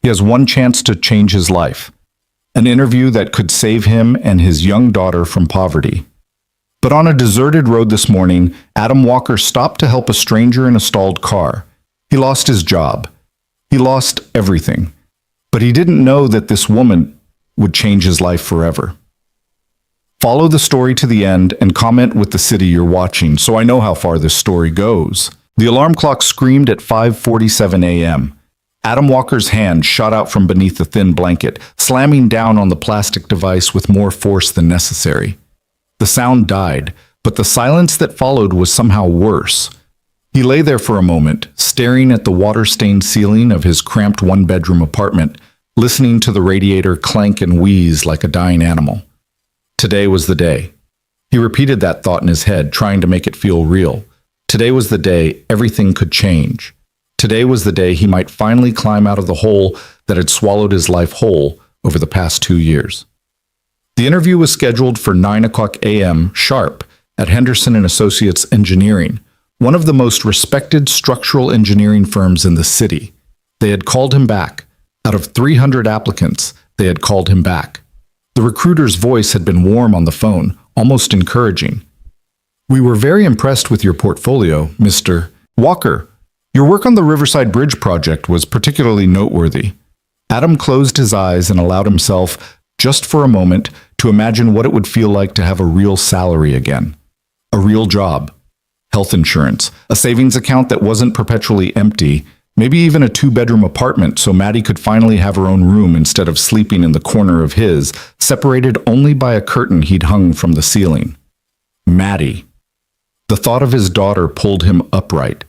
He has one chance to change his life. An interview that could save him and his young daughter from poverty. But on a deserted road this morning, Adam Walker stopped to help a stranger in a stalled car. He lost his job. He lost everything. But he didn't know that this woman would change his life forever. Follow the story to the end and comment with the city you're watching so I know how far this story goes. The alarm clock screamed at 5:47 a.m. Adam Walker's hand shot out from beneath the thin blanket, slamming down on the plastic device with more force than necessary. The sound died, but the silence that followed was somehow worse. He lay there for a moment, staring at the water-stained ceiling of his cramped one-bedroom apartment, listening to the radiator clank and wheeze like a dying animal. Today was the day. He repeated that thought in his head, trying to make it feel real. Today was the day everything could change. Today was the day he might finally climb out of the hole that had swallowed his life whole over the past 2 years. The interview was scheduled for 9 o'clock a.m. sharp at Henderson & Associates Engineering, one of the most respected structural engineering firms in the city. They had called him back. Out of 300 applicants, they had called him back. The recruiter's voice had been warm on the phone, almost encouraging. "We were very impressed with your portfolio, Mr. Walker. Your work on the Riverside Bridge project was particularly noteworthy." Adam closed his eyes and allowed himself, just for a moment, to imagine what it would feel like to have a real salary again. A real job. Health insurance. A savings account that wasn't perpetually empty. Maybe even a 2-bedroom apartment so Maddie could finally have her own room instead of sleeping in the corner of his, separated only by a curtain he'd hung from the ceiling. Maddie. The thought of his daughter pulled him upright.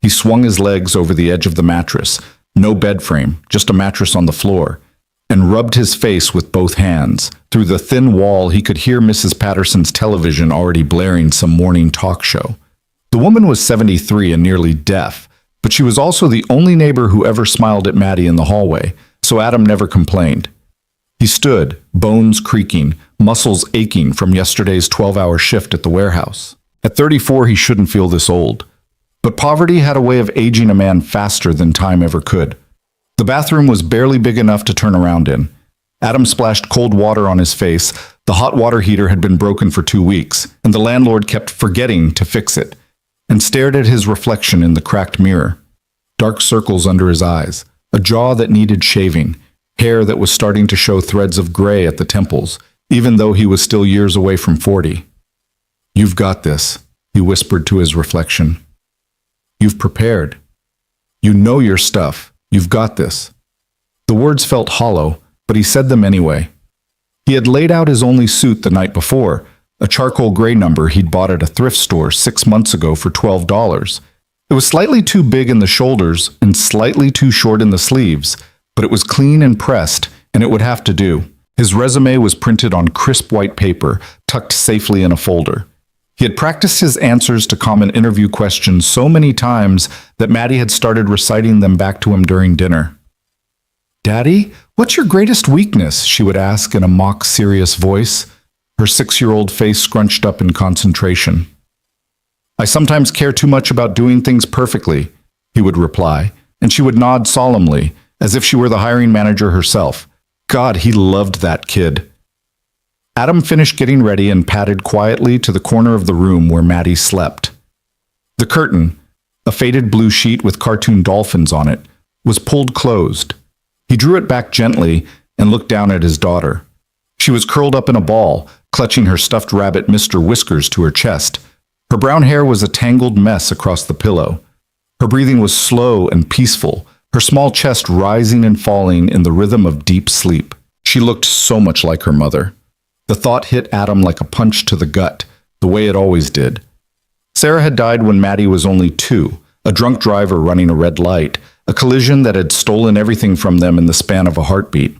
He swung his legs over the edge of the mattress, no bed frame, just a mattress on the floor, and rubbed his face with both hands. Through the thin wall, he could hear Mrs. Patterson's television already blaring some morning talk show. The woman was 73 and nearly deaf, but she was also the only neighbor who ever smiled at Maddie in the hallway, so Adam never complained. He stood, bones creaking, muscles aching from yesterday's 12-hour shift at the warehouse. At 34, he shouldn't feel this old. But poverty had a way of aging a man faster than time ever could. The bathroom was barely big enough to turn around in. Adam splashed cold water on his face. The hot water heater had been broken for 2 weeks, and the landlord kept forgetting to fix it, and stared at his reflection in the cracked mirror. Dark circles under his eyes, a jaw that needed shaving, hair that was starting to show threads of gray at the temples, even though he was still years away from 40. "You've got this," he whispered to his reflection. "You've prepared. You know your stuff. You've got this." The words felt hollow, but he said them anyway. He had laid out his only suit the night before, a charcoal gray number he'd bought at a thrift store 6 months ago for $12. It was slightly too big in the shoulders and slightly too short in the sleeves, but it was clean and pressed, and it would have to do. His resume was printed on crisp white paper, tucked safely in a folder. He had practiced his answers to common interview questions so many times that Maddie had started reciting them back to him during dinner. "Daddy, what's your greatest weakness?" she would ask in a mock serious voice, her 6-year-old face scrunched up in concentration. "I sometimes care too much about doing things perfectly," he would reply, and she would nod solemnly, as if she were the hiring manager herself. God, he loved that kid. Adam finished getting ready and padded quietly to the corner of the room where Maddie slept. The curtain, a faded blue sheet with cartoon dolphins on it, was pulled closed. He drew it back gently and looked down at his daughter. She was curled up in a ball, clutching her stuffed rabbit Mr. Whiskers to her chest. Her brown hair was a tangled mess across the pillow. Her breathing was slow and peaceful, her small chest rising and falling in the rhythm of deep sleep. She looked so much like her mother. The thought hit Adam like a punch to the gut, the way it always did. Sarah had died when Maddie was only 2, a drunk driver running a red light, a collision that had stolen everything from them in the span of a heartbeat.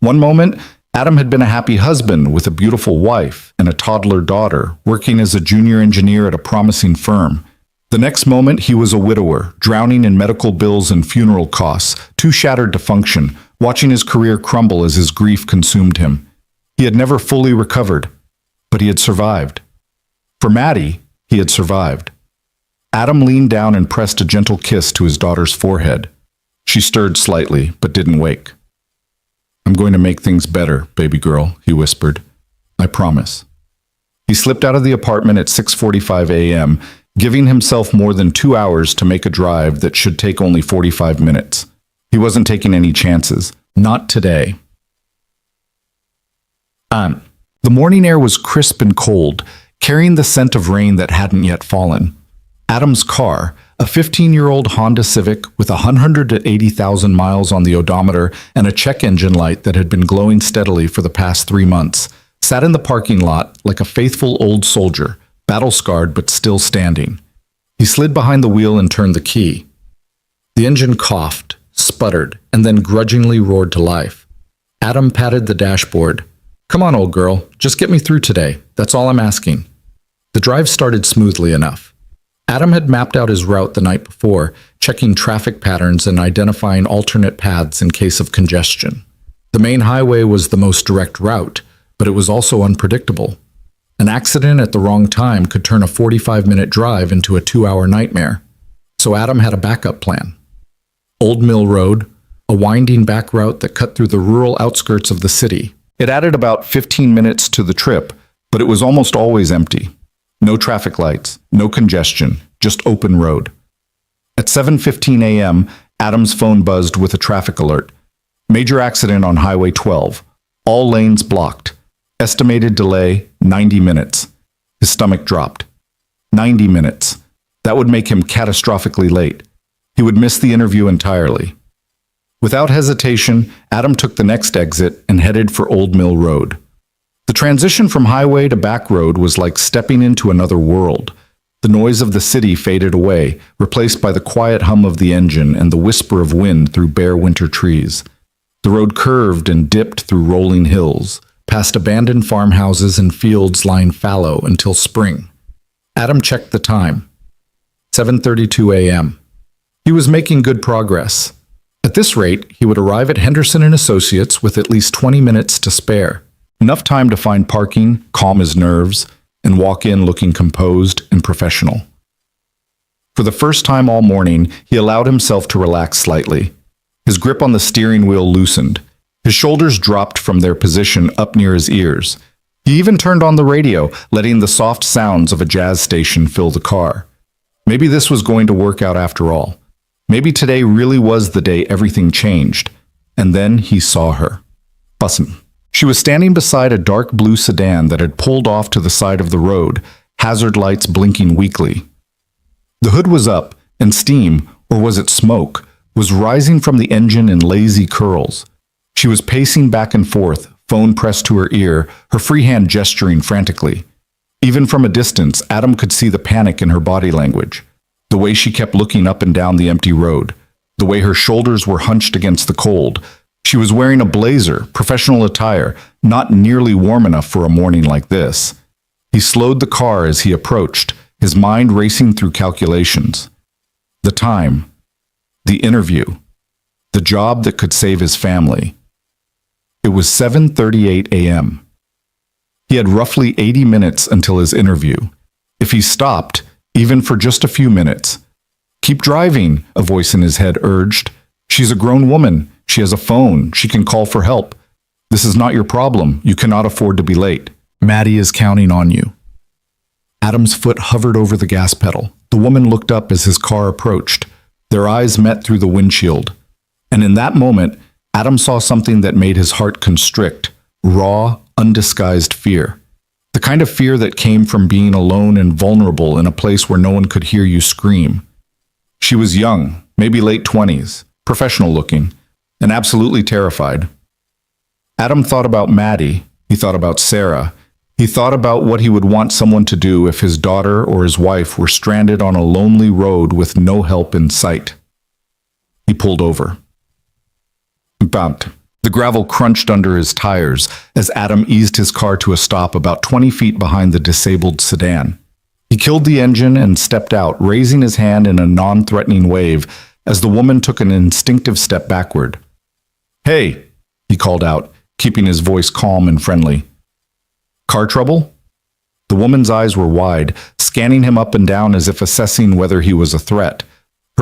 One moment, Adam had been a happy husband with a beautiful wife and a toddler daughter, working as a junior engineer at a promising firm. The next moment, he was a widower, drowning in medical bills and funeral costs, too shattered to function, watching his career crumble as his grief consumed him. He had never fully recovered, but he had survived. For Maddie, he had survived. Adam leaned down and pressed a gentle kiss to his daughter's forehead. She stirred slightly, but didn't wake. "I'm going to make things better, baby girl," he whispered. "I promise." He slipped out of the apartment at 6:45 a.m., giving himself more than 2 hours to make a drive that should take only 45 minutes. He wasn't taking any chances. Not today. The morning air was crisp and cold, carrying the scent of rain that hadn't yet fallen. Adam's car, a 15-year-old Honda Civic with 180,000 miles on the odometer and a check engine light that had been glowing steadily for the past 3 months, sat in the parking lot like a faithful old soldier, battle-scarred but still standing. He slid behind the wheel and turned the key. The engine coughed, sputtered, and then grudgingly roared to life. Adam patted the dashboard. "Come on, old girl, just get me through today. That's all I'm asking." The drive started smoothly enough. Adam had mapped out his route the night before, checking traffic patterns and identifying alternate paths in case of congestion. The main highway was the most direct route, but it was also unpredictable. An accident at the wrong time could turn a 45-minute drive into a 2-hour nightmare. So Adam had a backup plan. Old Mill Road, a winding back route that cut through the rural outskirts of the city. It added about 15 minutes to the trip, but it was almost always empty. No traffic lights, no congestion, just open road. At 7:15 a.m., Adam's phone buzzed with a traffic alert. Major accident on Highway 12. All lanes blocked. Estimated delay, 90 minutes. His stomach dropped. 90 minutes. That would make him catastrophically late. He would miss the interview entirely. Without hesitation, Adam took the next exit and headed for Old Mill Road. The transition from highway to back road was like stepping into another world. The noise of the city faded away, replaced by the quiet hum of the engine and the whisper of wind through bare winter trees. The road curved and dipped through rolling hills, past abandoned farmhouses and fields lying fallow until spring. Adam checked the time. 7:32 a.m. He was making good progress. At this rate, he would arrive at Henderson & Associates with at least 20 minutes to spare. Enough time to find parking, calm his nerves, and walk in looking composed and professional. For the first time all morning, he allowed himself to relax slightly. His grip on the steering wheel loosened. His shoulders dropped from their position up near his ears. He even turned on the radio, letting the soft sounds of a jazz station fill the car. Maybe this was going to work out after all. Maybe today really was the day everything changed. And then he saw her. Bussin'. She was standing beside a dark blue sedan that had pulled off to the side of the road, hazard lights blinking weakly. The hood was up, and steam, or was it smoke, was rising from the engine in lazy curls. She was pacing back and forth, phone pressed to her ear, her free hand gesturing frantically. Even from a distance, Adam could see the panic in her body language. The way she kept looking up and down the empty road. The way her shoulders were hunched against the cold. She was wearing a blazer, professional attire, not nearly warm enough for a morning like this. He slowed the car as he approached, his mind racing through calculations. The time. The interview. The job that could save his family. It was 7:38 a.m. He had roughly 80 minutes until his interview. If he stopped, even for just a few minutes. "Keep driving," a voice in his head urged. "She's a grown woman. She has a phone. She can call for help. This is not your problem. You cannot afford to be late. Maddie is counting on you." Adam's foot hovered over the gas pedal. The woman looked up as his car approached. Their eyes met through the windshield. And in that moment, Adam saw something that made his heart constrict. Raw, undisguised fear. The kind of fear that came from being alone and vulnerable in a place where no one could hear you scream. She was young, maybe late 20s, professional looking, and absolutely terrified. Adam thought about Maddie. He thought about Sarah. He thought about what he would want someone to do if his daughter or his wife were stranded on a lonely road with no help in sight. He pulled over. Bumped. The gravel crunched under his tires as Adam eased his car to a stop about 20 feet behind the disabled sedan. He killed the engine and stepped out, raising his hand in a non-threatening wave as the woman took an instinctive step backward. "Hey," he called out, keeping his voice calm and friendly. "Car trouble?" The woman's eyes were wide, scanning him up and down as if assessing whether he was a threat.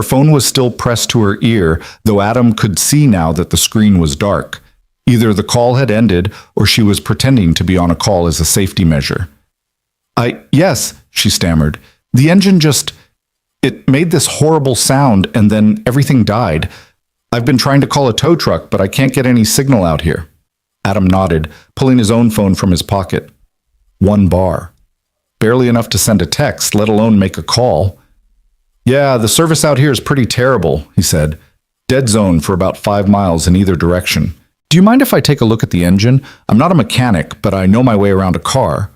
Her phone was still pressed to her ear, though Adam could see now that the screen was dark. Either the call had ended, or she was pretending to be on a call as a safety measure. Yes, she stammered. The engine it made this horrible sound, and then everything died. I've been trying to call a tow truck, but I can't get any signal out here. Adam nodded, pulling his own phone from his pocket. 1 bar. Barely enough to send a text, let alone make a call. Yeah, the service out here is pretty terrible, he said. Dead zone for about 5 miles in either direction. Do you mind if I take a look at the engine? I'm not a mechanic, but I know my way around a car.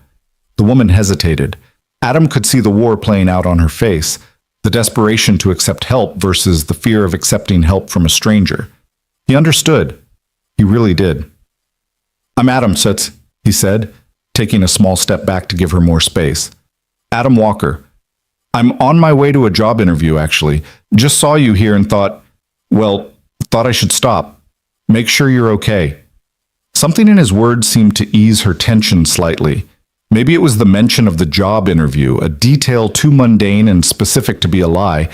The woman hesitated. Adam could see the war playing out on her face, the desperation to accept help versus the fear of accepting help from a stranger. He understood. He really did. I'm Adam Sutz, he said, taking a small step back to give her more space. Adam Walker. I'm on my way to a job interview, actually. Just saw you here and thought I should stop. Make sure you're okay. Something in his words seemed to ease her tension slightly. Maybe it was the mention of the job interview, a detail too mundane and specific to be a lie.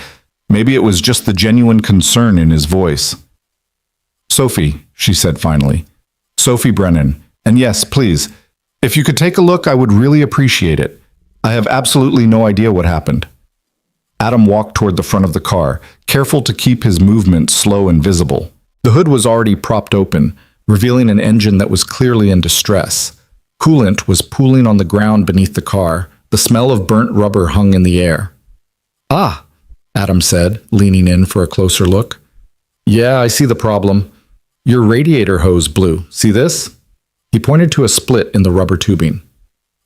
Maybe it was just the genuine concern in his voice. Sophie, she said finally. Sophie Brennan. And yes, please, if you could take a look, I would really appreciate it. I have absolutely no idea what happened. Adam walked toward the front of the car, careful to keep his movement slow and visible. The hood was already propped open, revealing an engine that was clearly in distress. Coolant was pooling on the ground beneath the car. The smell of burnt rubber hung in the air. Ah, Adam said, leaning in for a closer look. Yeah, I see the problem. Your radiator hose blew. See this? He pointed to a split in the rubber tubing.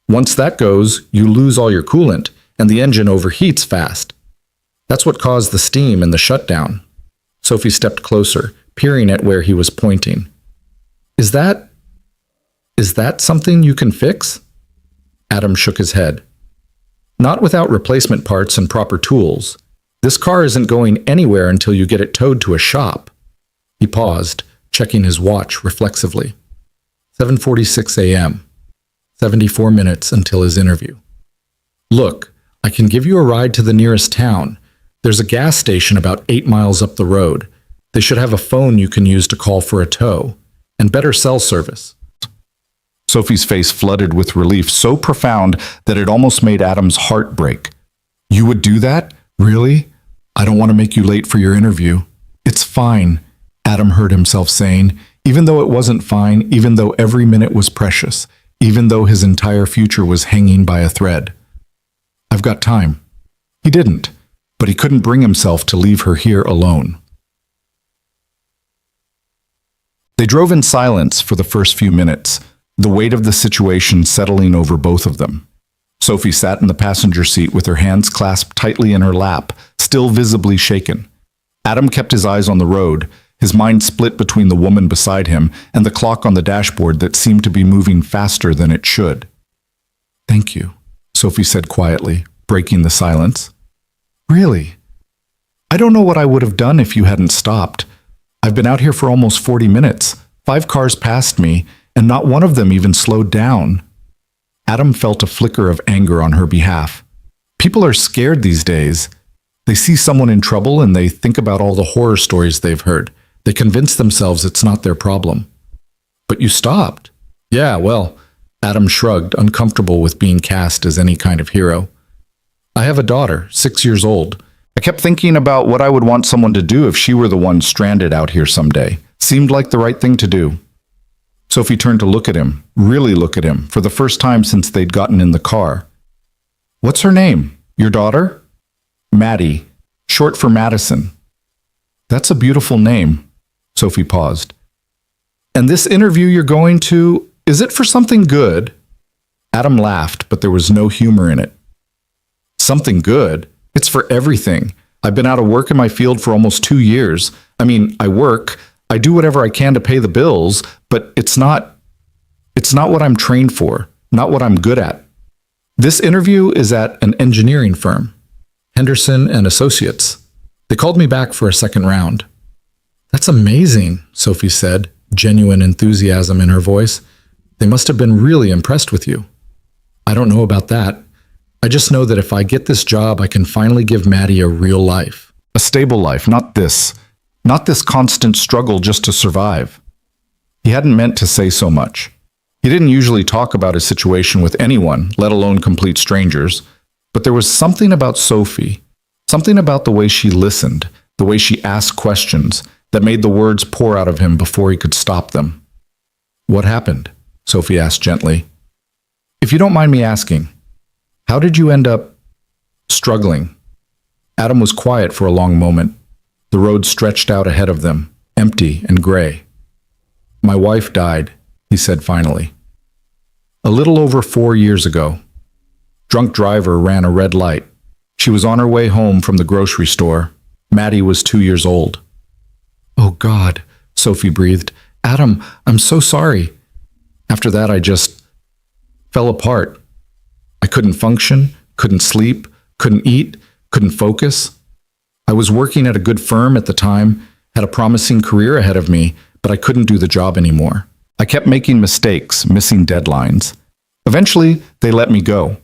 Once that goes, you lose all your coolant, and the engine overheats fast. That's what caused the steam and the shutdown. Sophie stepped closer, peering at where he was pointing. Is that something you can fix? Adam shook his head. Not without replacement parts and proper tools. This car isn't going anywhere until you get it towed to a shop. He paused, checking his watch reflexively. 7:46 a.m. 74 minutes until his interview. Look, I can give you a ride to the nearest town. There's a gas station about 8 miles up the road. They should have a phone you can use to call for a tow, and better cell service. Sophie's face flooded with relief so profound that it almost made Adam's heart break. You would do that? Really? I don't want to make you late for your interview. It's fine, Adam heard himself saying, even though it wasn't fine, even though every minute was precious, even though his entire future was hanging by a thread. I've got time. He didn't, but he couldn't bring himself to leave her here alone. They drove in silence for the first few minutes, the weight of the situation settling over both of them. Sophie sat in the passenger seat with her hands clasped tightly in her lap, still visibly shaken. Adam kept his eyes on the road, his mind split between the woman beside him and the clock on the dashboard that seemed to be moving faster than it should. Thank you, Sophie said quietly, breaking the silence. Really? I don't know what I would have done if you hadn't stopped. I've been out here for almost 40 minutes. 5 cars passed me, and not one of them even slowed down. Adam felt a flicker of anger on her behalf. People are scared these days. They see someone in trouble and they think about all the horror stories they've heard. They convince themselves it's not their problem. But you stopped. Yeah, well, Adam shrugged, uncomfortable with being cast as any kind of hero. I have a daughter, 6 years old. I kept thinking about what I would want someone to do if she were the one stranded out here someday. Seemed like the right thing to do. Sophie turned to look at him, really look at him, for the first time since they'd gotten in the car. What's her name? Your daughter? Maddie, short for Madison. That's a beautiful name. Sophie paused. And this interview you're going to, is it for something good? Adam laughed, but there was no humor in it. Something good? It's for everything. I've been out of work in my field for almost 2 years. I mean, I work, I do whatever I can to pay the bills, but it's not what I'm trained for, not what I'm good at. This interview is at an engineering firm, Henderson and Associates. They called me back for a second round. That's amazing, Sophie said, genuine enthusiasm in her voice. They must have been really impressed with you. I don't know about that. I just know that if I get this job, I can finally give Maddie a real life. A stable life, not this. Not this constant struggle just to survive. He hadn't meant to say so much. He didn't usually talk about his situation with anyone, let alone complete strangers. But there was something about Sophie, something about the way she listened, the way she asked questions, that made the words pour out of him before he could stop them. "What happened?" Sophie asked gently. "If you don't mind me asking, how did you end up struggling?" Adam was quiet for a long moment. The road stretched out ahead of them, empty and gray. "My wife died," he said finally. "A little over 4 years ago. Drunk driver ran a red light. She was on her way home from the grocery store. Maddie was 2 years old." "Oh God," Sophie breathed. "Adam, I'm so sorry." After that, I just fell apart. I couldn't function, couldn't sleep, couldn't eat, couldn't focus. I was working at a good firm at the time, had a promising career ahead of me, but I couldn't do the job anymore. I kept making mistakes, missing deadlines. Eventually, they let me go.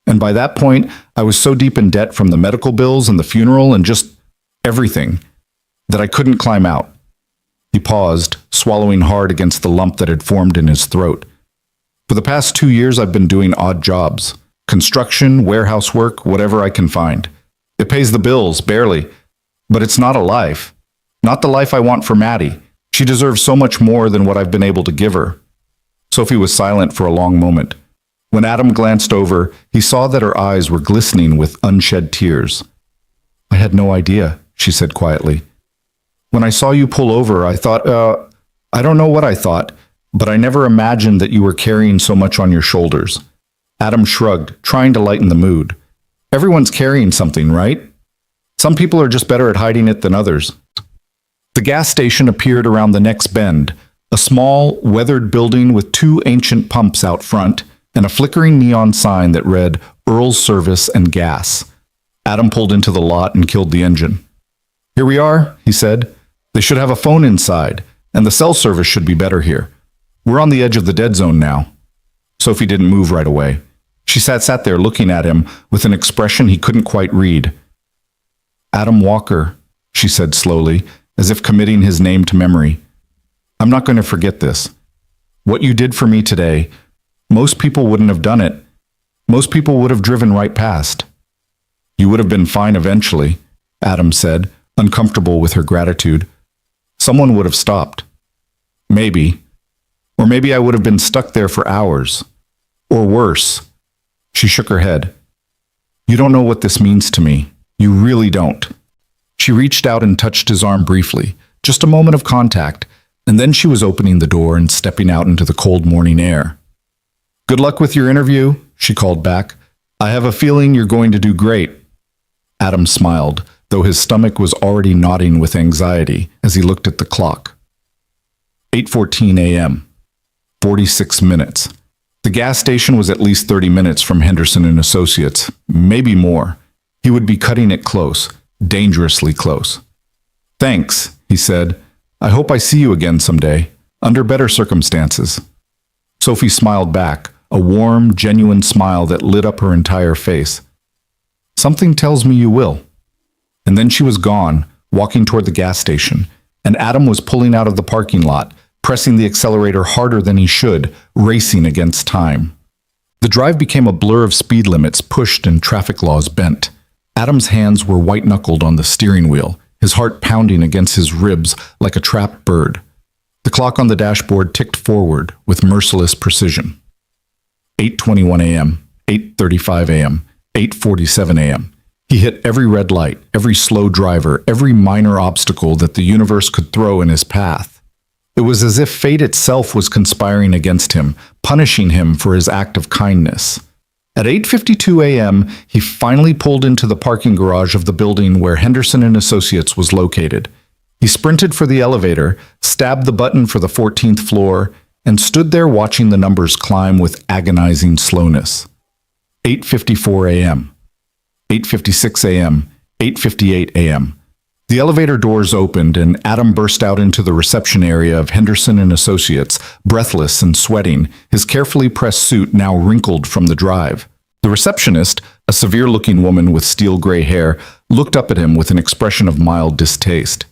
And by that point, I was so deep in debt from the medical bills and the funeral and just everything that I couldn't climb out. He paused, swallowing hard against the lump that had formed in his throat. "For the past 2 years, I've been doing odd jobs. Construction, warehouse work, whatever I can find. It pays the bills, barely. But it's not a life. Not the life I want for Maddie. She deserves so much more than what I've been able to give her." Sophie was silent for a long moment. When Adam glanced over, he saw that her eyes were glistening with unshed tears. "I had no idea," she said quietly. "When I saw you pull over, I thought, I don't know what I thought, but I never imagined that you were carrying so much on your shoulders." Adam shrugged, trying to lighten the mood. "Everyone's carrying something, right? Some people are just better at hiding it than others." The gas station appeared around the next bend, a small, weathered building with 2 ancient pumps out front and a flickering neon sign that read Earl's Service and Gas. Adam pulled into the lot and killed the engine. "Here we are," he said. "They should have a phone inside, and the cell service should be better here. We're on the edge of the dead zone now." Sophie didn't move right away. She sat there looking at him with an expression he couldn't quite read. "Adam Walker," she said slowly, as if committing his name to memory. "I'm not going to forget this. What you did for me today, most people wouldn't have done it. Most people would have driven right past." "You would have been fine eventually," Adam said, uncomfortable with her gratitude. "Someone would have stopped. Maybe. Or maybe I would have been stuck there for hours. Or worse." She shook her head. "You don't know what this means to me. You really don't." She reached out and touched his arm briefly, just a moment of contact, and then she was opening the door and stepping out into the cold morning air. "Good luck with your interview," she called back. "I have a feeling you're going to do great." Adam smiled, though his stomach was already knotting with anxiety as he looked at the clock. 8:14 a.m. 46 minutes. The gas station was at least 30 minutes from Henderson and Associates, maybe more. He would be cutting it close, dangerously close. "Thanks," he said. "I hope I see you again someday, under better circumstances." Sophie smiled back, a warm, genuine smile that lit up her entire face. "Something tells me you will." And then she was gone, walking toward the gas station, and Adam was pulling out of the parking lot, pressing the accelerator harder than he should, racing against time. The drive became a blur of speed limits pushed and traffic laws bent. Adam's hands were white-knuckled on the steering wheel, his heart pounding against his ribs like a trapped bird. The clock on the dashboard ticked forward with merciless precision. 8:21 a.m., 8:35 a.m., 8:47 a.m. He hit every red light, every slow driver, every minor obstacle that the universe could throw in his path. It was as if fate itself was conspiring against him, punishing him for his act of kindness. At 8:52 a.m., he finally pulled into the parking garage of the building where Henderson and Associates was located. He sprinted for the elevator, stabbed the button for the 14th floor, and stood there watching the numbers climb with agonizing slowness. 8:54 a.m., 8:56 a.m., 8:58 a.m. The elevator doors opened and Adam burst out into the reception area of Henderson and Associates, breathless and sweating, his carefully pressed suit now wrinkled from the drive. The receptionist, a severe-looking woman with steel gray hair, looked up at him with an expression of mild distaste.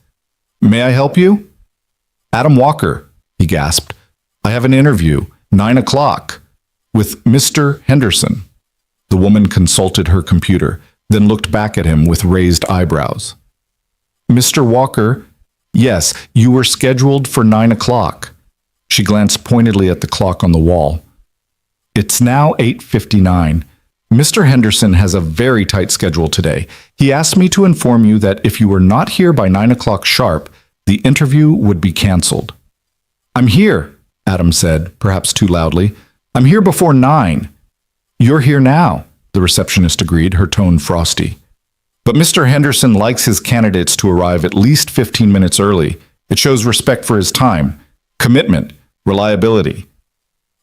"May I help you?" "Adam Walker," he gasped. "I have an interview, 9 o'clock, with Mr. Henderson." The woman consulted her computer, then looked back at him with raised eyebrows. "Mr. Walker, yes, you were scheduled for 9 o'clock." She glanced pointedly at the clock on the wall. "It's now 8:59. Mr. Henderson has a very tight schedule today. He asked me to inform you that if you were not here by 9 o'clock sharp, the interview would be canceled." "I'm here," Adam said, perhaps too loudly. "I'm here before 9. "You're here now," the receptionist agreed, her tone frosty. "But Mr. Henderson likes his candidates to arrive at least 15 minutes early. It shows respect for his time, commitment, reliability."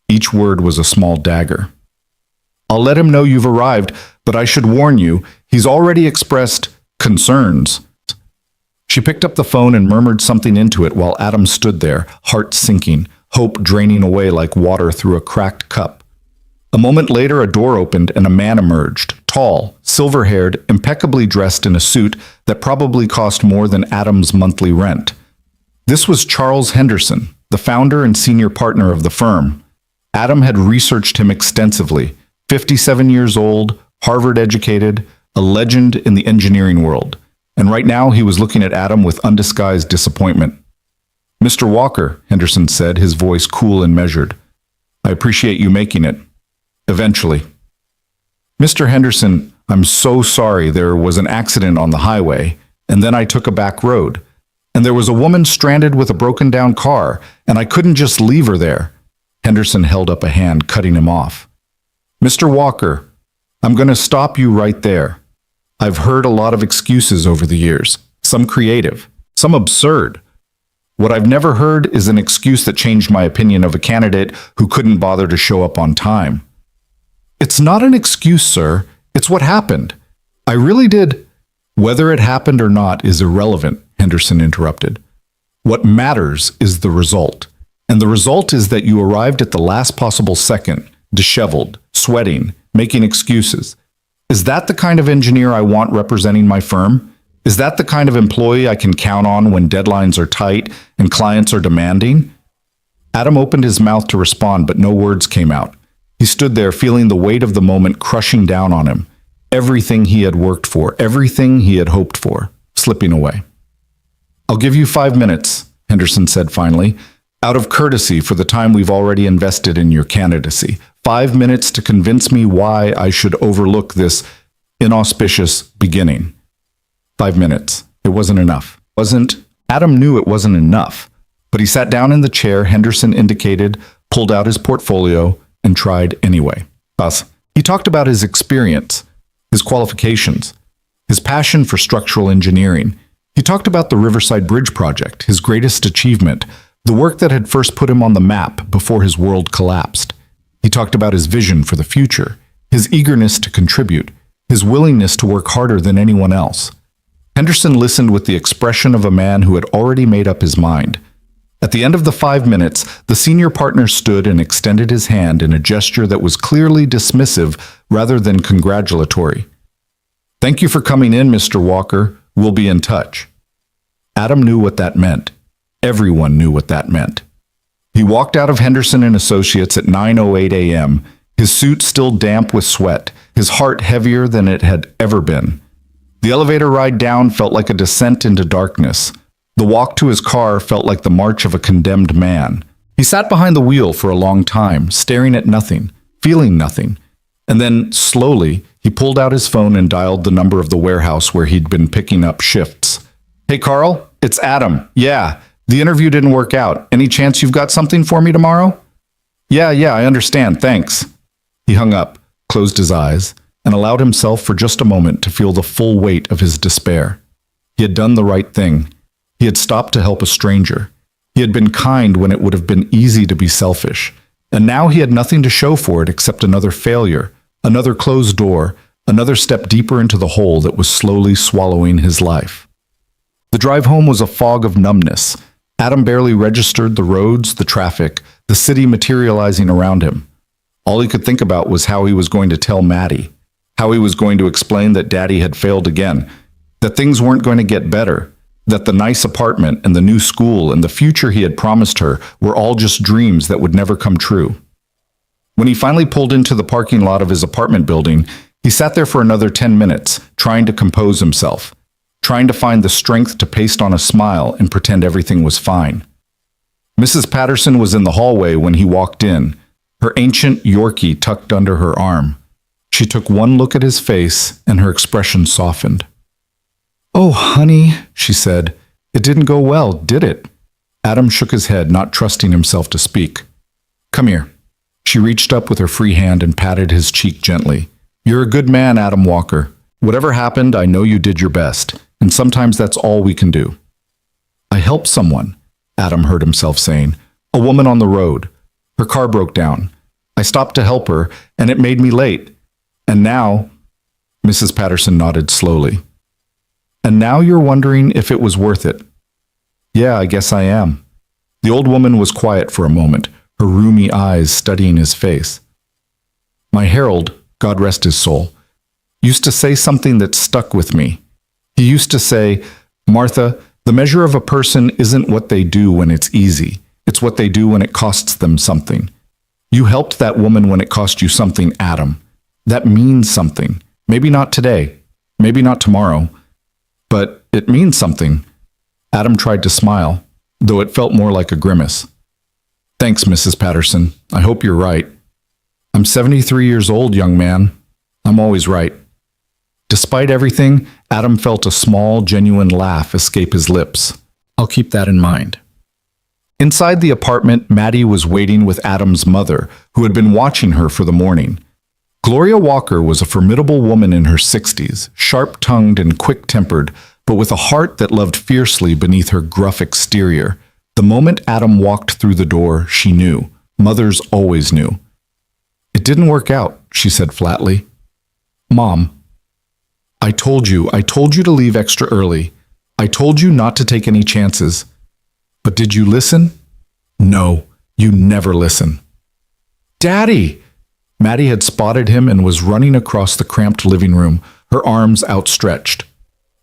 Each word was a small dagger. "I'll let him know you've arrived, but I should warn you, he's already expressed concerns." She picked up the phone and murmured something into it while Adam stood there, heart sinking, hope draining away like water through a cracked cup. A moment later, a door opened and a man emerged, tall, silver-haired, impeccably dressed in a suit that probably cost more than Adam's monthly rent. This was Charles Henderson, the founder and senior partner of the firm. Adam had researched him extensively. 57 years old, Harvard-educated, a legend in the engineering world. And right now he was looking at Adam with undisguised disappointment. "Mr. Walker," Henderson said, his voice cool and measured, "I appreciate you making it. Eventually." "Mr. Henderson, I'm so sorry. There was an accident on the highway, and then I took a back road. And there was a woman stranded with a broken-down car, and I couldn't just leave her there." Henderson held up a hand, cutting him off. "Mr. Walker, I'm going to stop you right there. I've heard a lot of excuses over the years, some creative, some absurd. What I've never heard is an excuse that changed my opinion of a candidate who couldn't bother to show up on time." "It's not an excuse, sir. It's what happened. I really did." "Whether it happened or not is irrelevant," Henderson interrupted. "What matters is the result. And the result is that you arrived at the last possible second, disheveled, sweating, making excuses. Is that the kind of engineer I want representing my firm? Is that the kind of employee I can count on when deadlines are tight and clients are demanding?" Adam opened his mouth to respond, but no words came out. He stood there feeling the weight of the moment crushing down on him. Everything he had worked for, everything he had hoped for, slipping away. "I'll give you 5 minutes," Henderson said finally, "out of courtesy for the time we've already invested in your candidacy. 5 minutes to convince me why I should overlook this inauspicious beginning." 5 minutes. It wasn't enough. Adam knew it wasn't enough, but he sat down in the chair Henderson indicated, pulled out his portfolio, and tried anyway. He talked about his experience, his qualifications, his passion for structural engineering. He talked about the Riverside Bridge project, his greatest achievement, the work that had first put him on the map before his world collapsed. He talked about his vision for the future, his eagerness to contribute, his willingness to work harder than anyone else. Henderson listened with the expression of a man who had already made up his mind. At the end of the 5 minutes, the senior partner stood and extended his hand in a gesture that was clearly dismissive rather than congratulatory. "Thank you for coming in, Mr. Walker. We'll be in touch." Adam knew what that meant. Everyone knew what that meant. He walked out of Henderson and Associates at 9:08 a.m., his suit still damp with sweat, his heart heavier than it had ever been. The elevator ride down felt like a descent into darkness. The walk to his car felt like the march of a condemned man. He sat behind the wheel for a long time, staring at nothing, feeling nothing. And then, slowly, he pulled out his phone and dialed the number of the warehouse where he'd been picking up shifts. "Hey, Carl, it's Adam. Yeah, the interview didn't work out. Any chance you've got something for me tomorrow?" Yeah, I understand. Thanks." He hung up, closed his eyes, and allowed himself for just a moment to feel the full weight of his despair. He had done the right thing. He had stopped to help a stranger. He had been kind when it would have been easy to be selfish. And now he had nothing to show for it except another failure, another closed door, another step deeper into the hole that was slowly swallowing his life. The drive home was a fog of numbness. Adam barely registered the roads, the traffic, the city materializing around him. All he could think about was how he was going to tell Maddie, how he was going to explain that Daddy had failed again, that things weren't going to get better, that the nice apartment and the new school and the future he had promised her were all just dreams that would never come true. When he finally pulled into the parking lot of his apartment building, he sat there for another 10 minutes, trying to compose himself, trying to find the strength to paste on a smile and pretend everything was fine. Mrs. Patterson was in the hallway when he walked in, her ancient Yorkie tucked under her arm. She took one look at his face and her expression softened. "Oh, honey," she said, "it didn't go well, did it?" Adam shook his head, not trusting himself to speak. "Come here." She reached up with her free hand and patted his cheek gently. "You're a good man, Adam Walker. Whatever happened, I know you did your best, and sometimes that's all we can do." "I helped someone," Adam heard himself saying. "A woman on the road. Her car broke down. I stopped to help her, and it made me late. And now," Mrs. Patterson nodded slowly, "and now you're wondering if it was worth it." "Yeah, I guess I am." The old woman was quiet for a moment, her rheumy eyes studying his face. "My Harold, God rest his soul, used to say something that stuck with me. He used to say, 'Martha, the measure of a person isn't what they do when it's easy. It's what they do when it costs them something.' You helped that woman when it cost you something, Adam. That means something. Maybe not today, maybe not tomorrow, but it means something." Adam tried to smile, though it felt more like a grimace. "Thanks, Mrs. Patterson. I hope you're right." "I'm 73 years old, young man. I'm always right." Despite everything, Adam felt a small, genuine laugh escape his lips. "I'll keep that in mind." Inside the apartment, Maddie was waiting with Adam's mother, who had been watching her for the morning. Gloria Walker was a formidable woman in her 60s, sharp-tongued and quick-tempered, but with a heart that loved fiercely beneath her gruff exterior. The moment Adam walked through the door, she knew. Mothers always knew. "It didn't work out," she said flatly. "Mom, I told you to leave extra early. I told you not to take any chances. But did you listen? No, you never listen." "Daddy!" Maddie had spotted him and was running across the cramped living room, her arms outstretched.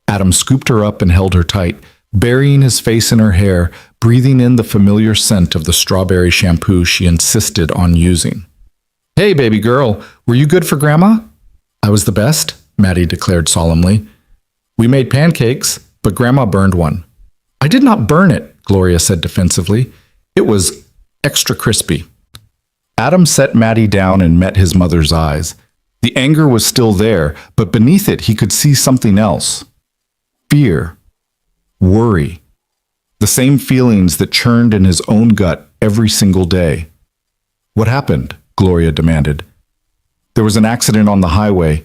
Adam scooped her up and held her tight, burying his face in her hair, breathing in the familiar scent of the strawberry shampoo she insisted on using. "Hey, baby girl, were you good for Grandma?" "I was the best," Maddie declared solemnly. "We made pancakes, but Grandma burned one." "I did not burn it," Gloria said defensively. "It was extra crispy." Adam set Maddie down and met his mother's eyes. The anger was still there, but beneath it he could see something else. Fear. Worry. The same feelings that churned in his own gut every single day. "What happened?" Gloria demanded. "There was an accident on the highway.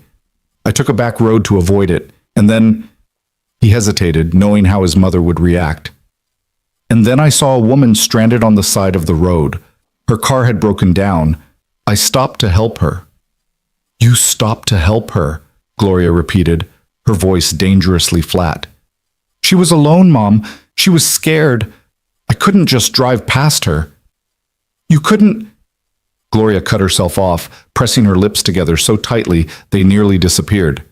I took a back road to avoid it, and then..." He hesitated, knowing how his mother would react. "And then I saw a woman stranded on the side of the road. Her car had broken down. I stopped to help her." "You stopped to help her," Gloria repeated, her voice dangerously flat. "She was alone, Mom. She was scared. I couldn't just drive past her." "You couldn't..." Gloria cut herself off, pressing her lips together so tightly they nearly disappeared.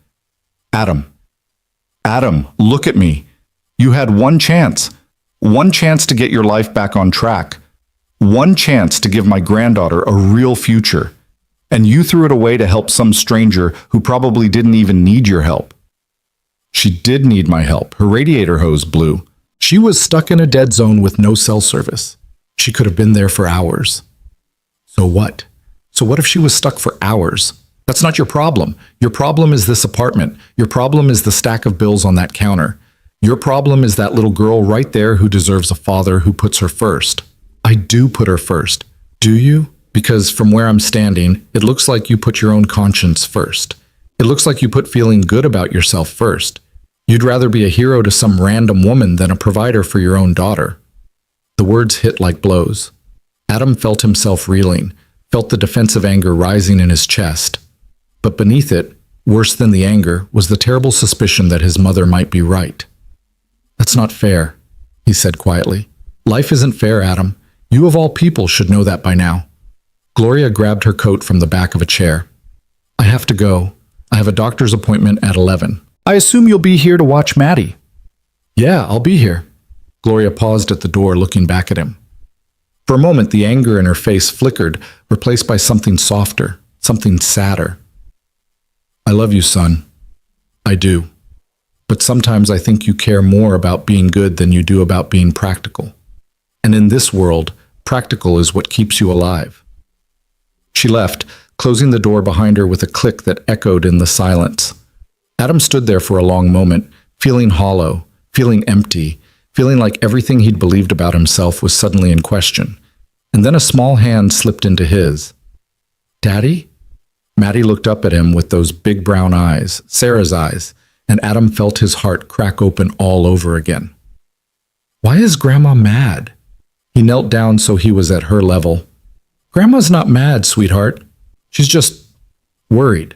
Adam, look at me. You had one chance to get your life back on track. One chance to give my granddaughter a real future. And you threw it away to help some stranger who probably didn't even need your help." She did need my help. Her radiator hose blew. She was stuck in a dead zone with no cell service. She could have been there for hours. So what? So what if she was stuck for hours? That's not your problem. Your problem is this apartment. Your problem is the stack of bills on that counter. Your problem is that little girl right there who deserves a father who puts her first. I do put her first. Do you? Because from where I'm standing, it looks like you put your own conscience first. It looks like you put feeling good about yourself first. You'd rather be a hero to some random woman than a provider for your own daughter. The words hit like blows. Adam felt himself reeling, felt the defensive anger rising in his chest. But beneath it, worse than the anger, was the terrible suspicion that his mother might be right. "That's not fair," he said quietly. "Life isn't fair, Adam. You of all people should know that by now." Gloria grabbed her coat from the back of a chair. I have to go. I have a doctor's appointment at 11. I assume you'll be here to watch Maddie. Yeah, I'll be here. Gloria paused at the door, looking back at him. For a moment, the anger in her face flickered, replaced by something softer, something sadder. I love you, son. I do. But sometimes I think you care more about being good than you do about being practical. And in this world, practical is what keeps you alive. She left, closing the door behind her with a click that echoed in the silence. Adam stood there for a long moment, feeling hollow, feeling empty, feeling like everything he'd believed about himself was suddenly in question. And then a small hand slipped into his. Daddy? Maddie looked up at him with those big brown eyes, Sarah's eyes, and Adam felt his heart crack open all over again. Why is Grandma mad? He knelt down so he was at her level. Grandma's not mad, sweetheart. She's just worried.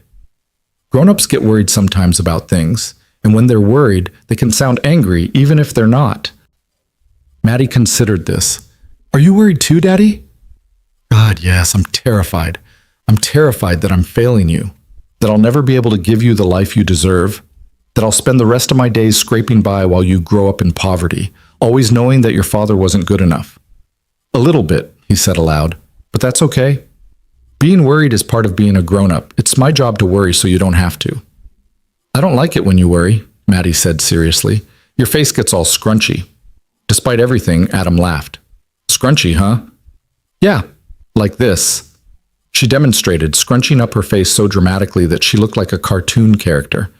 Grown-ups get worried sometimes about things, and when they're worried, they can sound angry even if they're not. Maddie considered this. Are you worried too, Daddy? God, yes, I'm terrified. I'm terrified that I'm failing you, that I'll never be able to give you the life you deserve, that I'll spend the rest of my days scraping by while you grow up in poverty, always knowing that your father wasn't good enough. A little bit, he said aloud, but that's okay. Being worried is part of being a grown-up. It's my job to worry so you don't have to. I don't like it when you worry, Maddie said seriously. Your face gets all scrunchy. Despite everything, Adam laughed. Scrunchy, huh? Yeah, like this. She demonstrated, scrunching up her face so dramatically that she looked like a cartoon character.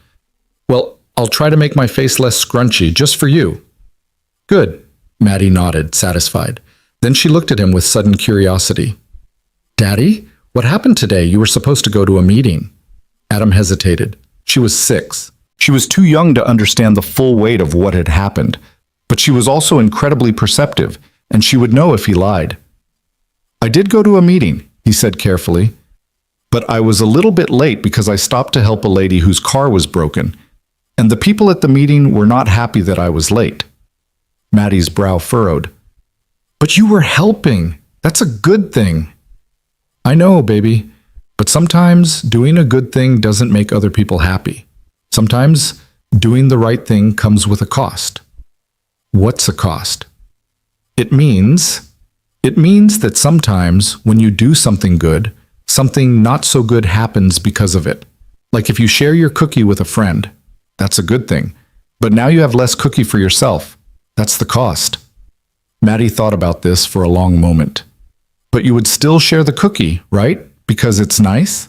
Well, I'll try to make my face less scrunchy, just for you. Good, Maddie nodded, satisfied. Then she looked at him with sudden curiosity. Daddy, what happened today? You were supposed to go to a meeting. Adam hesitated. She was 6. She was too young to understand the full weight of what had happened, but she was also incredibly perceptive, and she would know if he lied. I did go to a meeting, he said carefully, but I was a little bit late because I stopped to help a lady whose car was broken, and the people at the meeting were not happy that I was late. Maddie's brow furrowed. But you were helping. That's a good thing. I know, baby, but sometimes doing a good thing doesn't make other people happy. Sometimes doing the right thing comes with a cost. What's a cost? It means that sometimes when you do something good, something not so good happens because of it. Like if you share your cookie with a friend, that's a good thing. But now you have less cookie for yourself. That's the cost. Maddie thought about this for a long moment. But you would still share the cookie, right? Because it's nice?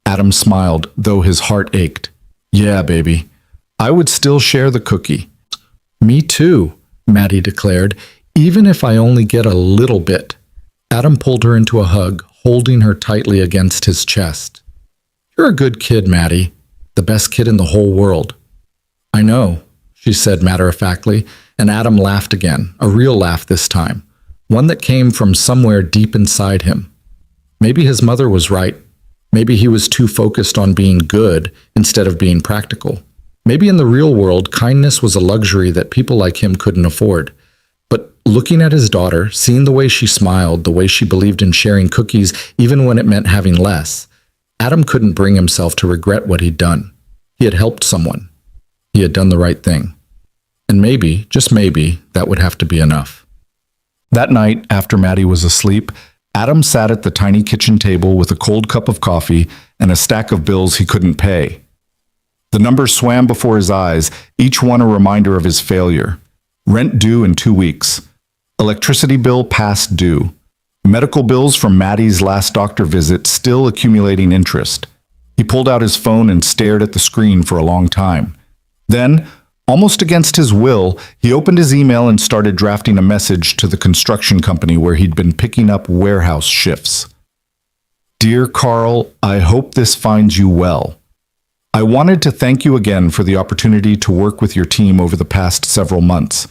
Adam smiled, though his heart ached. Yeah, baby. I would still share the cookie. Me too, Maddie declared, even if I only get a little bit. Adam pulled her into a hug, holding her tightly against his chest. You're a good kid, Maddie. The best kid in the whole world. I know, she said matter-of-factly, and Adam laughed again, a real laugh this time, one that came from somewhere deep inside him. Maybe his mother was right. Maybe he was too focused on being good instead of being practical. Maybe in the real world, kindness was a luxury that people like him couldn't afford. But looking at his daughter, seeing the way she smiled, the way she believed in sharing cookies even when it meant having less, Adam couldn't bring himself to regret what he'd done. He had helped someone. He had done the right thing. And maybe, just maybe, that would have to be enough. That night, after Maddie was asleep, Adam sat at the tiny kitchen table with a cold cup of coffee and a stack of bills he couldn't pay. The numbers swam before his eyes, each one a reminder of his failure. Rent due in 2 weeks. Electricity bill past due. Medical bills from Maddie's last doctor visit still accumulating interest. He pulled out his phone and stared at the screen for a long time. Then, almost against his will, he opened his email and started drafting a message to the construction company where he'd been picking up warehouse shifts. Dear Carl, I hope this finds you well. I wanted to thank you again for the opportunity to work with your team over the past several months.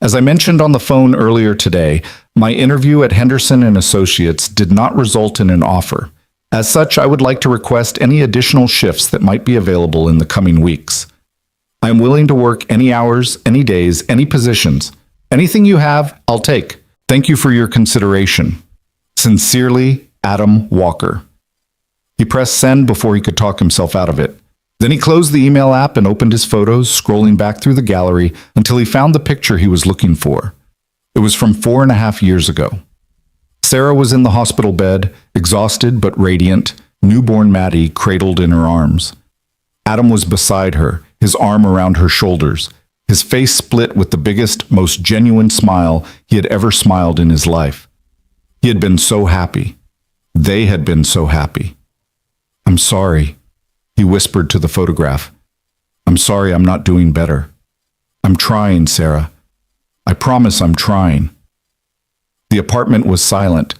As I mentioned on the phone earlier today, my interview at Henderson & Associates did not result in an offer. As such, I would like to request any additional shifts that might be available in the coming weeks. I am willing to work any hours, any days, any positions. Anything you have, I'll take. Thank you for your consideration. Sincerely, Adam Walker. He pressed send before he could talk himself out of it. Then he closed the email app and opened his photos, scrolling back through the gallery until he found the picture he was looking for. It was from 4.5 years ago. Sarah was in the hospital bed, exhausted but radiant, newborn Maddie cradled in her arms. Adam was beside her, his arm around her shoulders, his face split with the biggest, most genuine smile he had ever smiled in his life. He had been so happy. They had been so happy. "I'm sorry," he whispered to the photograph. "I'm sorry I'm not doing better. I'm trying, Sarah. I promise I'm trying." The apartment was silent.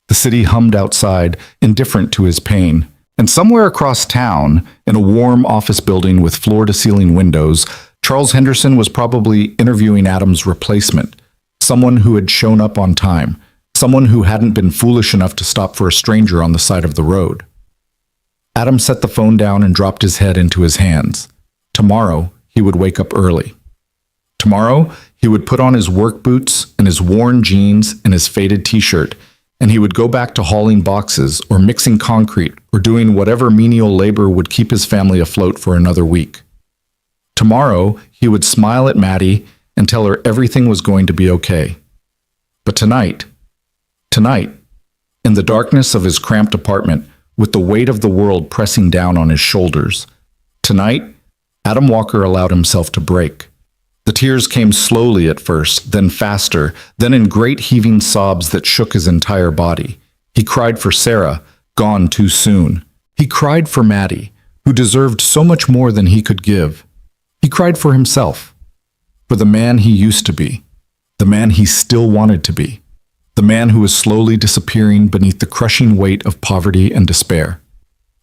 The city hummed outside, indifferent to his pain. And somewhere across town, in a warm office building with floor-to-ceiling windows, Charles Henderson was probably interviewing Adam's replacement, someone who had shown up on time, someone who hadn't been foolish enough to stop for a stranger on the side of the road. Adam set the phone down and dropped his head into his hands. Tomorrow, he would wake up early. Tomorrow, he would put on his work boots and his worn jeans and his faded t-shirt, and he would go back to hauling boxes or mixing concrete or doing whatever menial labor would keep his family afloat for another week. Tomorrow, he would smile at Maddie and tell her everything was going to be okay. But tonight, in the darkness of his cramped apartment, with the weight of the world pressing down on his shoulders, tonight, Adam Walker allowed himself to break. The tears came slowly at first, then faster, then in great heaving sobs that shook his entire body. He cried for Sarah, gone too soon. He cried for Maddie, who deserved so much more than he could give. He cried for himself, for the man he used to be, the man he still wanted to be, the man who was slowly disappearing beneath the crushing weight of poverty and despair.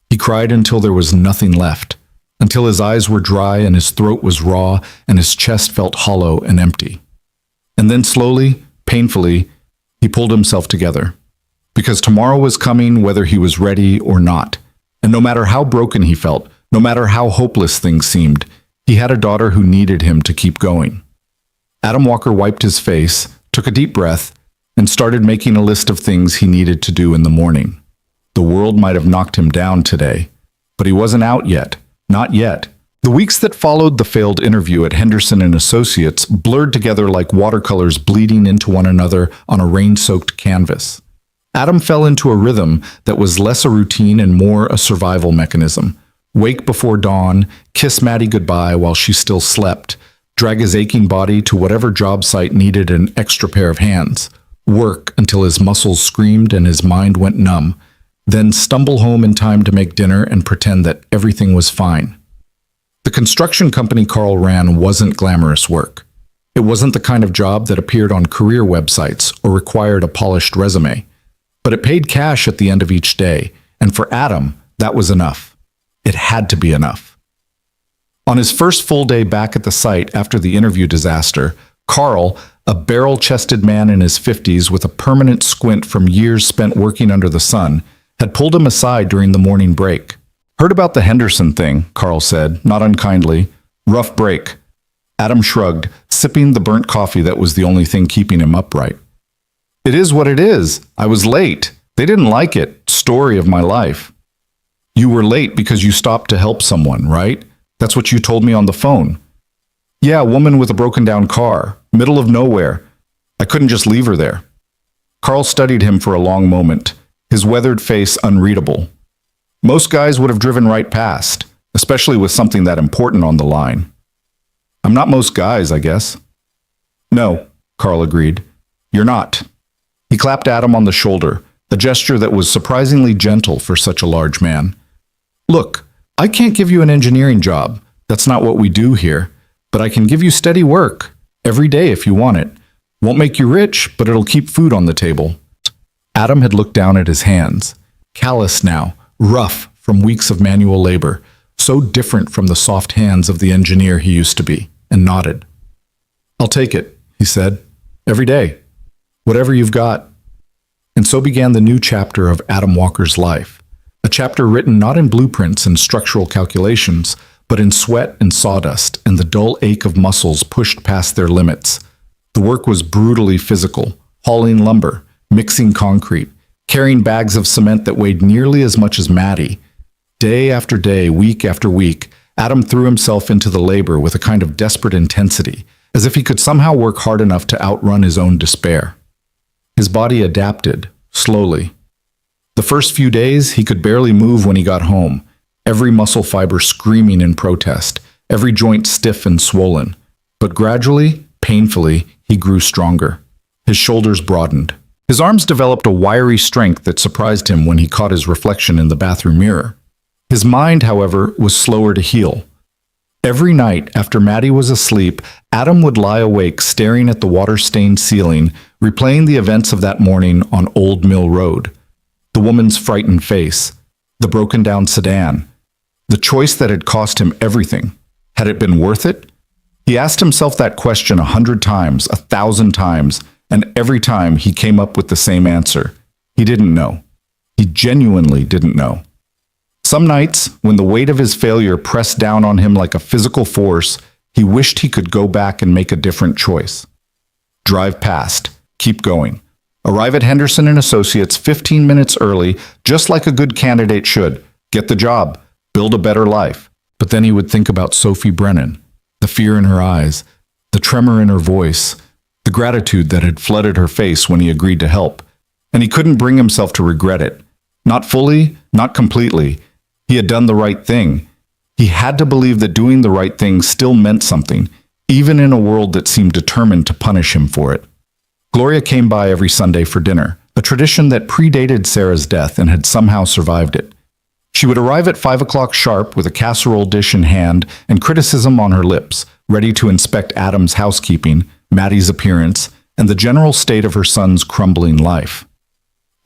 He cried until there was nothing left, until his eyes were dry and his throat was raw and his chest felt hollow and empty. And then slowly, painfully, he pulled himself together. Because tomorrow was coming whether he was ready or not. And no matter how broken he felt, no matter how hopeless things seemed, he had a daughter who needed him to keep going. Adam Walker wiped his face, took a deep breath, and started making a list of things he needed to do in the morning. The world might have knocked him down today, but he wasn't out yet. Not yet. The weeks that followed the failed interview at Henderson and Associates blurred together like watercolors bleeding into one another on a rain-soaked canvas. Adam fell into a rhythm that was less a routine and more a survival mechanism. Wake before dawn, kiss Maddie goodbye while she still slept, drag his aching body to whatever job site needed an extra pair of hands, work until his muscles screamed and his mind went numb, then stumble home in time to make dinner and pretend that everything was fine. The construction company Carl ran wasn't glamorous work. It wasn't the kind of job that appeared on career websites or required a polished resume. But it paid cash at the end of each day, and for Adam, that was enough. It had to be enough. On his first full day back at the site after the interview disaster, Carl, a barrel-chested man in his 50s with a permanent squint from years spent working under the sun, had pulled him aside during the morning break. "Heard about the Henderson thing," Carl said, not unkindly. "Rough break." Adam shrugged, sipping the burnt coffee that was the only thing keeping him upright. "It is what it is. I was late. They didn't like it. Story of my life." "You were late because you stopped to help someone, right? That's what you told me on the phone." "Yeah, a woman with a broken-down car. Middle of nowhere. I couldn't just leave her there." Carl studied him for a long moment, his weathered face unreadable. "Most guys would have driven right past, especially with something that important on the line." "I'm not most guys, I guess." "No," Carl agreed. "You're not." He clapped Adam on the shoulder, a gesture that was surprisingly gentle for such a large man. "Look, I can't give you an engineering job. That's not what we do here. But I can give you steady work, every day if you want it. Won't make you rich, but it'll keep food on the table." Adam had looked down at his hands, callous now, rough from weeks of manual labor, so different from the soft hands of the engineer he used to be, and nodded. "I'll take it," he said. "Every day. Whatever you've got." And so began the new chapter of Adam Walker's life, a chapter written not in blueprints and structural calculations, but in sweat and sawdust and the dull ache of muscles pushed past their limits. The work was brutally physical, hauling lumber, mixing concrete, carrying bags of cement that weighed nearly as much as Maddie. Day after day, week after week, Adam threw himself into the labor with a kind of desperate intensity, as if he could somehow work hard enough to outrun his own despair. His body adapted, slowly. The first few days, he could barely move when he got home, every muscle fiber screaming in protest, every joint stiff and swollen. But gradually, painfully, he grew stronger. His shoulders broadened. His arms developed a wiry strength that surprised him when he caught his reflection in the bathroom mirror. His mind, however, was slower to heal. Every night after Maddie was asleep, Adam would lie awake staring at the water-stained ceiling, replaying the events of that morning on Old Mill Road. The woman's frightened face, the broken-down sedan, the choice that had cost him everything. Had it been worth it? He asked himself that question 100 times, 1,000 times, and every time he came up with the same answer. He didn't know. He genuinely didn't know. Some nights, when the weight of his failure pressed down on him like a physical force, he wished he could go back and make a different choice. Drive past. Keep going. Arrive at Henderson & Associates 15 minutes early, just like a good candidate should. Get the job. Build a better life. But then he would think about Sophie Brennan, the fear in her eyes, the tremor in her voice, the gratitude that had flooded her face when he agreed to help. And he couldn't bring himself to regret it. Not fully, not completely. He had done the right thing. He had to believe that doing the right thing still meant something, even in a world that seemed determined to punish him for it. Gloria came by every Sunday for dinner, a tradition that predated Sarah's death and had somehow survived it. She would arrive at 5 o'clock sharp with a casserole dish in hand and criticism on her lips, ready to inspect Adam's housekeeping, Maddie's appearance, and the general state of her son's crumbling life.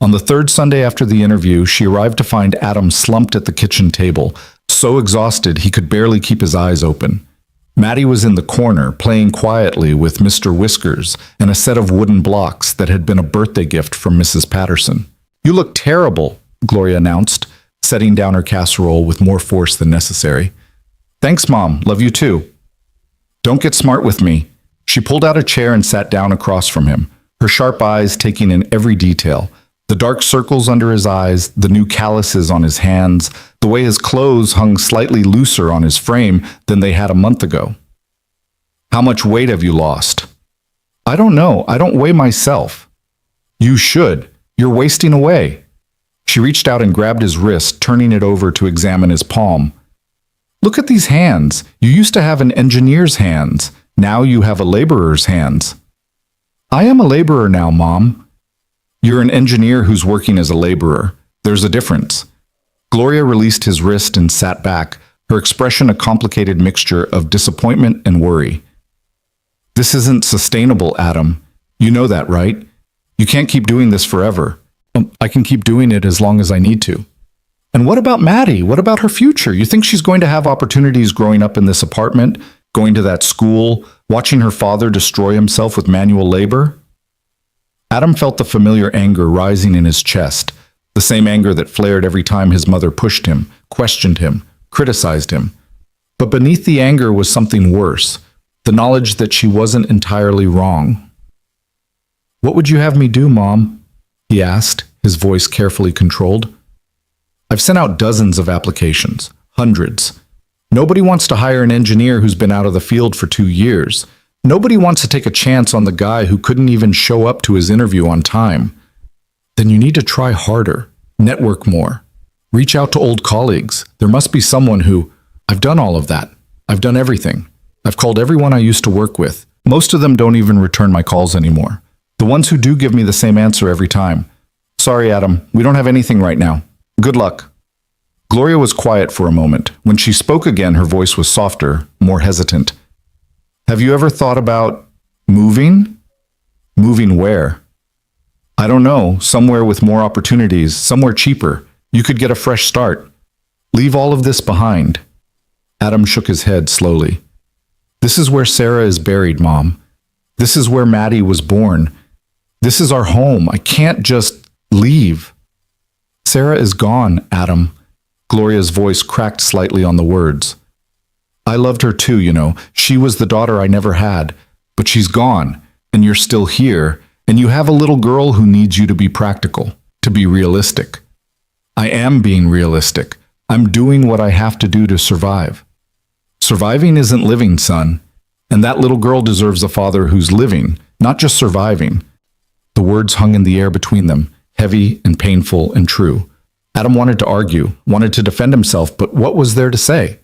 On the third Sunday after the interview, she arrived to find Adam slumped at the kitchen table, so exhausted he could barely keep his eyes open. Maddie was in the corner, playing quietly with Mr. Whiskers and a set of wooden blocks that had been a birthday gift from Mrs. Patterson. "You look terrible," Gloria announced, setting down her casserole with more force than necessary. "Thanks, Mom. Love you too." "Don't get smart with me." She pulled out a chair and sat down across from him, her sharp eyes taking in every detail. The dark circles under his eyes, the new calluses on his hands, the way his clothes hung slightly looser on his frame than they had a month ago. "How much weight have you lost?" "I don't know. I don't weigh myself." "You should. You're wasting away." She reached out and grabbed his wrist, turning it over to examine his palm. "Look at these hands. You used to have an engineer's hands. Now you have a laborer's hands." "I am a laborer now, Mom." "You're an engineer who's working as a laborer. There's a difference." Gloria released his wrist and sat back, her expression a complicated mixture of disappointment and worry. "This isn't sustainable, Adam. You know that, right? You can't keep doing this forever." "I can keep doing it as long as I need to." "And what about Maddie? What about her future? You think she's going to have opportunities growing up in this apartment, going to that school, watching her father destroy himself with manual labor?" Adam felt the familiar anger rising in his chest, the same anger that flared every time his mother pushed him, questioned him, criticized him. But beneath the anger was something worse, the knowledge that she wasn't entirely wrong. "What would you have me do, Mom?" he asked, his voice carefully controlled. "I've sent out dozens of applications, hundreds. Nobody wants to hire an engineer who's been out of the field for 2 years. Nobody wants to take a chance on the guy who couldn't even show up to his interview on time." "Then you need to try harder, network more, reach out to old colleagues. There must be someone who..." "I've done all of that. I've done everything. I've called everyone I used to work with. Most of them don't even return my calls anymore. The ones who do give me the same answer every time. Sorry, Adam, we don't have anything right now. Good luck." Gloria was quiet for a moment. When she spoke again, her voice was softer, more hesitant. "Have you ever thought about moving?" "Moving where?" "I don't know, somewhere with more opportunities, somewhere cheaper. You could get a fresh start. Leave all of this behind." Adam shook his head slowly. "This is where Sarah is buried, Mom. This is where Maddie was born. This is our home. I can't just leave." "Sarah is gone, Adam." Gloria's voice cracked slightly on the words. "I loved her too, you know. She was the daughter I never had. But she's gone, and you're still here, and you have a little girl who needs you to be practical, to be realistic. I am being realistic. I'm doing what I have to do to survive. Surviving isn't living, son. And that little girl deserves a father who's living, not just surviving. The words hung in the air between them, heavy and painful and true. Adam wanted to argue, wanted to defend himself, but what was there to say?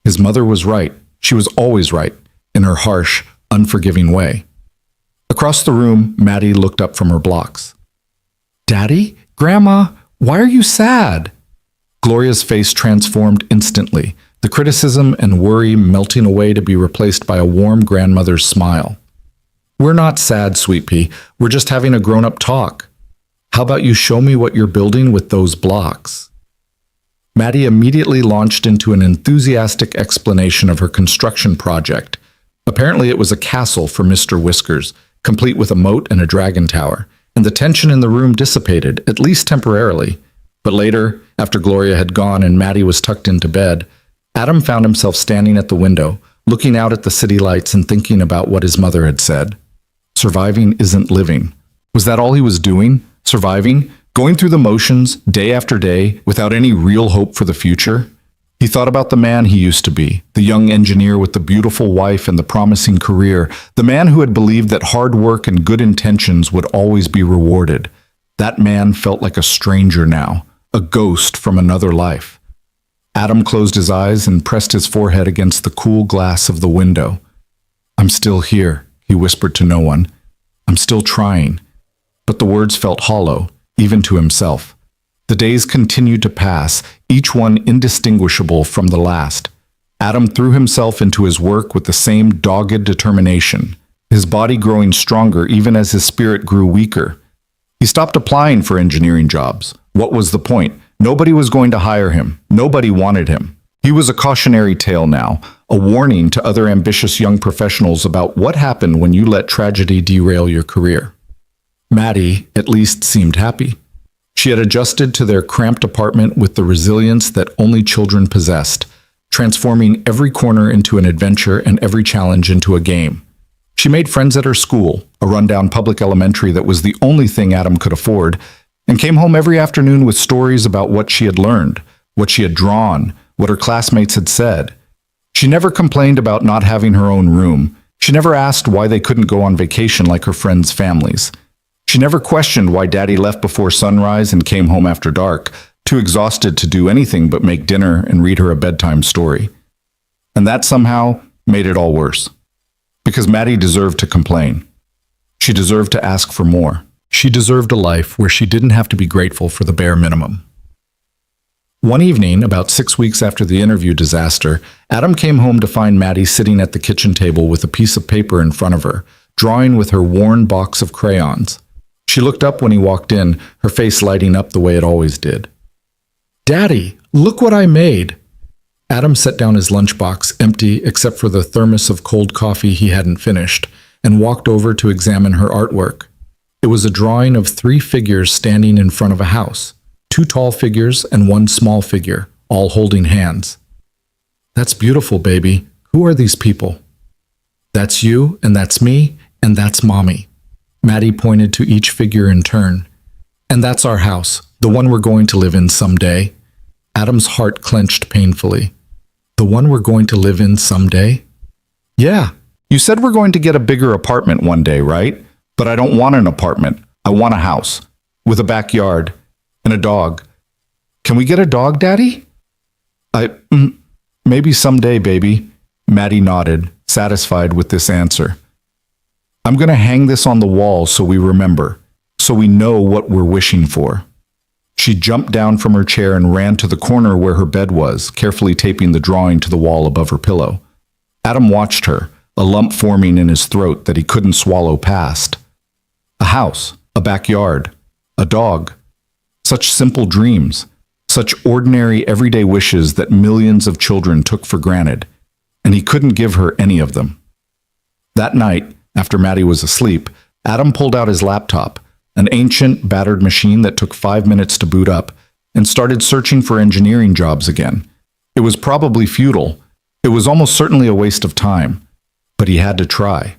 His mother was right. She was always right, in her harsh, unforgiving way. Across the room, Maddie looked up from her blocks. "Daddy? Grandma? Why are you sad?" Gloria's face transformed instantly, the criticism and worry melting away to be replaced by a warm grandmother's smile. "We're not sad, sweet pea. We're just having a grown-up talk. How about you show me what you're building with those blocks?" Maddie immediately launched into an enthusiastic explanation of her construction project. Apparently it was a castle for Mr. Whiskers, complete with a moat and a dragon tower, and the tension in the room dissipated, at least temporarily. But later, after Gloria had gone and Maddie was tucked into bed, Adam found himself standing at the window, looking out at the city lights and thinking about what his mother had said. Surviving isn't living. Was that all he was doing? Surviving? Going through the motions, day after day, without any real hope for the future? He thought about the man he used to be, the young engineer with the beautiful wife and the promising career, the man who had believed that hard work and good intentions would always be rewarded. That man felt like a stranger now, a ghost from another life. Adam closed his eyes and pressed his forehead against the cool glass of the window. "I'm still here," he whispered to no one. "I'm still trying." But the words felt hollow, even to himself. The days continued to pass, each one indistinguishable from the last. Adam threw himself into his work with the same dogged determination, his body growing stronger even as his spirit grew weaker. He stopped applying for engineering jobs. What was the point? Nobody was going to hire him. Nobody wanted him. He was a cautionary tale now, a warning to other ambitious young professionals about what happened when you let tragedy derail your career. Maddie, at least, seemed happy. She had adjusted to their cramped apartment with the resilience that only children possessed, transforming every corner into an adventure and every challenge into a game. She made friends at her school, a rundown public elementary that was the only thing Adam could afford, and came home every afternoon with stories about what she had learned, what she had drawn, what her classmates had said. She never complained about not having her own room. She never asked why they couldn't go on vacation like her friends' families. She never questioned why Daddy left before sunrise and came home after dark, too exhausted to do anything but make dinner and read her a bedtime story. And that somehow made it all worse. Because Maddie deserved to complain. She deserved to ask for more. She deserved a life where she didn't have to be grateful for the bare minimum. One evening, about 6 weeks after the interview disaster, Adam came home to find Maddie sitting at the kitchen table with a piece of paper in front of her, drawing with her worn box of crayons. She looked up when he walked in, her face lighting up the way it always did. "Daddy, look what I made!" Adam set down his lunchbox, empty except for the thermos of cold coffee he hadn't finished, and walked over to examine her artwork. It was a drawing of 3 figures standing in front of a house, 2 tall figures and 1 small figure, all holding hands. "That's beautiful, baby. Who are these people?" "That's you, and that's me, and that's Mommy." Maddie pointed to each figure in turn. "And that's our house, the one we're going to live in someday." Adam's heart clenched painfully. "The one we're going to live in someday?" "Yeah. You said we're going to get a bigger apartment one day, right? But I don't want an apartment. I want a house. With a backyard. And a dog. Can we get a dog, Daddy?" Maybe someday, baby." Maddie nodded, satisfied with this answer. "I'm going to hang this on the wall so we remember, so we know what we're wishing for." She jumped down from her chair and ran to the corner where her bed was, carefully taping the drawing to the wall above her pillow. Adam watched her, a lump forming in his throat that he couldn't swallow past. A house, a backyard, a dog. Such simple dreams, such ordinary everyday wishes that millions of children took for granted, and he couldn't give her any of them. That night, after Maddie was asleep, Adam pulled out his laptop, an ancient, battered machine that took 5 minutes to boot up, and started searching for engineering jobs again. It was probably futile. It was almost certainly a waste of time. But he had to try.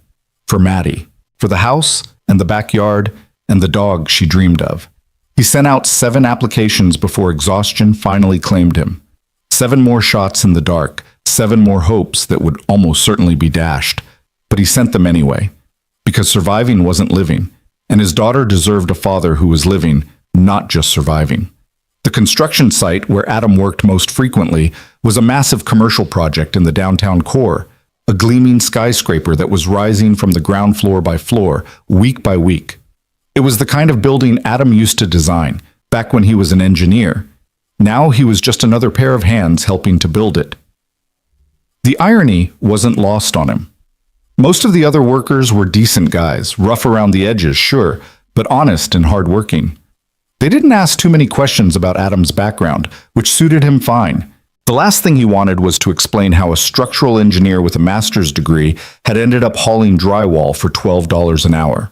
For Maddie. For the house, and the backyard, and the dog she dreamed of. He sent out 7 applications before exhaustion finally claimed him. 7 more shots in the dark, 7 more hopes that would almost certainly be dashed. But he sent them anyway, because surviving wasn't living, and his daughter deserved a father who was living, not just surviving. The construction site where Adam worked most frequently was a massive commercial project in the downtown core, a gleaming skyscraper that was rising from the ground floor by floor, week by week. It was the kind of building Adam used to design, back when he was an engineer. Now he was just another pair of hands helping to build it. The irony wasn't lost on him. Most of the other workers were decent guys, rough around the edges, sure, but honest and hardworking. They didn't ask too many questions about Adam's background, which suited him fine. The last thing he wanted was to explain how a structural engineer with a master's degree had ended up hauling drywall for $12 an hour.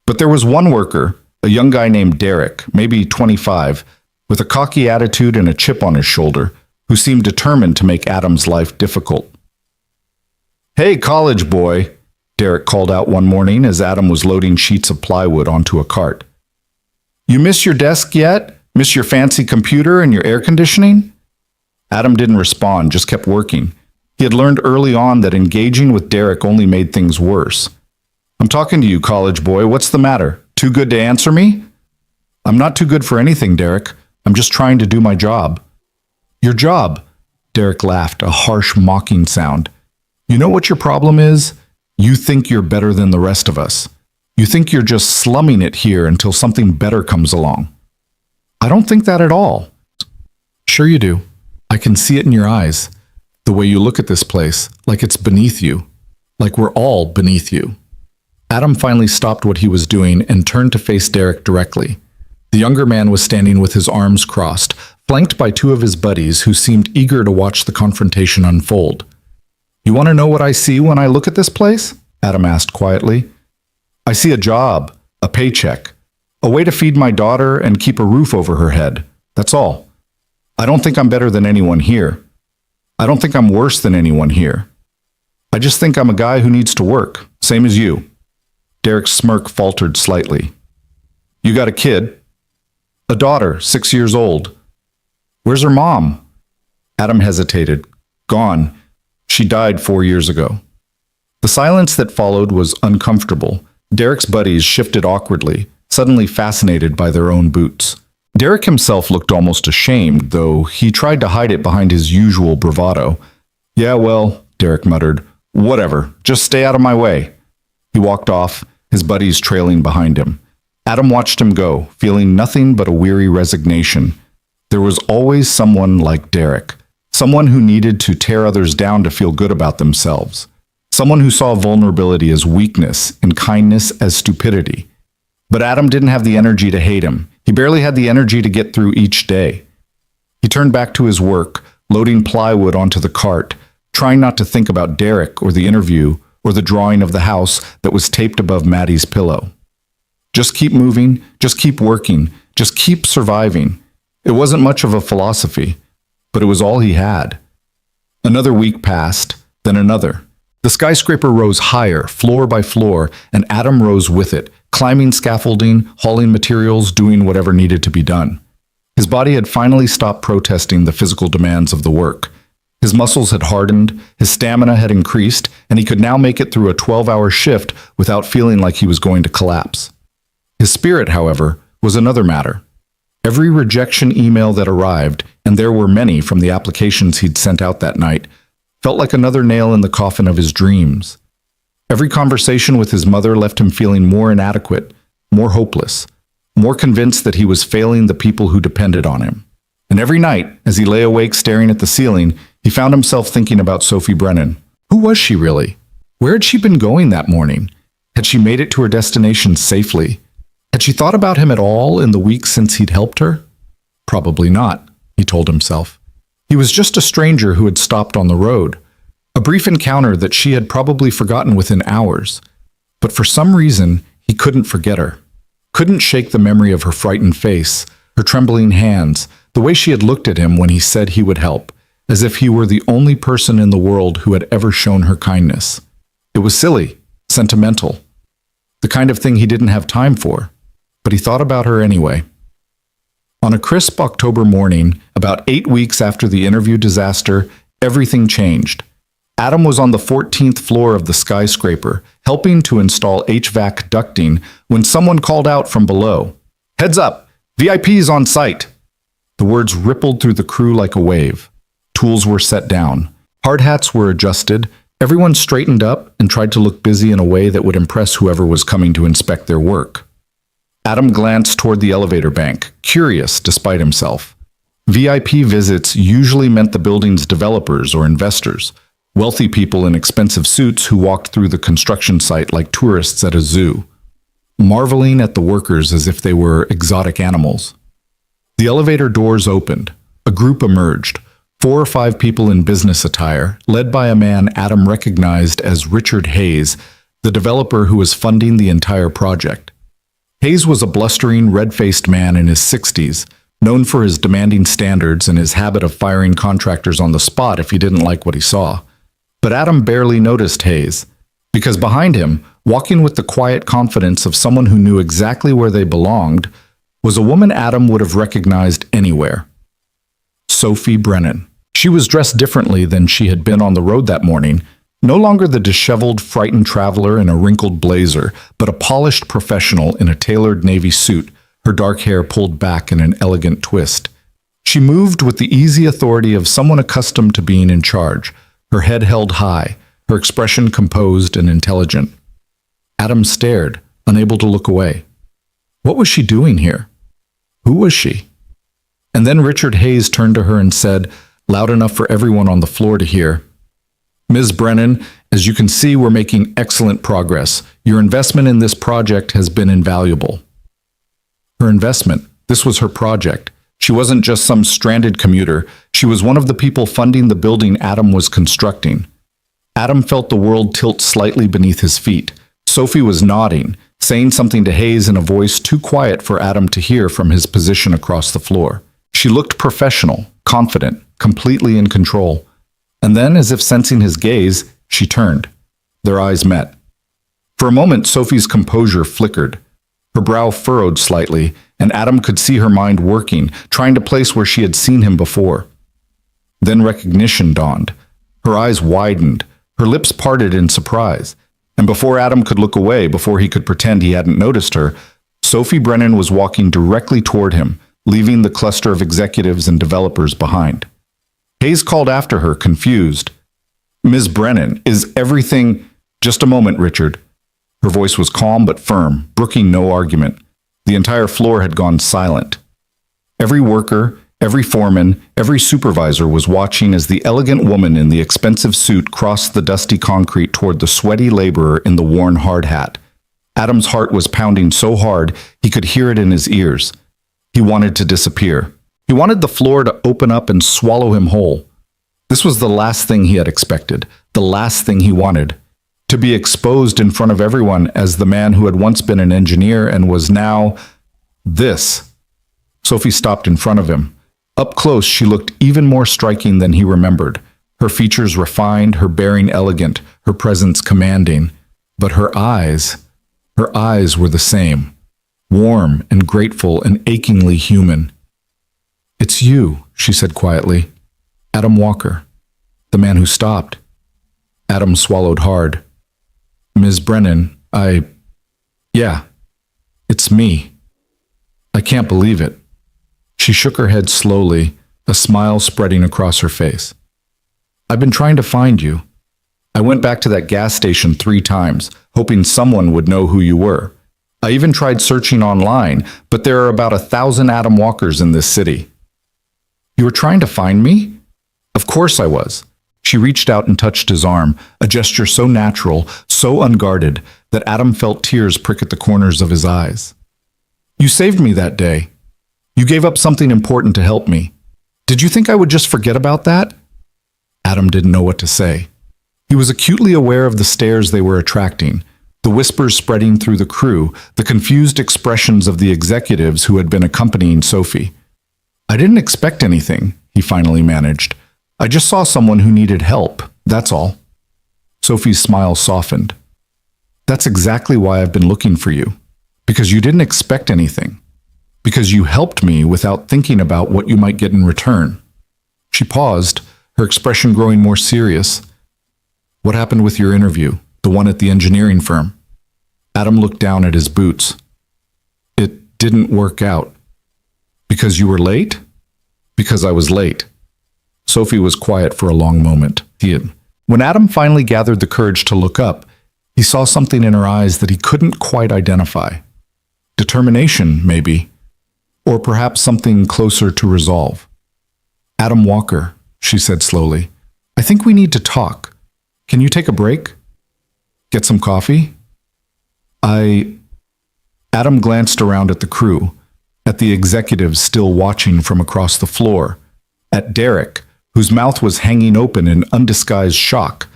But there was one worker, a young guy named Derek, maybe 25, with a cocky attitude and a chip on his shoulder, who seemed determined to make Adam's life difficult. "Hey, college boy," Derek called out one morning as Adam was loading sheets of plywood onto a cart. "You miss your desk yet? Miss your fancy computer and your air conditioning?" Adam didn't respond, just kept working. He had learned early on that engaging with Derek only made things worse. "I'm talking to you, college boy. What's the matter? Too good to answer me?" "I'm not too good for anything, Derek. I'm just trying to do my job." "Your job?" Derek laughed, a harsh, mocking sound. "You know what your problem is? You think you're better than the rest of us. You think you're just slumming it here until something better comes along." "I don't think that at all." "Sure you do. I can see it in your eyes. The way you look at this place, like it's beneath you. Like we're all beneath you." Adam finally stopped what he was doing and turned to face Derek directly. The younger man was standing with his arms crossed, flanked by 2 of his buddies who seemed eager to watch the confrontation unfold. "You want to know what I see when I look at this place?" Adam asked quietly. "I see a job, a paycheck, a way to feed my daughter and keep a roof over her head. That's all. I don't think I'm better than anyone here. I don't think I'm worse than anyone here. I just think I'm a guy who needs to work, same as you." Derek's smirk faltered slightly. "You got a kid?" "A daughter, 6 years old." "Where's her mom?" Adam hesitated. "Gone. She died 4 years ago." The silence that followed was uncomfortable. Derek's buddies shifted awkwardly, suddenly fascinated by their own boots. Derek himself looked almost ashamed, though he tried to hide it behind his usual bravado. "Yeah, well," Derek muttered, "whatever. Just stay out of my way." He walked off, his buddies trailing behind him. Adam watched him go, feeling nothing but a weary resignation. There was always someone like Derek, someone who needed to tear others down to feel good about themselves, someone who saw vulnerability as weakness and kindness as stupidity. But Adam didn't have the energy to hate him. He barely had the energy to get through each day. He turned back to his work, loading plywood onto the cart, trying not to think about Derek or the interview or the drawing of the house that was taped above Maddie's pillow. Just keep moving, just keep working, just keep surviving. It wasn't much of a philosophy, but it was all he had. Another week passed, then another. The skyscraper rose higher, floor by floor, and Adam rose with it, climbing scaffolding, hauling materials, doing whatever needed to be done. His body had finally stopped protesting the physical demands of the work. His muscles had hardened, his stamina had increased, and he could now make it through a 12-hour shift without feeling like he was going to collapse. His spirit, however, was another matter. Every rejection email that arrived, and there were many from the applications he'd sent out that night, felt like another nail in the coffin of his dreams. Every conversation with his mother left him feeling more inadequate, more hopeless, more convinced that he was failing the people who depended on him. And every night, as he lay awake staring at the ceiling, he found himself thinking about Sophie Brennan. Who was she really? Where had she been going that morning? Had she made it to her destination safely? Had she thought about him at all in the weeks since he'd helped her? Probably not, he told himself. He was just a stranger who had stopped on the road. A brief encounter that she had probably forgotten within hours. But for some reason, he couldn't forget her. Couldn't shake the memory of her frightened face, her trembling hands, the way she had looked at him when he said he would help, as if he were the only person in the world who had ever shown her kindness. It was silly, sentimental, the kind of thing he didn't have time for, but he thought about her anyway. On a crisp October morning, about 8 weeks after the interview disaster, everything changed. Adam was on the 14th floor of the skyscraper, helping to install HVAC ducting when someone called out from below. "Heads up! VIPs on site!" The words rippled through the crew like a wave. Tools were set down. Hard hats were adjusted. Everyone straightened up and tried to look busy in a way that would impress whoever was coming to inspect their work. Adam glanced toward the elevator bank, curious despite himself. VIP visits usually meant the building's developers or investors, wealthy people in expensive suits who walked through the construction site like tourists at a zoo, marveling at the workers as if they were exotic animals. The elevator doors opened. A group emerged, 4 or 5 people in business attire, led by a man Adam recognized as Richard Hayes, the developer who was funding the entire project. Hayes was a blustering, red-faced man in his 60s, known for his demanding standards and his habit of firing contractors on the spot if he didn't like what he saw. But Adam barely noticed Hayes, because behind him, walking with the quiet confidence of someone who knew exactly where they belonged, was a woman Adam would have recognized anywhere. Sophie Brennan. She was dressed differently than she had been on the road that morning, no longer the disheveled, frightened traveler in a wrinkled blazer, but a polished professional in a tailored navy suit, her dark hair pulled back in an elegant twist. She moved with the easy authority of someone accustomed to being in charge, her head held high, her expression composed and intelligent. Adam stared, unable to look away. What was she doing here? Who was she? And then Richard Hayes turned to her and said, loud enough for everyone on the floor to hear, "Ms. Brennan, as you can see, we're making excellent progress. Your investment in this project has been invaluable." Her investment. This was her project. She wasn't just some stranded commuter. She was one of the people funding the building Adam was constructing. Adam felt the world tilt slightly beneath his feet. Sophie was nodding, saying something to Hayes in a voice too quiet for Adam to hear from his position across the floor. She looked professional, confident, completely in control. And then, as if sensing his gaze, she turned. Their eyes met. For a moment, Sophie's composure flickered. Her brow furrowed slightly, and Adam could see her mind working, trying to place where she had seen him before. Then recognition dawned. Her eyes widened, her lips parted in surprise. And before Adam could look away, before he could pretend he hadn't noticed her, Sophie Brennan was walking directly toward him, leaving the cluster of executives and developers behind. Hayes called after her, confused. "Ms. Brennan, is everything—" "Just a moment, Richard." Her voice was calm but firm, brooking no argument. The entire floor had gone silent. Every worker, every foreman, every supervisor was watching as the elegant woman in the expensive suit crossed the dusty concrete toward the sweaty laborer in the worn hard hat. Adam's heart was pounding so hard he could hear it in his ears. He wanted to disappear. He wanted the floor to open up and swallow him whole. This was the last thing he had expected, the last thing he wanted. To be exposed in front of everyone as the man who had once been an engineer and was now this. Sophie stopped in front of him. Up close, she looked even more striking than he remembered. Her features refined, her bearing elegant, her presence commanding. But her eyes were the same, warm and grateful and achingly human. "It's you," she said quietly. "Adam Walker, the man who stopped." Adam swallowed hard. "Ms. Brennan, yeah, it's me. I can't believe it." She shook her head slowly, a smile spreading across her face. "I've been trying to find you. I went back to that gas station 3 times, hoping someone would know who you were. I even tried searching online, but there are about 1,000 Adam Walkers in this city." "You were trying to find me?" "Of course I was." She reached out and touched his arm, a gesture so natural, so unguarded, that Adam felt tears prick at the corners of his eyes. "You saved me that day. You gave up something important to help me. Did you think I would just forget about that?" Adam didn't know what to say. He was acutely aware of the stares they were attracting, the whispers spreading through the crew, the confused expressions of the executives who had been accompanying Sophie. "I didn't expect anything," he finally managed. "I just saw someone who needed help, that's all." Sophie's smile softened. "That's exactly why I've been looking for you, because you didn't expect anything. Because you helped me without thinking about what you might get in return. She paused, her expression growing more serious. What happened with your interview, the one at the engineering firm? Adam looked down at his boots. It didn't work out. Because you were late? Because I was late. Sophie was quiet for a long moment. When Adam finally gathered the courage to look up, he saw something in her eyes that he couldn't quite identify. Determination, maybe, or perhaps something closer to resolve. Adam Walker, she said slowly, I think we need to talk. Can you take a break? Get some coffee? Adam glanced around at the crew, at the executives still watching from across the floor, at Derek, whose mouth was hanging open in undisguised shock.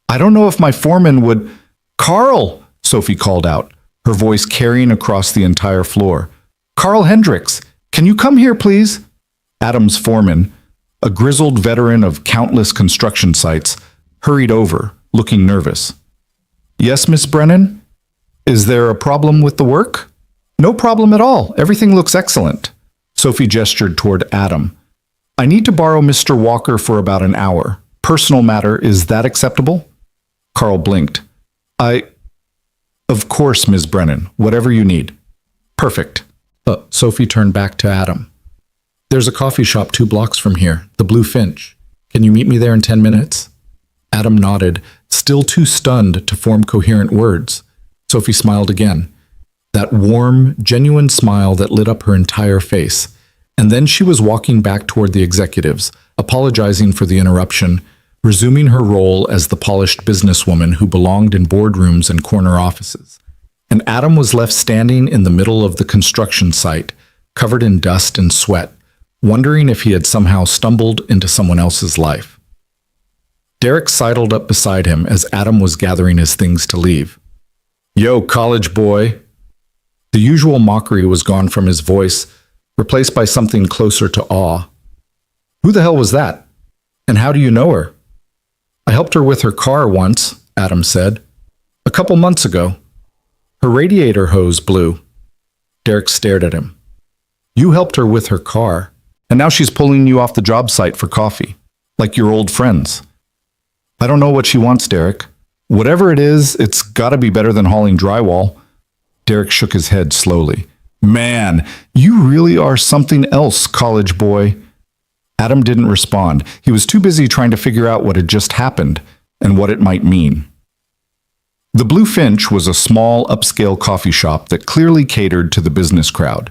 I don't know if my foreman would... Carl! Sophie called out, her voice carrying across the entire floor. Carl Hendricks, can you come here, please? Adam's foreman, a grizzled veteran of countless construction sites, hurried over, looking nervous. Yes, Miss Brennan? Is there a problem with the work? No problem at all. Everything looks excellent. Sophie gestured toward Adam. I need to borrow Mr. Walker for about an hour. Personal matter, is that acceptable? Carl blinked. Of course, Ms. Brennan. Whatever you need. Perfect. Sophie turned back to Adam. There's a coffee shop 2 blocks from here, the Blue Finch. Can you meet me there in 10 minutes? Adam nodded, still too stunned to form coherent words. Sophie smiled again. That warm, genuine smile that lit up her entire face. And then she was walking back toward the executives, apologizing for the interruption, resuming her role as the polished businesswoman who belonged in boardrooms and corner offices. And Adam was left standing in the middle of the construction site, covered in dust and sweat, wondering if he had somehow stumbled into someone else's life. Derek sidled up beside him as Adam was gathering his things to leave. Yo, college boy. The usual mockery was gone from his voice, replaced by something closer to awe. Who the hell was that? And how do you know her? I helped her with her car once, Adam said. A couple months ago. Her radiator hose blew. Derek stared at him. You helped her with her car, and now she's pulling you off the job site for coffee, like your old friends. I don't know what she wants, Derek. Whatever it is, it's gotta be better than hauling drywall. Derek shook his head slowly. Man, you really are something else, college boy. Adam didn't respond. He was too busy trying to figure out what had just happened and what it might mean. The Blue Finch was a small, upscale coffee shop that clearly catered to the business crowd.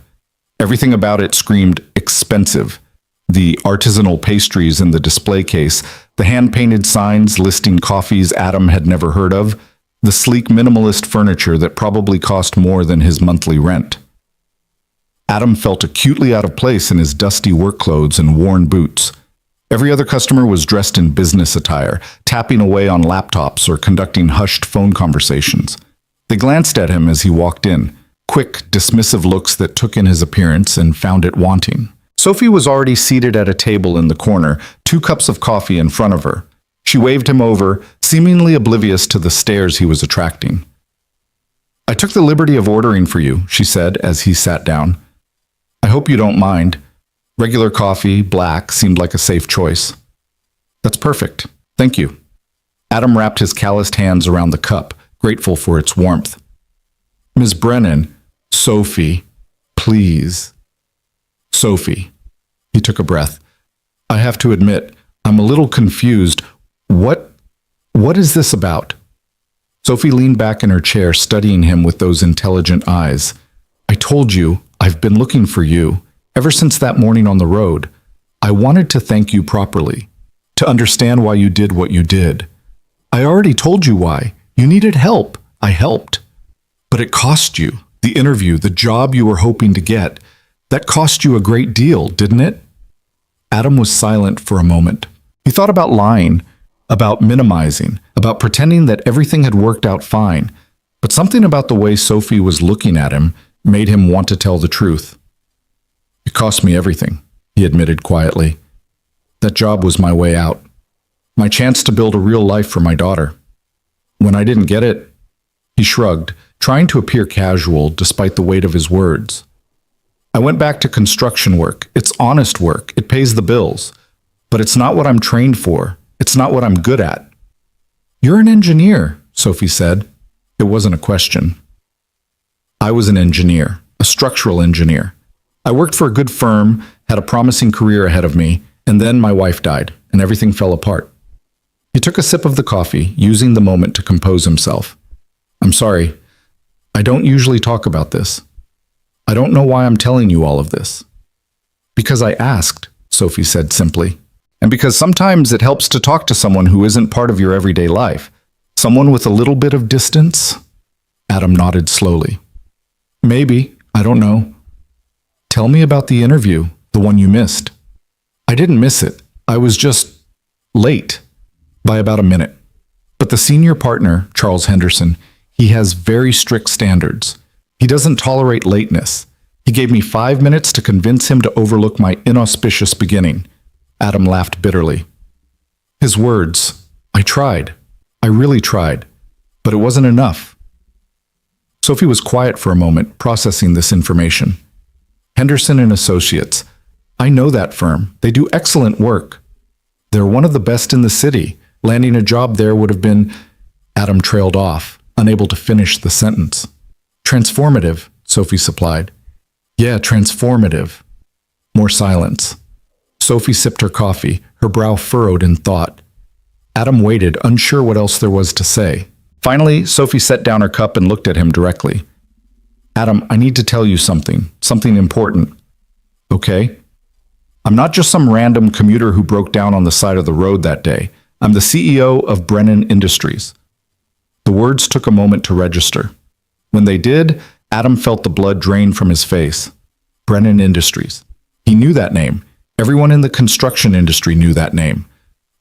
Everything about it screamed expensive. The artisanal pastries in the display case, the hand-painted signs listing coffees Adam had never heard of, the sleek minimalist furniture that probably cost more than his monthly rent. Adam felt acutely out of place in his dusty work clothes and worn boots. Every other customer was dressed in business attire, tapping away on laptops or conducting hushed phone conversations. They glanced at him as he walked in, quick, dismissive looks that took in his appearance and found it wanting. Sophie was already seated at a table in the corner, 2 cups of coffee in front of her. She waved him over, seemingly oblivious to the stares he was attracting. I took the liberty of ordering for you, she said as he sat down. I hope you don't mind. Regular coffee, black, seemed like a safe choice. That's perfect. Thank you. Adam wrapped his calloused hands around the cup, grateful for its warmth. Ms. Brennan, Sophie, please. Sophie. He took a breath. I have to admit, I'm a little confused. What is this about? Sophie leaned back in her chair, studying him with those intelligent eyes. I told you, I've been looking for you. Ever since that morning on the road, I wanted to thank you properly, to understand why you did what you did. I already told you why. You needed help. I helped. But it cost you. The interview, the job you were hoping to get, that cost you a great deal, didn't it? Adam was silent for a moment. He thought about lying, about minimizing, about pretending that everything had worked out fine. But something about the way Sophie was looking at him made him want to tell the truth. It cost me everything, he admitted quietly. That job was my way out, my chance to build a real life for my daughter. When I didn't get it, he shrugged, trying to appear casual despite the weight of his words. I went back to construction work. It's honest work. It pays the bills. But it's not what I'm trained for. It's not what I'm good at. You're an engineer, Sophie said. It wasn't a question. I was an engineer, a structural engineer. I worked for a good firm, had a promising career ahead of me, and then my wife died, and everything fell apart. He took a sip of the coffee, using the moment to compose himself. I'm sorry. I don't usually talk about this. I don't know why I'm telling you all of this. Because I asked, Sophie said simply. And because sometimes it helps to talk to someone who isn't part of your everyday life. Someone with a little bit of distance? Adam nodded slowly. Maybe. I don't know. Tell me about the interview, the one you missed. I didn't miss it. I was just late by about a minute. But the senior partner, Charles Henderson, he has very strict standards. He doesn't tolerate lateness. He gave me 5 minutes to convince him to overlook my inauspicious beginning. Adam laughed bitterly. His words, I tried. I really tried. But it wasn't enough. Sophie was quiet for a moment, processing this information. Henderson and Associates. I know that firm. They do excellent work. They're one of the best in the city. Landing a job there would have been... Adam trailed off, unable to finish the sentence. Transformative, Sophie supplied. Yeah, transformative. More silence. Sophie sipped her coffee, her brow furrowed in thought. Adam waited, unsure what else there was to say. Finally, Sophie set down her cup and looked at him directly. Adam, I need to tell you something important. Okay? I'm not just some random commuter who broke down on the side of the road that day. I'm the CEO of Brennan Industries. The words took a moment to register. When they did, Adam felt the blood drain from his face. Brennan Industries. He knew that name. Everyone in the construction industry knew that name.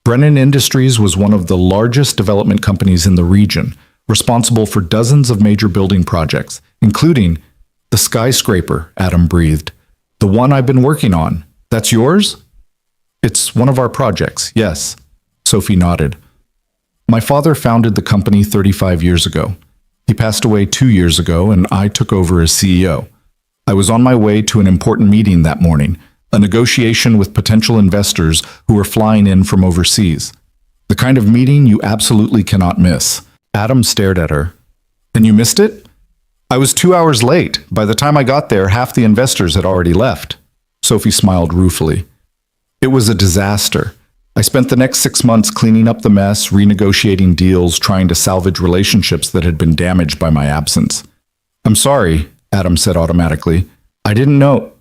Brennan Industries was one of the largest development companies in the region, responsible for dozens of major building projects, including the skyscraper, Adam breathed. The one I've been working on. That's yours? It's one of our projects, yes. Sophie nodded. My father founded the company 35 years ago. He passed away 2 years ago, and I took over as CEO. I was on my way to an important meeting that morning, a negotiation with potential investors who were flying in from overseas. The kind of meeting you absolutely cannot miss. Adam stared at her. And you missed it? I was 2 hours late. By the time I got there, half the investors had already left. Sophie smiled ruefully. It was a disaster. I spent the next 6 months cleaning up the mess, renegotiating deals, trying to salvage relationships that had been damaged by my absence. I'm sorry, Adam said automatically. I didn't know.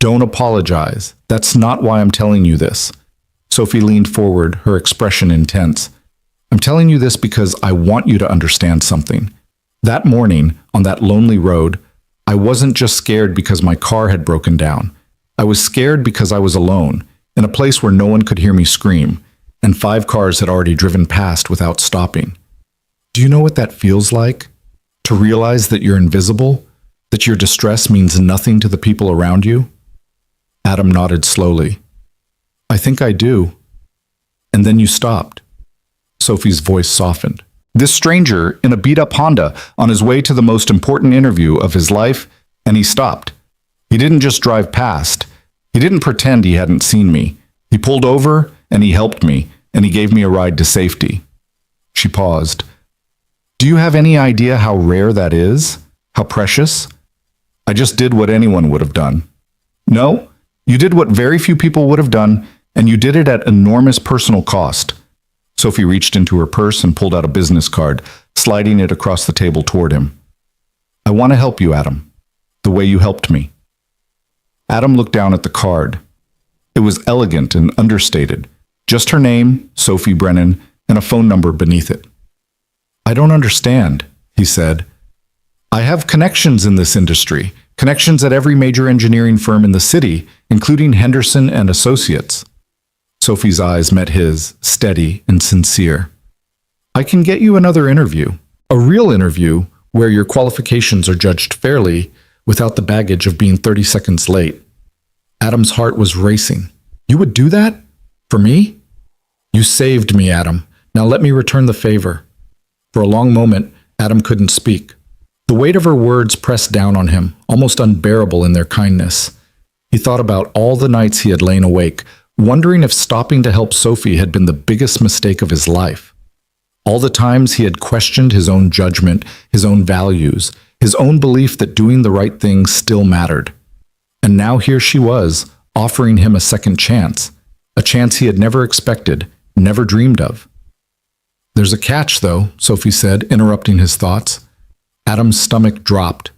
Don't apologize. That's not why I'm telling you this. Sophie leaned forward, her expression intense. I'm telling you this because I want you to understand something. That morning, on that lonely road, I wasn't just scared because my car had broken down. I was scared because I was alone, in a place where no one could hear me scream, and 5 cars had already driven past without stopping. Do you know what that feels like? To realize that you're invisible? That your distress means nothing to the people around you? Adam nodded slowly. I think I do. And then you stopped. Sophie's voice softened. This stranger in a beat-up Honda on his way to the most important interview of his life, and he stopped. He didn't just drive past. He didn't pretend he hadn't seen me. He pulled over, and he helped me, and he gave me a ride to safety. She paused. Do you have any idea how rare that is? How precious? I just did what anyone would have done. No, you did what very few people would have done, and you did it at enormous personal cost. Sophie reached into her purse and pulled out a business card, sliding it across the table toward him. I want to help you, Adam, the way you helped me. Adam looked down at the card. It was elegant and understated. Just her name, Sophie Brennan, and a phone number beneath it. I don't understand, he said. I have connections in this industry, connections at every major engineering firm in the city, including Henderson and Associates. Sophie's eyes met his, steady and sincere. I can get you another interview, a real interview where your qualifications are judged fairly without the baggage of being 30 seconds late. Adam's heart was racing. You would do that? For me? You saved me, Adam. Now let me return the favor. For a long moment, Adam couldn't speak. The weight of her words pressed down on him, almost unbearable in their kindness. He thought about all the nights he had lain awake, wondering if stopping to help Sophie had been the biggest mistake of his life. All the times he had questioned his own judgment, his own values, his own belief that doing the right thing still mattered. And now here she was, offering him a second chance, a chance he had never expected, never dreamed of. "There's a catch, though," Sophie said, interrupting his thoughts. Adam's stomach dropped.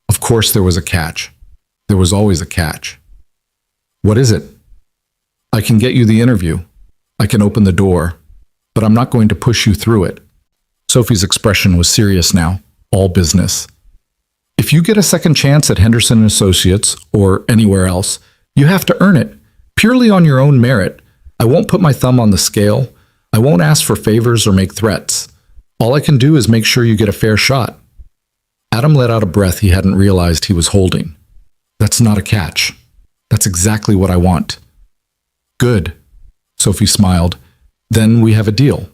Of course there was a catch. There was always a catch. "What is it?" "I can get you the interview. I can open the door. But I'm not going to push you through it." Sophie's expression was serious now, all business. "If you get a second chance at Henderson & Associates, or anywhere else, you have to earn it, purely on your own merit. I won't put my thumb on the scale. I won't ask for favors or make threats. All I can do is make sure you get a fair shot." Adam let out a breath he hadn't realized he was holding. "That's not a catch. That's exactly what I want." "Good," Sophie smiled. "Then we have a deal."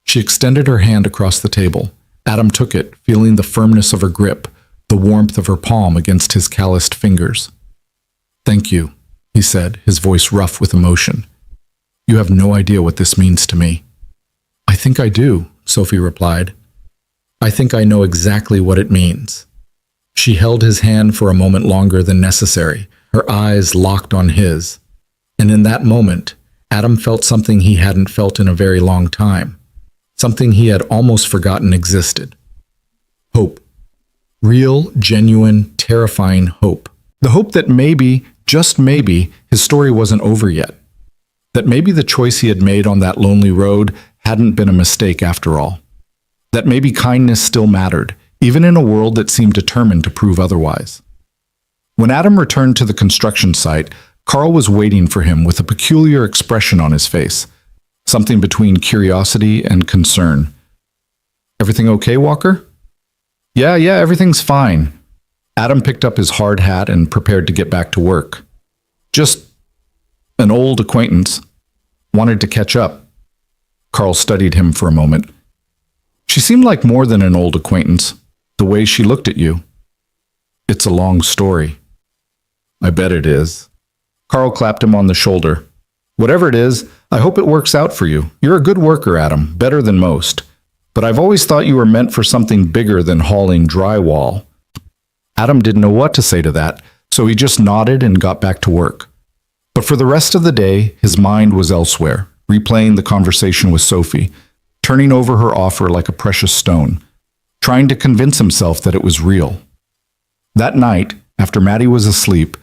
She extended her hand across the table. Adam took it, feeling the firmness of her grip, the warmth of her palm against his calloused fingers. "Thank you," he said, his voice rough with emotion. "You have no idea what this means to me." "I think I do," Sophie replied. "I think I know exactly what it means." She held his hand for a moment longer than necessary, her eyes locked on his. And in that moment, Adam felt something he hadn't felt in a very long time, something he had almost forgotten existed. Hope. Real, genuine, terrifying hope. The hope that maybe, just maybe, his story wasn't over yet. That maybe the choice he had made on that lonely road hadn't been a mistake after all. That maybe kindness still mattered, even in a world that seemed determined to prove otherwise. When Adam returned to the construction site, Carl was waiting for him with a peculiar expression on his face, something between curiosity and concern. "Everything okay, Walker?" Yeah, everything's fine." Adam picked up his hard hat and prepared to get back to work. "Just an old acquaintance. Wanted to catch up." Carl studied him for a moment. "She seemed like more than an old acquaintance, the way she looked at you." "It's a long story." "I bet it is." Carl clapped him on the shoulder. "Whatever it is, I hope it works out for you. You're a good worker, Adam, better than most. But I've always thought you were meant for something bigger than hauling drywall." Adam didn't know what to say to that, so he just nodded and got back to work. But for the rest of the day, his mind was elsewhere, replaying the conversation with Sophie, turning over her offer like a precious stone, trying to convince himself that it was real. That night, after Maddie was asleep,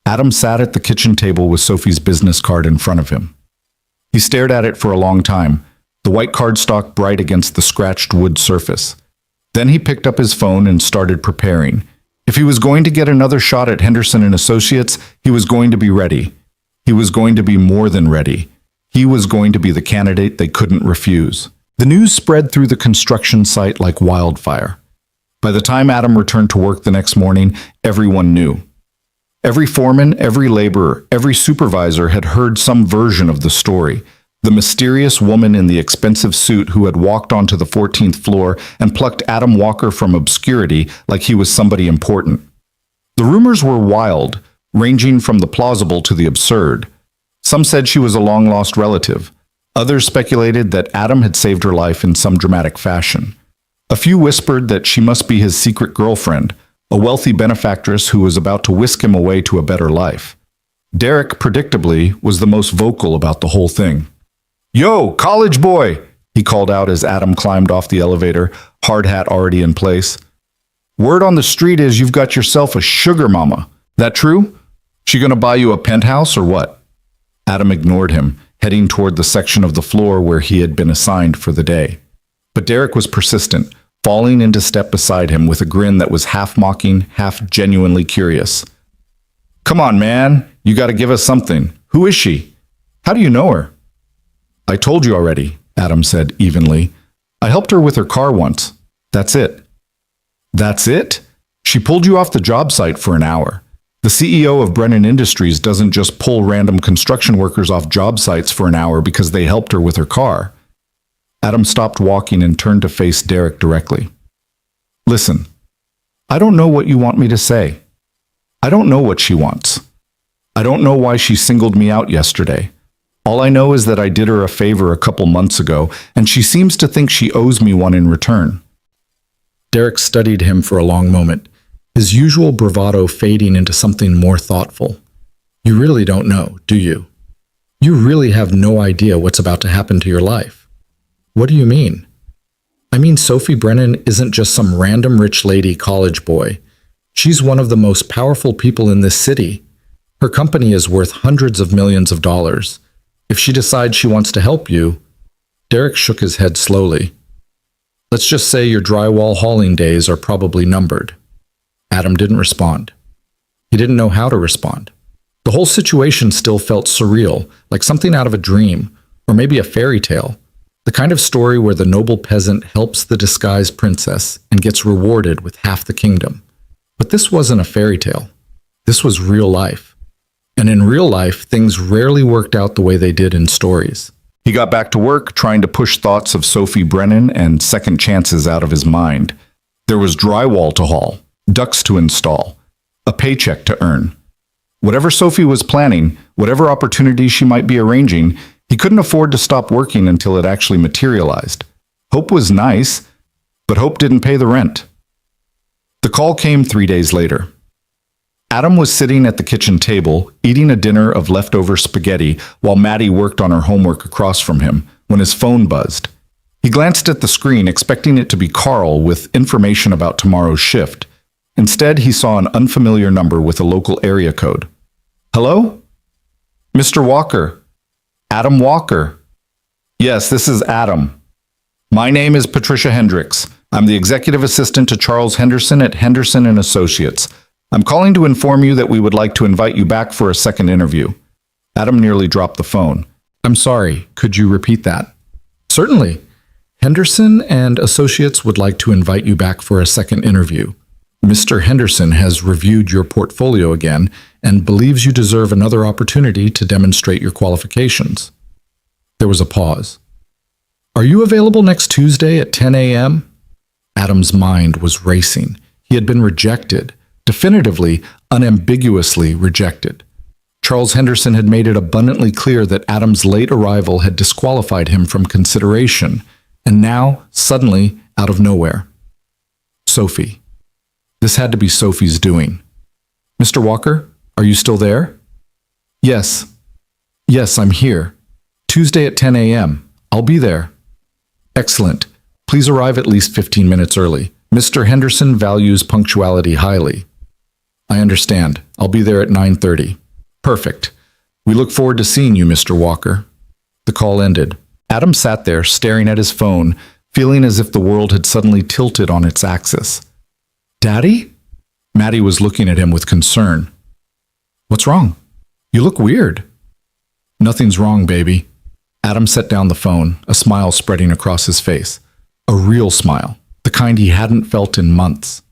Adam sat at the kitchen table with Sophie's business card in front of him. He stared at it for a long time, the white cardstock bright against the scratched wood surface. Then he picked up his phone and started preparing. If he was going to get another shot at Henderson & Associates, he was going to be ready. He was going to be more than ready. He was going to be the candidate they couldn't refuse. The news spread through the construction site like wildfire. By the time Adam returned to work the next morning, everyone knew. Every foreman, every laborer, every supervisor had heard some version of the story. The mysterious woman in the expensive suit who had walked onto the 14th floor and plucked Adam Walker from obscurity like he was somebody important. The rumors were wild, ranging from the plausible to the absurd. Some said she was a long-lost relative. Others speculated that Adam had saved her life in some dramatic fashion. A few whispered that she must be his secret girlfriend, a wealthy benefactress who was about to whisk him away to a better life. Derek, predictably, was the most vocal about the whole thing. "Yo, college boy!" he called out as Adam climbed off the elevator, hard hat already in place. "Word on the street is you've got yourself a sugar mama. That true? She gonna buy you a penthouse or what?" Adam ignored him, heading toward the section of the floor where he had been assigned for the day. But Derek was persistent, falling into step beside him with a grin that was half mocking, half genuinely curious. "Come on, man. You got to give us something. Who is she? How do you know her?" "I told you already," Adam said evenly. "I helped her with her car once. That's it." "That's it? She pulled you off the job site for an hour. The CEO of Brennan Industries doesn't just pull random construction workers off job sites for an hour because they helped her with her car." Adam stopped walking and turned to face Derek directly. "Listen, I don't know what you want me to say. I don't know what she wants. I don't know why she singled me out yesterday. All I know is that I did her a favor a couple months ago, and she seems to think she owes me one in return. Derek studied him for a long moment, his usual bravado fading into something more thoughtful. You really don't know, do you? You really have no idea what's about to happen to your life. What do you mean? I mean, Sophie Brennan isn't just some random rich lady college boy. She's one of the most powerful people in this city. Her company is worth hundreds of millions of dollars. If she decides she wants to help you, Derek shook his head slowly. Let's just say your drywall hauling days are probably numbered. Adam didn't respond. He didn't know how to respond. The whole situation still felt surreal, like something out of a dream, or maybe a fairy tale. The kind of story where the noble peasant helps the disguised princess and gets rewarded with half the kingdom. But this wasn't a fairy tale. This was real life. And in real life, things rarely worked out the way they did in stories. He got back to work, trying to push thoughts of Sophie Brennan and second chances out of his mind. There was drywall to haul, ducks to install, a paycheck to earn. Whatever Sophie was planning, whatever opportunities she might be arranging, he couldn't afford to stop working until it actually materialized. Hope was nice, but hope didn't pay the rent. The call came 3 days later. Adam was sitting at the kitchen table, eating a dinner of leftover spaghetti while Maddie worked on her homework across from him, when his phone buzzed. He glanced at the screen, expecting it to be Carl with information about tomorrow's shift. Instead, he saw an unfamiliar number with a local area code. Hello? Mr. Walker. Adam Walker. Yes, this is Adam. My name is Patricia Hendricks. I'm the executive assistant to Charles Henderson at Henderson and Associates. I'm calling to inform you that we would like to invite you back for a second interview. Adam nearly dropped the phone. I'm sorry, could you repeat that? Certainly. Henderson and Associates would like to invite you back for a second interview. Mr. Henderson has reviewed your portfolio again and believes you deserve another opportunity to demonstrate your qualifications. There was a pause. Are you available next Tuesday at 10 a.m.? Adam's mind was racing. He had been rejected. Definitively, unambiguously rejected. Charles Henderson had made it abundantly clear that Adam's late arrival had disqualified him from consideration, and now, suddenly, out of nowhere. Sophie. This had to be Sophie's doing. Mr. Walker, are you still there? Yes. Yes, I'm here. Tuesday at 10 a.m. I'll be there. Excellent. Please arrive at least 15 minutes early. Mr. Henderson values punctuality highly. I understand. I'll be there at 9:30. Perfect. We look forward to seeing you, Mr. Walker. The call ended. Adam sat there, staring at his phone, feeling as if the world had suddenly tilted on its axis. Daddy? Maddie was looking at him with concern. What's wrong? You look weird. Nothing's wrong, baby. Adam set down the phone, a smile spreading across his face. A real smile, the kind he hadn't felt in months.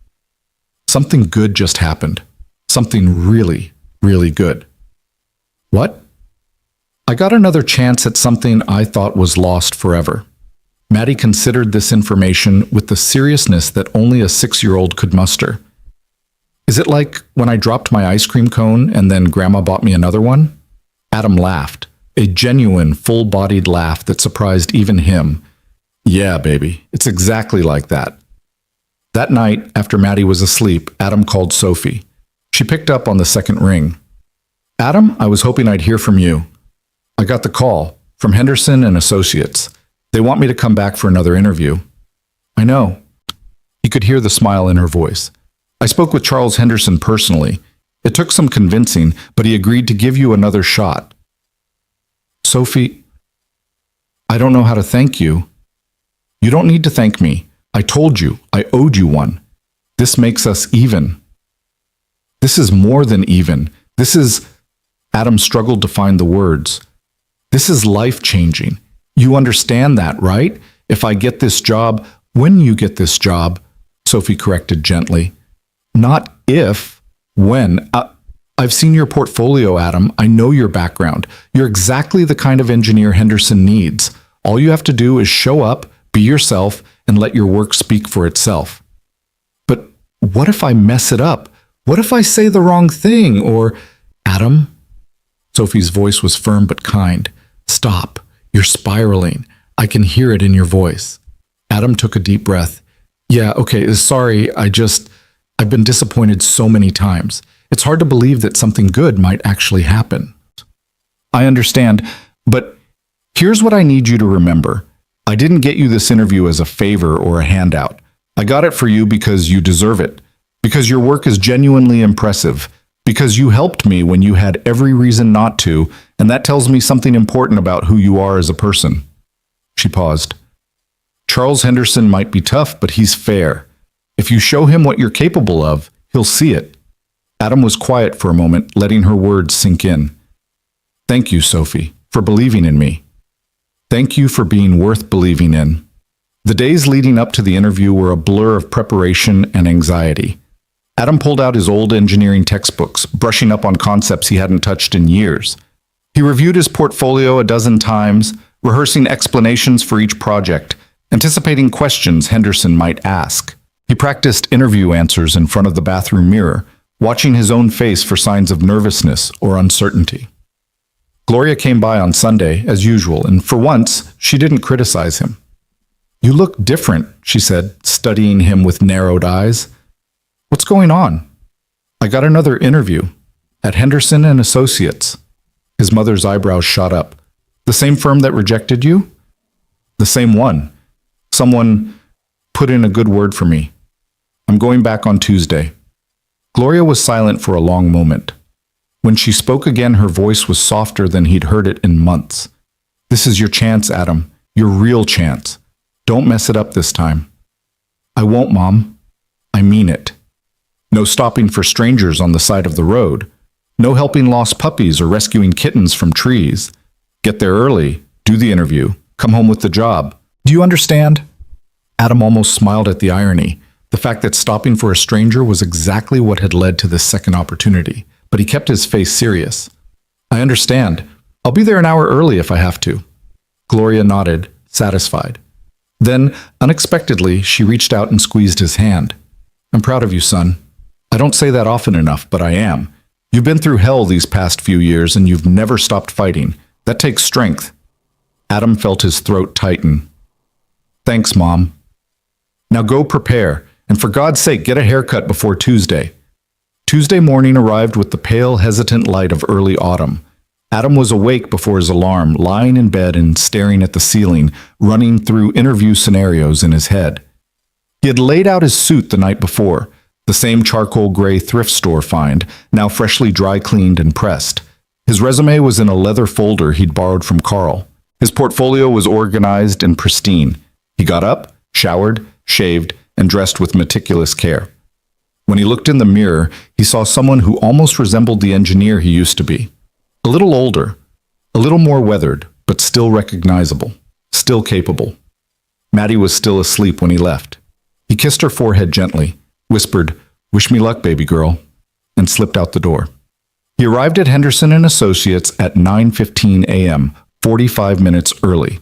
Something good just happened. Something really, really good. What? I got another chance at something I thought was lost forever. Maddie considered this information with the seriousness that only a 6-year-old could muster. Is it like when I dropped my ice cream cone and then Grandma bought me another one? Adam laughed, a genuine, full-bodied laugh that surprised even him. Yeah, baby, it's exactly like that. That night, after Maddie was asleep, Adam called Sophie. She picked up on the second ring. Adam, I was hoping I'd hear from you. I got the call from Henderson and Associates. They want me to come back for another interview. I know. He could hear the smile in her voice. I spoke with Charles Henderson personally. It took some convincing, but he agreed to give you another shot. Sophie, I don't know how to thank you. You don't need to thank me. I told you, I owed you one. This makes us even. This is more than even. This is... Adam struggled to find the words. This is life-changing. You understand that, right? If I get this job, when you get this job, Sophie corrected gently. Not if, when. I've seen your portfolio, Adam. I know your background. You're exactly the kind of engineer Henderson needs. All you have to do is show up, be yourself, and let your work speak for itself. But what if I mess it up? What if I say the wrong thing? Or, Adam, Sophie's voice was firm but kind. Stop. You're spiraling. I can hear it in your voice. Adam took a deep breath. Yeah, okay, sorry, I've been disappointed so many times. It's hard to believe that something good might actually happen. I understand, but here's what I need you to remember. I didn't get you this interview as a favor or a handout. I got it for you because you deserve it, because your work is genuinely impressive, because you helped me when you had every reason not to, and that tells me something important about who you are as a person. She paused. Charles Henderson might be tough, but he's fair. If you show him what you're capable of, he'll see it. Adam was quiet for a moment, letting her words sink in. Thank you, Sophie, for believing in me. Thank you for being worth believing in. The days leading up to the interview were a blur of preparation and anxiety. Adam pulled out his old engineering textbooks, brushing up on concepts he hadn't touched in years. He reviewed his portfolio a dozen times, rehearsing explanations for each project, anticipating questions Henderson might ask. He practiced interview answers in front of the bathroom mirror, watching his own face for signs of nervousness or uncertainty. Gloria came by on Sunday, as usual, and for once, she didn't criticize him. You look different, she said, studying him with narrowed eyes. What's going on? I got another interview at Henderson and Associates. His mother's eyebrows shot up. The same firm that rejected you? The same one. Someone put in a good word for me. I'm going back on Tuesday. Gloria was silent for a long moment. When she spoke again, her voice was softer than he'd heard it in months. This is your chance, Adam. Your real chance. Don't mess it up this time. I won't, Mom. I mean it. No stopping for strangers on the side of the road. No helping lost puppies or rescuing kittens from trees. Get there early, do the interview, come home with the job. Do you understand? Adam almost smiled at the irony. The fact that stopping for a stranger was exactly what had led to this second opportunity, but he kept his face serious. I understand. I'll be there an hour early if I have to. Gloria nodded, satisfied. Then, unexpectedly, she reached out and squeezed his hand. I'm proud of you, son. I don't say that often enough, but I am. You've been through hell these past few years, and you've never stopped fighting. That takes strength. Adam felt his throat tighten. Thanks, Mom. Now go prepare, and for God's sake, get a haircut before Tuesday. Tuesday morning arrived with the pale, hesitant light of early autumn. Adam was awake before his alarm, lying in bed and staring at the ceiling, running through interview scenarios in his head. He had laid out his suit the night before, the same charcoal gray thrift store find, now freshly dry cleaned and pressed. His resume was in a leather folder he'd borrowed from Carl. His portfolio was organized and pristine. He got up, showered, shaved, and dressed with meticulous care. When he looked in the mirror, he saw someone who almost resembled the engineer he used to be. A little older, a little more weathered, but still recognizable, still capable. Maddie was still asleep when he left. He kissed her forehead gently, whispered, "Wish me luck, baby girl," and slipped out the door. He arrived at Henderson and Associates at 9:15 a.m., 45 minutes early.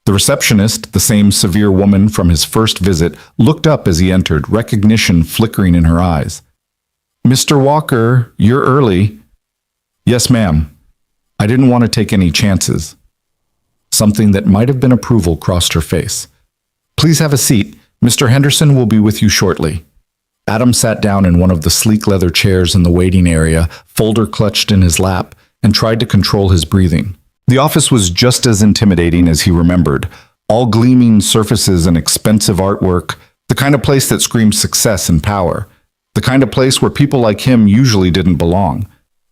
The receptionist, the same severe woman from his first visit, looked up as he entered, recognition flickering in her eyes. "Mr. Walker, you're early." "Yes, ma'am. I didn't want to take any chances." Something that might have been approval crossed her face. "Please have a seat. Mr. Henderson will be with you shortly." Adam sat down in one of the sleek leather chairs in the waiting area, folder clutched in his lap, and tried to control his breathing. The office was just as intimidating as he remembered, all gleaming surfaces and expensive artwork, the kind of place that screamed success and power, the kind of place where people like him usually didn't belong.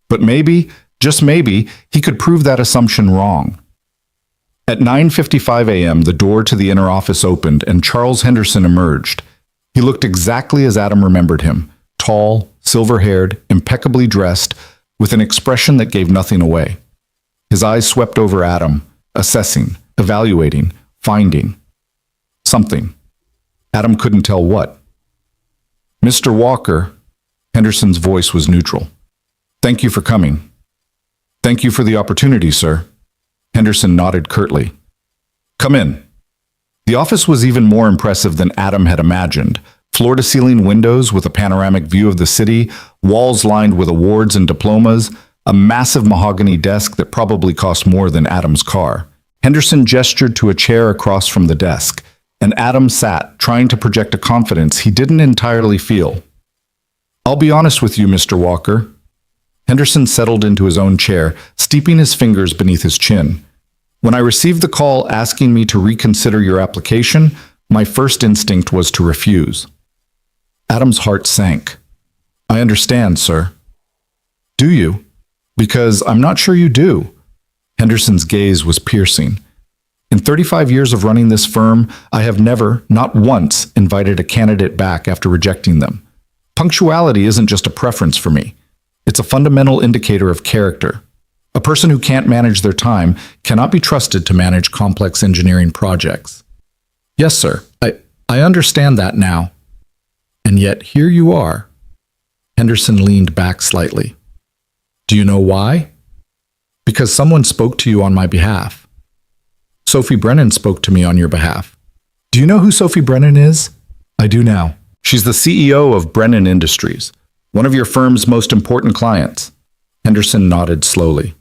But maybe, just maybe, he could prove that assumption wrong. At 9:55 a.m., the door to the inner office opened and Charles Henderson emerged. He looked exactly as Adam remembered him, tall, silver-haired, impeccably dressed, with an expression that gave nothing away. His eyes swept over Adam, assessing, evaluating, finding something. Adam couldn't tell what. "Mr. Walker," Henderson's voice was neutral. "Thank you for coming." "Thank you for the opportunity, sir." Henderson nodded curtly. "Come in." The office was even more impressive than Adam had imagined. Floor-to-ceiling windows with a panoramic view of the city, walls lined with awards and diplomas, a massive mahogany desk that probably cost more than Adam's car. Henderson gestured to a chair across from the desk, and Adam sat, trying to project a confidence he didn't entirely feel. "I'll be honest with you, Mr. Walker." Henderson settled into his own chair, steeping his fingers beneath his chin. "When I received the call asking me to reconsider your application, my first instinct was to refuse." Adam's heart sank. "I understand, sir." "Do you? Because I'm not sure you do." Henderson's gaze was piercing. "In 35 years of running this firm, I have never, not once, invited a candidate back after rejecting them. Punctuality isn't just a preference for me. It's a fundamental indicator of character. A person who can't manage their time cannot be trusted to manage complex engineering projects." "Yes, sir. I understand that now. And yet here you are." Henderson leaned back slightly. "Do you know why?" "Because someone spoke to you on my behalf." "Sophie Brennan spoke to me on your behalf." "Do you know who Sophie Brennan is?" "I do now. She's the CEO of Brennan Industries, one of your firm's most important clients." Henderson nodded slowly.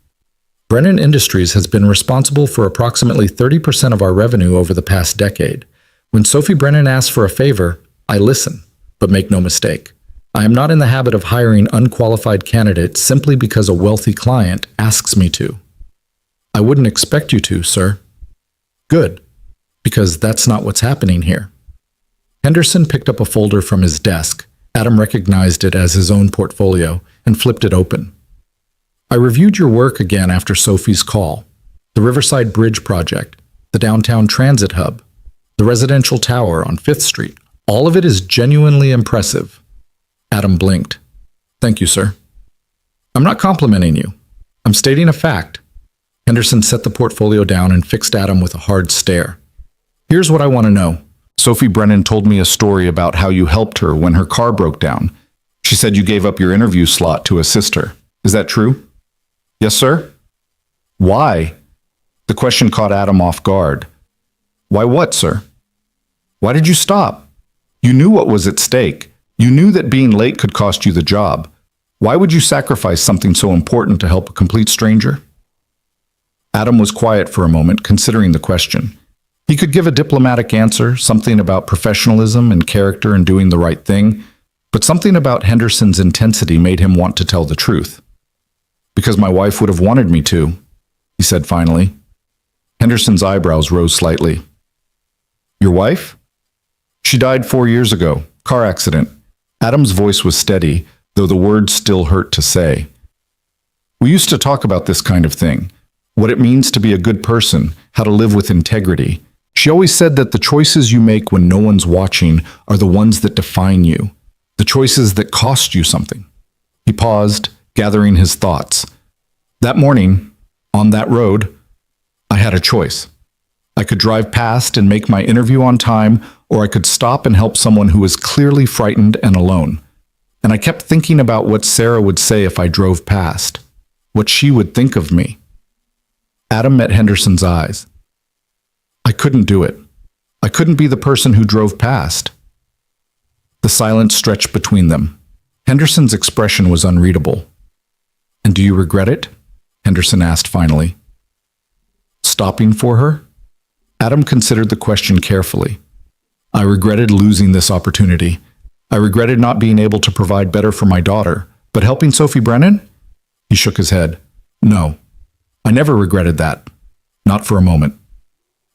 "Brennan Industries has been responsible for approximately 30% of our revenue over the past decade. When Sophie Brennan asks for a favor, I listen, but make no mistake. I am not in the habit of hiring unqualified candidates simply because a wealthy client asks me to." "I wouldn't expect you to, sir." "Good, because that's not what's happening here." Henderson picked up a folder from his desk. Adam recognized it as his own portfolio and flipped it open. "I reviewed your work again after Sophie's call. The Riverside Bridge project, the downtown transit hub, the residential tower on 5th Street. All of it is genuinely impressive." Adam blinked. "Thank you, sir." "I'm not complimenting you. I'm stating a fact." Henderson set the portfolio down and fixed Adam with a hard stare. "Here's what I want to know. Sophie Brennan told me a story about how you helped her when her car broke down. She said you gave up your interview slot to assist her. Is that true?" "Yes, sir." "Why?" The question caught Adam off guard. "Why what, sir?" "Why did you stop? You knew what was at stake. You knew that being late could cost you the job. Why would you sacrifice something so important to help a complete stranger?" Adam was quiet for a moment, considering the question. He could give a diplomatic answer, something about professionalism and character and doing the right thing, but something about Henderson's intensity made him want to tell the truth. "Because my wife would have wanted me to," he said finally. Henderson's eyebrows rose slightly. "Your wife?" "She died 4 years ago. Car accident." Adam's voice was steady, though the words still hurt to say. "We used to talk about this kind of thing, what it means to be a good person, how to live with integrity. She always said that the choices you make when no one's watching are the ones that define you, the choices that cost you something." He paused, gathering his thoughts. "That morning, on that road, I had a choice. I could drive past and make my interview on time, or I could stop and help someone who was clearly frightened and alone. And I kept thinking about what Sarah would say if I drove past, what she would think of me." Adam met Henderson's eyes. "I couldn't do it. I couldn't be the person who drove past." The silence stretched between them. Henderson's expression was unreadable. "And do you regret it?" Henderson asked finally. "Stopping for her?" Adam considered the question carefully. "I regretted losing this opportunity. I regretted not being able to provide better for my daughter. But helping Sophie Brennan?" He shook his head. "No, I never regretted that. Not for a moment."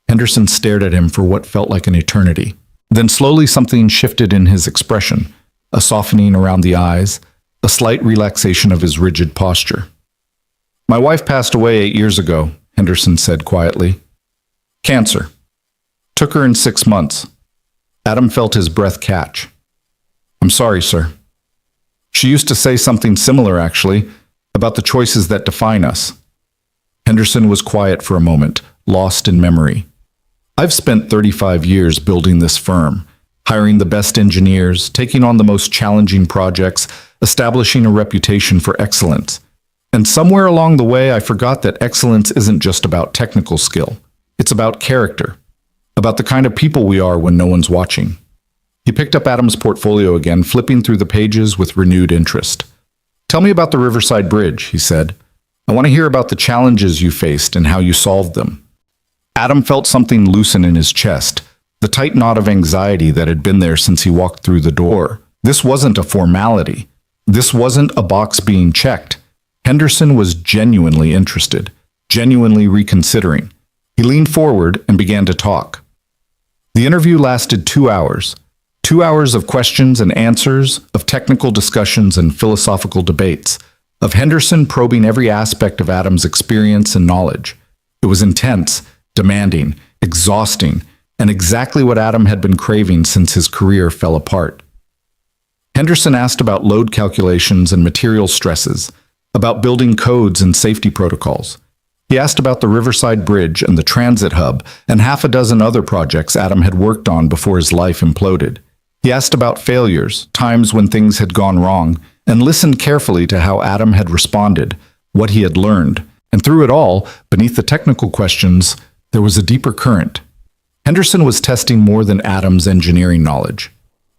Henderson stared at him for what felt like an eternity. Then slowly something shifted in his expression, a softening around the eyes, a slight relaxation of his rigid posture. "My wife passed away 8 years ago," Henderson said quietly. "Cancer. Took her in 6 months." Adam felt his breath catch. "I'm sorry, sir." "She used to say something similar, actually, about the choices that define us." Henderson was quiet for a moment, lost in memory. "I've spent 35 years building this firm, hiring the best engineers, taking on the most challenging projects, establishing a reputation for excellence. And somewhere along the way, I forgot that excellence isn't just about technical skill. It's about character, about the kind of people we are when no one's watching." He picked up Adam's portfolio again, flipping through the pages with renewed interest. Tell me about the Riverside Bridge, he said. I want to hear about the challenges you faced and how you solved them. Adam felt something loosen in his chest, the tight knot of anxiety that had been there since he walked through the door. This wasn't a formality. This wasn't a box being checked. Henderson was genuinely interested, genuinely reconsidering. He leaned forward and began to talk. The interview lasted 2 hours. 2 hours of questions and answers, of technical discussions and philosophical debates, of Henderson probing every aspect of Adam's experience and knowledge. It was intense, demanding, exhausting, and exactly what Adam had been craving since his career fell apart. Henderson asked about load calculations and material stresses, about building codes and safety protocols. He asked about the Riverside Bridge and the transit hub and half a dozen other projects Adam had worked on before his life imploded. He asked about failures, times when things had gone wrong, and listened carefully to how Adam had responded, what he had learned. And through it all, beneath the technical questions, there was a deeper current. Henderson was testing more than Adam's engineering knowledge.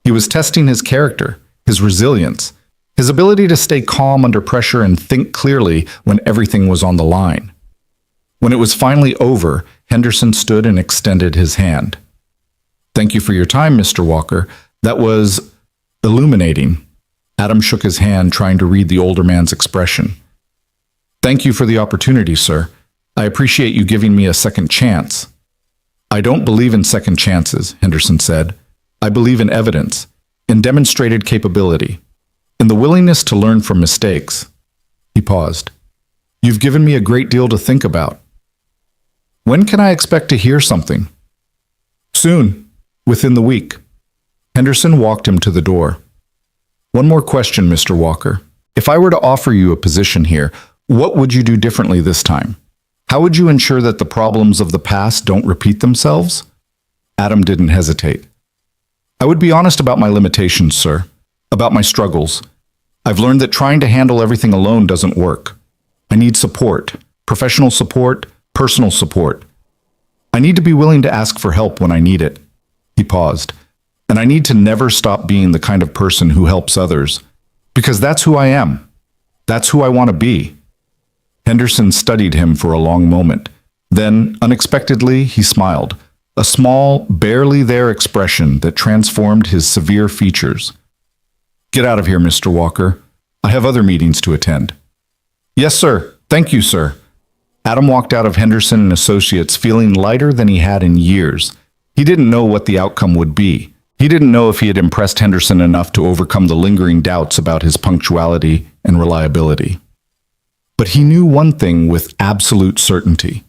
He was testing his character, his resilience, his ability to stay calm under pressure and think clearly when everything was on the line. When it was finally over, Henderson stood and extended his hand. Thank you for your time, Mr. Walker. That was illuminating. Adam shook his hand, trying to read the older man's expression. Thank you for the opportunity, sir. I appreciate you giving me a second chance. I don't believe in second chances, Henderson said. I believe in evidence, in demonstrated capability, in the willingness to learn from mistakes. He paused. You've given me a great deal to think about. When can I expect to hear something? Soon, within the week. Henderson walked him to the door. One more question, Mr. Walker. If I were to offer you a position here, what would you do differently this time? How would you ensure that the problems of the past don't repeat themselves? Adam didn't hesitate. I would be honest about my limitations, sir, about my struggles. I've learned that trying to handle everything alone doesn't work. I need support, professional support, personal support. I need to be willing to ask for help when I need it. He paused. And I need to never stop being the kind of person who helps others, because that's who I am. That's who I want to be. Henderson studied him for a long moment. Then, unexpectedly, he smiled, a small, barely there expression that transformed his severe features. Get out of here, Mr. Walker. I have other meetings to attend. Yes, sir. Thank you, sir. Adam walked out of Henderson and Associates feeling lighter than he had in years. He didn't know what the outcome would be. He didn't know if he had impressed Henderson enough to overcome the lingering doubts about his punctuality and reliability. But he knew one thing with absolute certainty.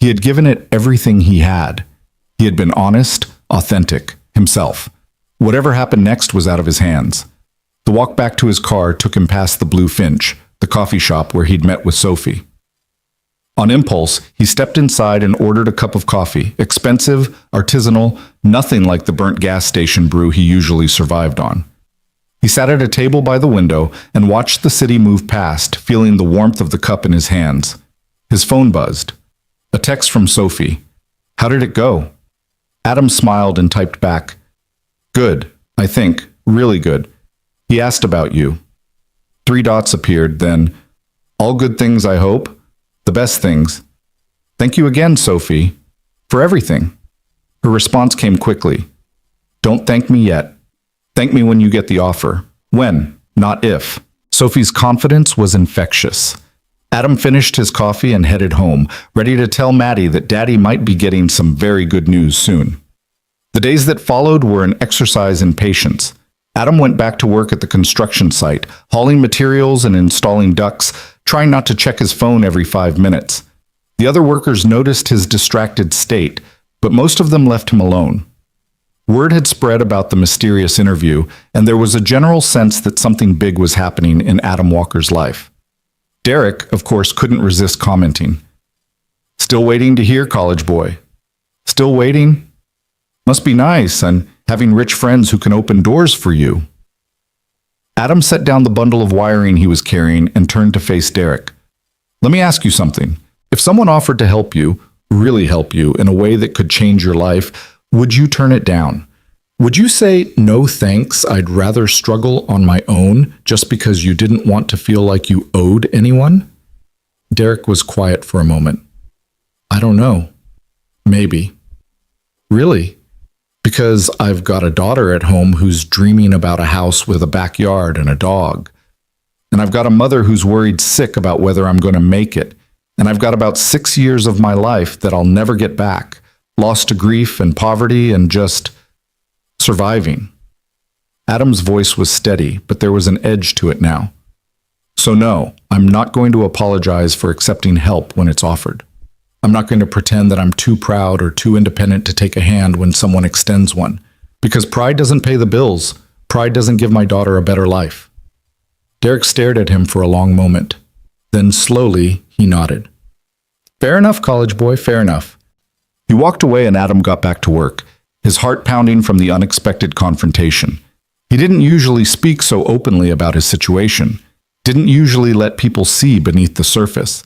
He had given it everything he had. He had been honest, authentic, himself. Whatever happened next was out of his hands. The walk back to his car took him past the Blue Finch, the coffee shop where he'd met with Sophie. On impulse, he stepped inside and ordered a cup of coffee, expensive, artisanal, nothing like the burnt gas station brew he usually survived on. He sat at a table by the window and watched the city move past, feeling the warmth of the cup in his hands. His phone buzzed. A text from Sophie. How did it go? Adam smiled and typed back. Good, I think, really good. He asked about you. 3 dots appeared, then, all good things, I hope. The best things. Thank you again, Sophie, for everything. Her response came quickly. Don't thank me yet. Thank me when you get the offer. When, not if. Sophie's confidence was infectious. Adam finished his coffee and headed home, ready to tell Maddie that Daddy might be getting some very good news soon. The days that followed were an exercise in patience. Adam went back to work at the construction site, hauling materials and installing ducts, trying not to check his phone every 5 minutes. The other workers noticed his distracted state, but most of them left him alone. Word had spread about the mysterious interview, and there was a general sense that something big was happening in Adam Walker's life. Derek, of course, couldn't resist commenting. Still waiting to hear, college boy. Still waiting? Must be nice, and having rich friends who can open doors for you. Adam set down the bundle of wiring he was carrying and turned to face Derek. Let me ask you something. If someone offered to help you, really help you, in a way that could change your life, would you turn it down? Would you say, no thanks, I'd rather struggle on my own just because you didn't want to feel like you owed anyone? Derek was quiet for a moment. I don't know. Maybe. Really? Because I've got a daughter at home who's dreaming about a house with a backyard and a dog. And I've got a mother who's worried sick about whether I'm going to make it. And I've got about 6 years of my life that I'll never get back, lost to grief and poverty and just surviving. Adam's voice was steady, but there was an edge to it now. So no, I'm not going to apologize for accepting help when it's offered. I'm not going to pretend that I'm too proud or too independent to take a hand when someone extends one, because pride doesn't pay the bills. Pride doesn't give my daughter a better life. Derek stared at him for a long moment. Then slowly, he nodded. Fair enough, college boy, fair enough. He walked away and Adam got back to work, his heart pounding from the unexpected confrontation. He didn't usually speak so openly about his situation, didn't usually let people see beneath the surface.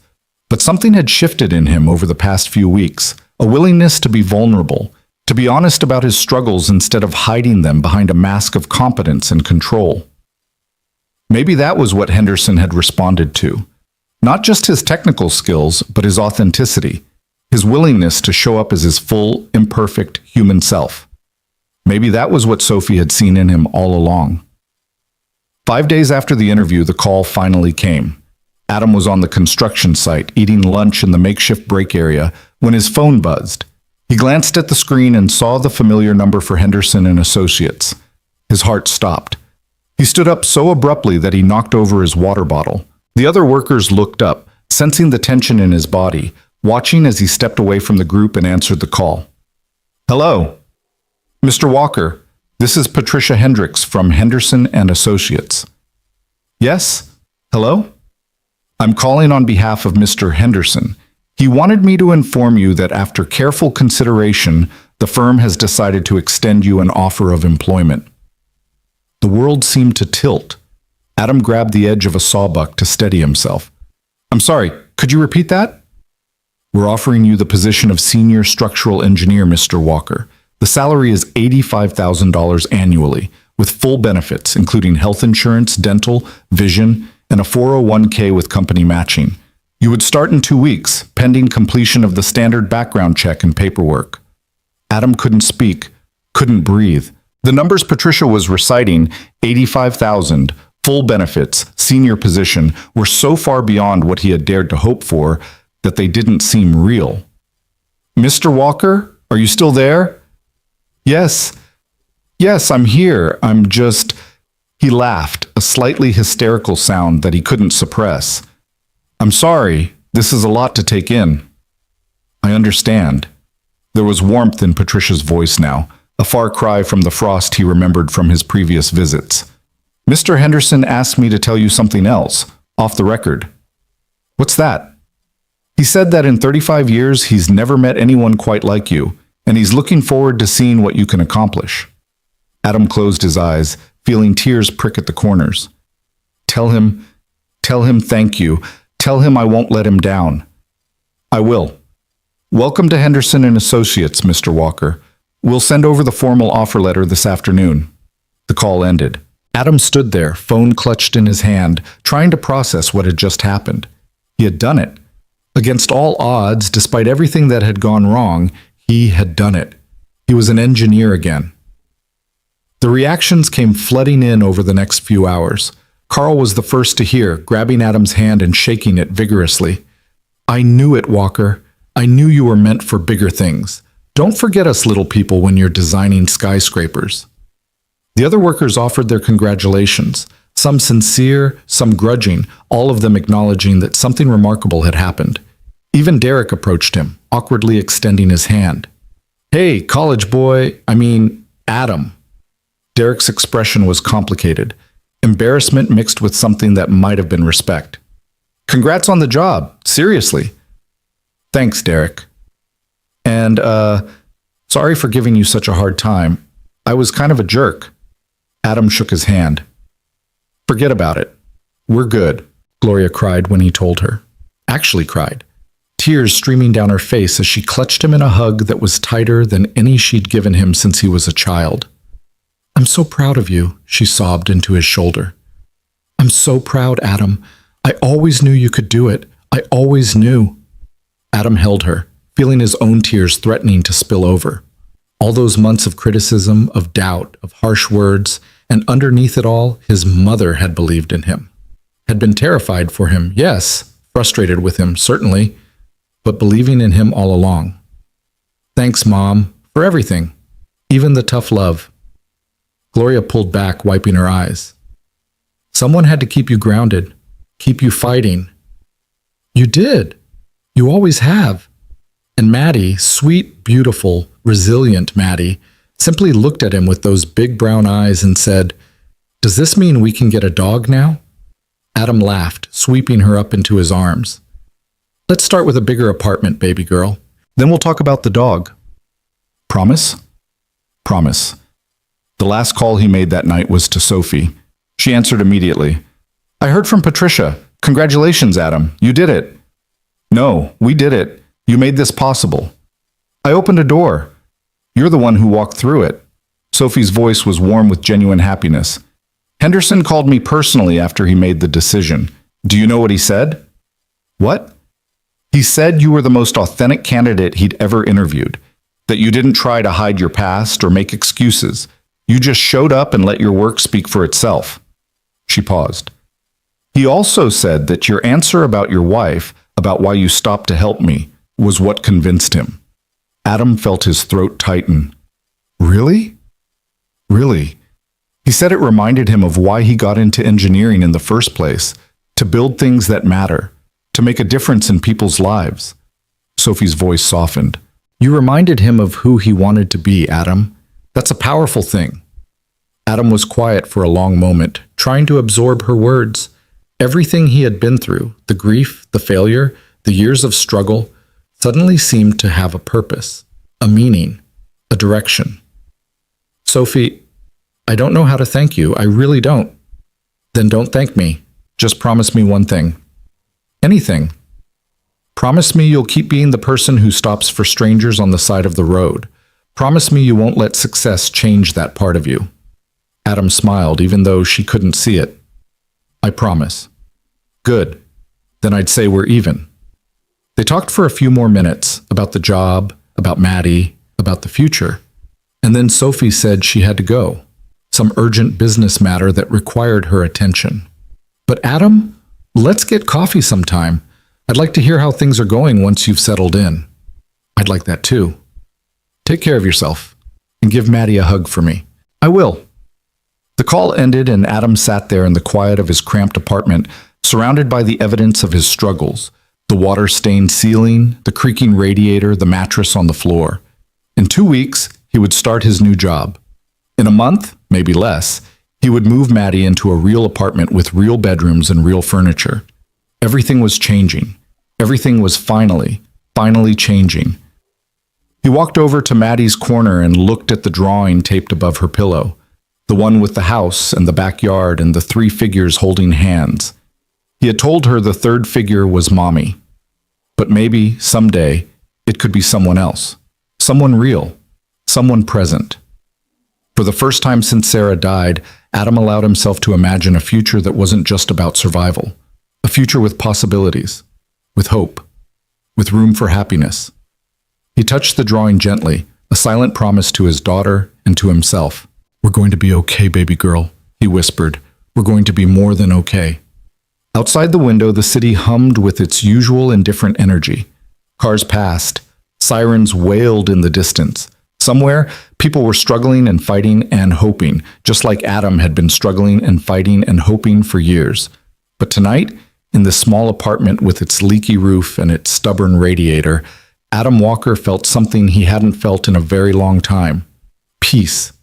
But something had shifted in him over the past few weeks, a willingness to be vulnerable, to be honest about his struggles instead of hiding them behind a mask of competence and control. Maybe that was what Henderson had responded to. Not just his technical skills, but his authenticity, his willingness to show up as his full, imperfect human self. Maybe that was what Sophie had seen in him all along. 5 days after the interview, the call finally came. Adam was on the construction site, eating lunch in the makeshift break area, when his phone buzzed. He glanced at the screen and saw the familiar number for Henderson and Associates. His heart stopped. He stood up so abruptly that he knocked over his water bottle. The other workers looked up, sensing the tension in his body, watching as he stepped away from the group and answered the call. Hello. Mr. Walker, this is Patricia Hendricks from Henderson and Associates. Yes? Hello? I'm calling on behalf of Mr. Henderson. He wanted me to inform you that after careful consideration, the firm has decided to extend you an offer of employment. The world seemed to tilt. Adam grabbed the edge of a sawbuck to steady himself. I'm sorry, could you repeat that? We're offering you the position of senior structural engineer, Mr. Walker. The salary is $85,000 annually, with full benefits, including health insurance, dental, vision, and a 401k with company matching. You would start in 2 weeks, pending completion of the standard background check and paperwork. Adam couldn't speak, couldn't breathe. The numbers Patricia was reciting, 85,000, full benefits, senior position, were so far beyond what he had dared to hope for that they didn't seem real. Mr. Walker, are you still there? Yes, I'm here. I'm just... He laughed, a slightly hysterical sound that he couldn't suppress. I'm sorry, this is a lot to take in. I understand. There was warmth in Patricia's voice now, a far cry from the frost he remembered from his previous visits. Mr. Henderson asked me to tell you something else, off the record. What's that? He said that in 35 years he's never met anyone quite like you, and he's looking forward to seeing what you can accomplish. Adam closed his eyes, feeling tears prick at the corners. Tell him thank you. Tell him I won't let him down. I will. Welcome to Henderson and Associates, Mr. Walker. We'll send over the formal offer letter this afternoon. The call ended. Adam stood there, phone clutched in his hand, trying to process what had just happened. He had done it. Against all odds, despite everything that had gone wrong, he had done it. He was an engineer again. The reactions came flooding in over the next few hours. Carl was the first to hear, grabbing Adam's hand and shaking it vigorously. I knew it, Walker. I knew you were meant for bigger things. Don't forget us little people when you're designing skyscrapers. The other workers offered their congratulations, some sincere, some grudging, all of them acknowledging that something remarkable had happened. Even Derek approached him, awkwardly extending his hand. Hey, college boy, Adam. Derek's expression was complicated, embarrassment mixed with something that might have been respect. Congrats on the job, seriously. Thanks, Derek. And, sorry for giving you such a hard time. I was kind of a jerk. Adam shook his hand. Forget about it. We're good, Gloria cried when he told her. Actually cried, tears streaming down her face as she clutched him in a hug that was tighter than any she'd given him since he was a child. I'm so proud of you, she sobbed into his shoulder. I'm so proud, Adam. I always knew you could do it. I always knew. Adam held her, feeling his own tears threatening to spill over. All those months of criticism, of doubt, of harsh words, and underneath it all, his mother had believed in him. Had been terrified for him, yes, frustrated with him, certainly, but believing in him all along. Thanks, Mom, for everything, even the tough love. Gloria pulled back, wiping her eyes. Someone had to keep you grounded, keep you fighting. You did. You always have. And Maddie, sweet, beautiful, resilient Maddie, simply looked at him with those big brown eyes and said, "Does this mean we can get a dog now?" Adam laughed, sweeping her up into his arms. "Let's start with a bigger apartment, baby girl. Then we'll talk about the dog. Promise?" Promise. The last call he made that night was to Sophie. She answered immediately. "I heard from Patricia. Congratulations, Adam. You did it." "No, we did it. You made this possible." "I opened a door. You're the one who walked through it." Sophie's voice was warm with genuine happiness. "Henderson called me personally after he made the decision. Do you know what he said?" "What?" "He said you were the most authentic candidate he'd ever interviewed, that you didn't try to hide your past or make excuses. You just showed up and let your work speak for itself." She paused. "He also said that your answer about your wife, about why you stopped to help me, was what convinced him." Adam felt his throat tighten. "Really?" "Really." He said it reminded him of why he got into engineering in the first place, to build things that matter, to make a difference in people's lives. Sophie's voice softened. "You reminded him of who he wanted to be, Adam. That's a powerful thing." Adam was quiet for a long moment, trying to absorb her words. Everything he had been through, the grief, the failure, the years of struggle, suddenly seemed to have a purpose, a meaning, a direction. "Sophie, I don't know how to thank you. I really don't." "Then don't thank me. Just promise me one thing." "Anything." "Promise me you'll keep being the person who stops for strangers on the side of the road. Promise me you won't let success change that part of you." Adam smiled, even though she couldn't see it. "I promise." "Good. Then I'd say we're even." They talked for a few more minutes about the job, about Maddie, about the future. And then Sophie said she had to go. Some urgent business matter that required her attention. "But Adam, let's get coffee sometime. I'd like to hear how things are going once you've settled in." "I'd like that too." "Take care of yourself, and give Maddie a hug for me." "I will." The call ended and Adam sat there in the quiet of his cramped apartment, surrounded by the evidence of his struggles. The water-stained ceiling, the creaking radiator, the mattress on the floor. In 2 weeks, he would start his new job. In a month, maybe less, he would move Maddie into a real apartment with real bedrooms and real furniture. Everything was changing. Everything was finally changing. He walked over to Maddie's corner and looked at the drawing taped above her pillow, the one with the house and the backyard and the 3 figures holding hands. He had told her the 3rd figure was Mommy. But maybe, someday, it could be someone else. Someone real. Someone present. For the first time since Sarah died, Adam allowed himself to imagine a future that wasn't just about survival. A future with possibilities. With hope. With room for happiness. He touched the drawing gently, a silent promise to his daughter and to himself. "We're going to be okay, baby girl," he whispered. "We're going to be more than okay." Outside the window, the city hummed with its usual indifferent energy. Cars passed. Sirens wailed in the distance. Somewhere, people were struggling and fighting and hoping, just like Adam had been struggling and fighting and hoping for years. But tonight, in this small apartment with its leaky roof and its stubborn radiator, Adam Walker felt something he hadn't felt in a very long time. Peace.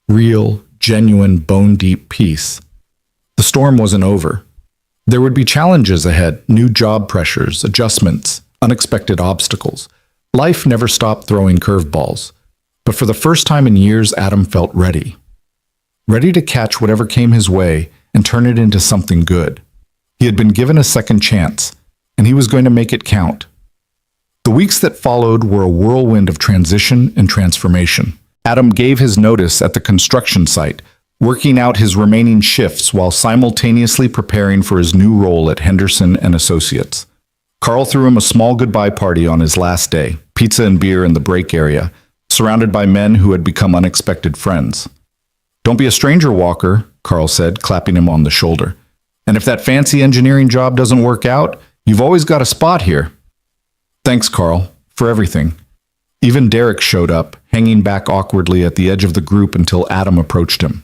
Real, genuine, bone-deep peace. The storm wasn't over. There would be challenges ahead, new job pressures, adjustments, unexpected obstacles. Life never stopped throwing curveballs. But for the first time in years, Adam felt ready. Ready to catch whatever came his way and turn it into something good. He had been given a second chance, and he was going to make it count. The weeks that followed were a whirlwind of transition and transformation. Adam gave his notice at the construction site, working out his remaining shifts while simultaneously preparing for his new role at Henderson and Associates. Carl threw him a small goodbye party on his last day, pizza and beer in the break area, surrounded by men who had become unexpected friends. "Don't be a stranger, Walker," Carl said, clapping him on the shoulder. "And if that fancy engineering job doesn't work out, you've always got a spot here." "Thanks, Carl, for everything." Even Derek showed up, hanging back awkwardly at the edge of the group until Adam approached him.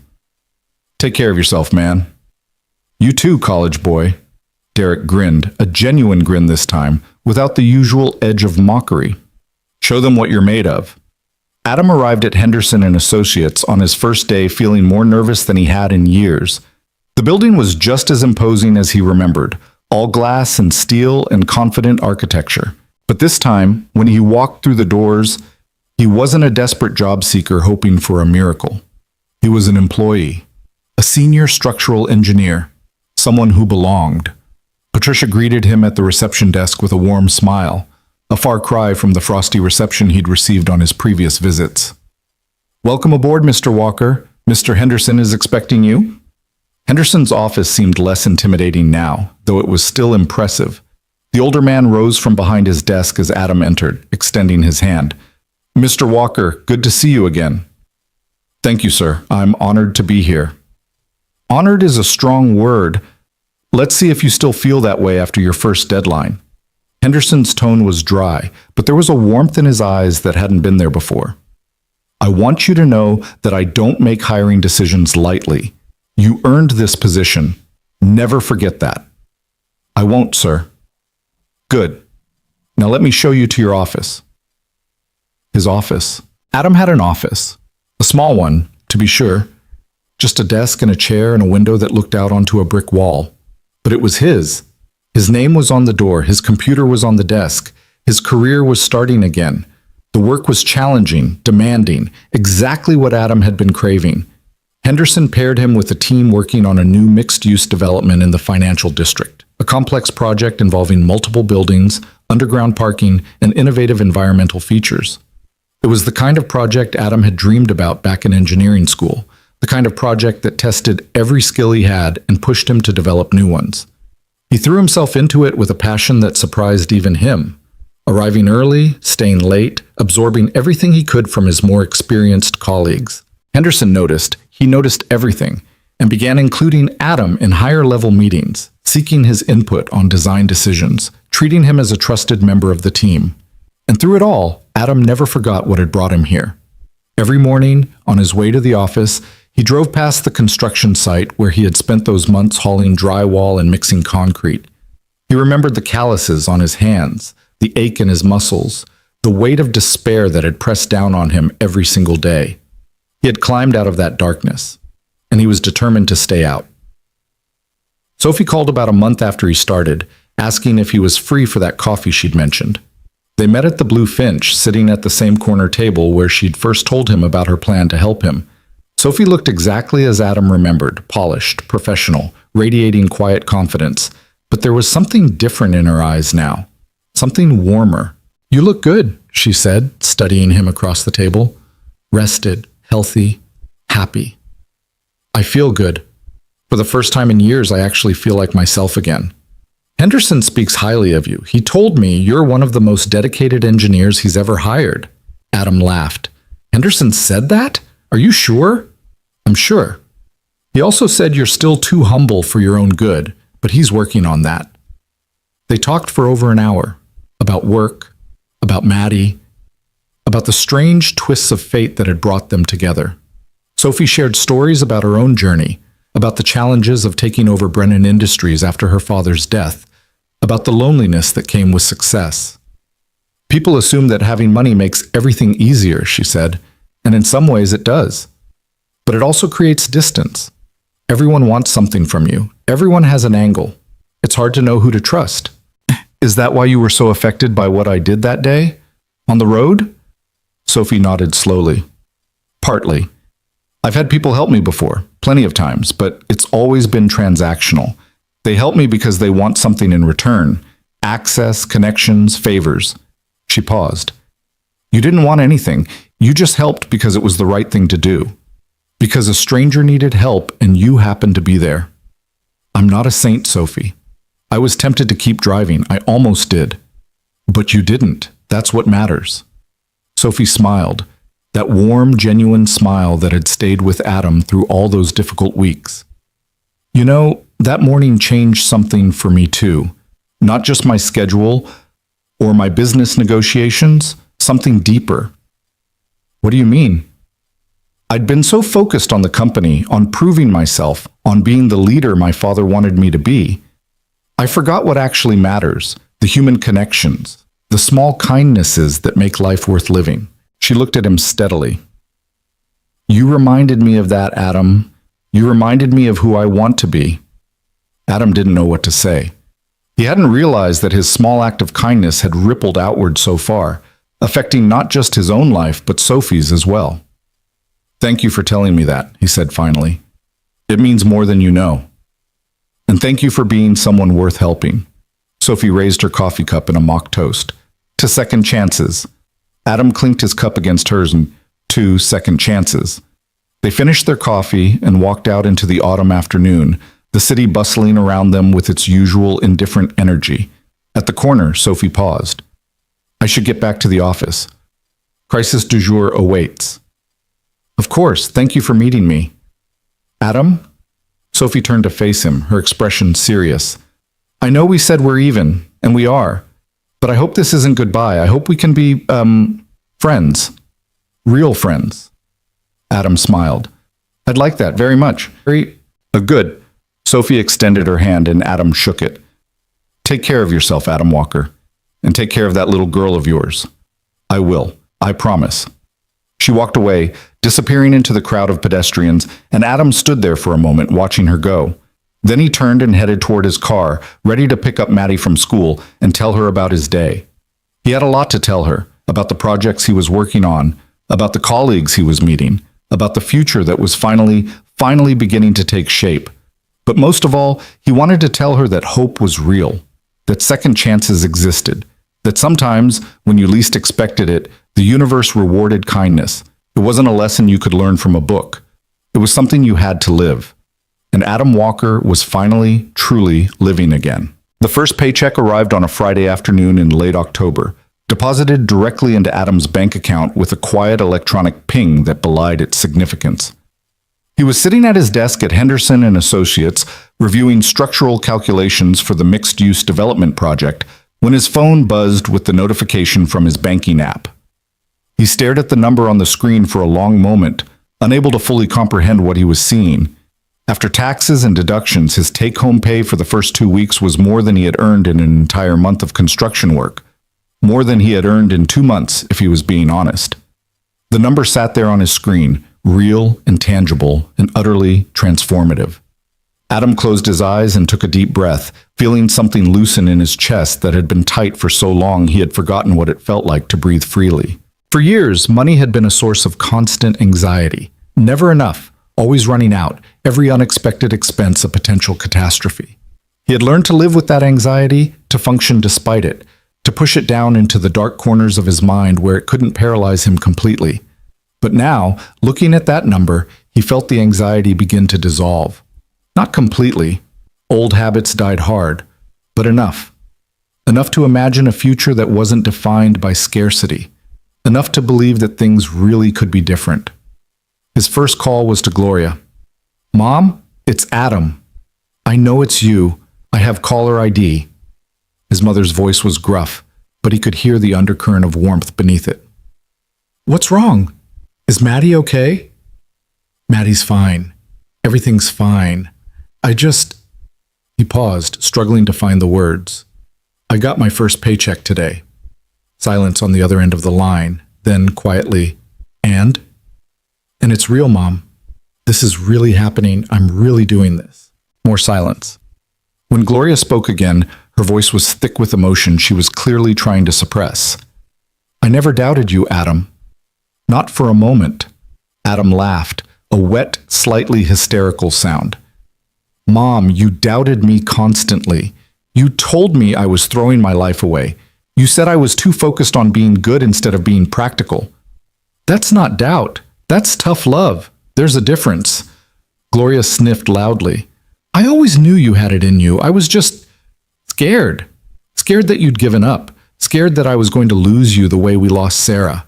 "Take care of yourself, man." "You too, college boy." Derek grinned, a genuine grin this time, without the usual edge of mockery. "Show them what you're made of." Adam arrived at Henderson and Associates on his first day feeling more nervous than he had in years. The building was just as imposing as he remembered, all glass and steel and confident architecture. But this time, when he walked through the doors, he wasn't a desperate job seeker hoping for a miracle. He was an employee, a senior structural engineer, someone who belonged. Patricia greeted him at the reception desk with a warm smile, a far cry from the frosty reception he'd received on his previous visits. "Welcome aboard, Mr. Walker. Mr. Henderson is expecting you." Henderson's office seemed less intimidating now, though it was still impressive. The older man rose from behind his desk as Adam entered, extending his hand. "Mr. Walker, good to see you again." "Thank you, sir. I'm honored to be here." "Honored is a strong word. Let's see if you still feel that way after your first deadline." Henderson's tone was dry, but there was a warmth in his eyes that hadn't been there before. "I want you to know that I don't make hiring decisions lightly. You earned this position. Never forget that." "I won't, sir." "Good. Now let me show you to your office." His office. Adam had an office. A small one, to be sure. Just a desk and a chair and a window that looked out onto a brick wall. But it was his. His name was on the door, his computer was on the desk, his career was starting again. The work was challenging, demanding, exactly what Adam had been craving. Henderson paired him with a team working on a new mixed-use development in the financial district, a complex project involving multiple buildings, underground parking, and innovative environmental features. It was the kind of project Adam had dreamed about back in engineering school, the kind of project that tested every skill he had and pushed him to develop new ones. He threw himself into it with a passion that surprised even him, arriving early, staying late, absorbing everything he could from his more experienced colleagues. Henderson noticed, he noticed everything, and began including Adam in higher-level meetings, seeking his input on design decisions, treating him as a trusted member of the team. And through it all, Adam never forgot what had brought him here. Every morning, on his way to the office, he drove past the construction site where he had spent those months hauling drywall and mixing concrete. He remembered the calluses on his hands, the ache in his muscles, the weight of despair that had pressed down on him every single day. He had climbed out of that darkness, and he was determined to stay out. Sophie called about a month after he started, asking if he was free for that coffee she'd mentioned. They met at the Blue Finch, sitting at the same corner table where she'd first told him about her plan to help him. Sophie looked exactly as Adam remembered, polished, professional, radiating quiet confidence, but there was something different in her eyes now, something warmer. "You look good," she said, studying him across the table. "Rested, healthy, happy." "I feel good. For the first time in years, I actually feel like myself again." "Henderson speaks highly of you. He told me you're one of the most dedicated engineers he's ever hired." Adam laughed. "Henderson said that? Are you sure?" "I'm sure. He also said you're still too humble for your own good, but he's working on that." They talked for over an hour, about work, about Maddie, about the strange twists of fate that had brought them together. Sophie shared stories about her own journey, about the challenges of taking over Brennan Industries after her father's death, about the loneliness that came with success. "People assume that having money makes everything easier," she said, "and in some ways it does. But it also creates distance. Everyone wants something from you. Everyone has an angle. It's hard to know who to trust." "Is that why you were so affected by what I did that day? On the road?" Sophie nodded slowly. "Partly. I've had people help me before, plenty of times, but it's always been transactional. They help me because they want something in return. Access, connections, favors." She paused. "You didn't want anything. You just helped because it was the right thing to do. Because a stranger needed help and you happened to be there. I'm not a saint, Sophie. I was tempted to keep driving. I almost did. But you didn't. That's what matters. Sophie smiled, that warm, genuine smile that had stayed with Adam through all those difficult weeks. You know, that morning changed something for me too. Not just my schedule or my business negotiations, something deeper. What do you mean? I'd been so focused on the company, on proving myself, on being the leader my father wanted me to be. I forgot what actually matters, the human connections, the small kindnesses that make life worth living. She looked at him steadily. You reminded me of that, Adam. You reminded me of who I want to be. Adam didn't know what to say. He hadn't realized that his small act of kindness had rippled outward so far, affecting not just his own life, but Sophie's as well. Thank you for telling me that, he said finally. It means more than you know. And thank you for being someone worth helping. Sophie raised her coffee cup in a mock toast. To second chances. Adam clinked his cup against hers and 2 second chances. They finished their coffee and walked out into the autumn afternoon, the city bustling around them with its usual indifferent energy. At the corner, Sophie paused. I should get back to the office. Crisis du jour awaits. Of course, thank you for meeting me. Adam? Sophie turned to face him, her expression serious. I know we said we're even, and we are, but I hope this isn't goodbye. I hope we can be, friends. Real friends. Adam smiled. I'd like that very much. Good. Sophie extended her hand and Adam shook it. Take care of yourself, Adam Walker, and take care of that little girl of yours. I will. I promise. She walked away, disappearing into the crowd of pedestrians, and Adam stood there for a moment watching her go. Then he turned and headed toward his car, ready to pick up Maddie from school and tell her about his day. He had a lot to tell her, about the projects he was working on, about the colleagues he was meeting, about the future that was finally beginning to take shape. But most of all, he wanted to tell her that hope was real, that second chances existed, that sometimes, when you least expected it, the universe rewarded kindness. It wasn't a lesson you could learn from a book. It was something you had to live. And Adam Walker was finally, truly living again. The first paycheck arrived on a Friday afternoon in late October, deposited directly into Adam's bank account with a quiet electronic ping that belied its significance. He was sitting at his desk at Henderson and Associates, reviewing structural calculations for the mixed-use development project, when his phone buzzed with the notification from his banking app. He stared at the number on the screen for a long moment, unable to fully comprehend what he was seeing. After taxes and deductions, his take-home pay for the first 2 weeks was more than he had earned in an entire month of construction work. More than he had earned in 2 months, if he was being honest. The number sat there on his screen, real and tangible and utterly transformative. Adam closed his eyes and took a deep breath, feeling something loosen in his chest that had been tight for so long he had forgotten what it felt like to breathe freely. For years, money had been a source of constant anxiety. Never enough, always running out, every unexpected expense a potential catastrophe. He had learned to live with that anxiety, to function despite it, to push it down into the dark corners of his mind where it couldn't paralyze him completely. But now, looking at that number, he felt the anxiety begin to dissolve. Not completely. Old habits died hard, but enough. Enough to imagine a future that wasn't defined by scarcity. Enough to believe that things really could be different. His first call was to Gloria. Mom, it's Adam. I know it's you. I have caller ID. His mother's voice was gruff, but he could hear the undercurrent of warmth beneath it. What's wrong? Is Maddie okay? Maddie's fine. Everything's fine. He paused, struggling to find the words. I got my first paycheck today. Silence on the other end of the line, then quietly, And it's real, Mom. This is really happening. I'm really doing this. More silence. When Gloria spoke again, her voice was thick with emotion she was clearly trying to suppress. I never doubted you, Adam. Not for a moment. Adam laughed, a wet, slightly hysterical sound. Mom, you doubted me constantly. You told me I was throwing my life away. You said I was too focused on being good instead of being practical. That's not doubt. That's tough love. There's a difference. Gloria sniffed loudly. I always knew you had it in you. I was just scared. Scared that you'd given up. Scared that I was going to lose you the way we lost Sarah.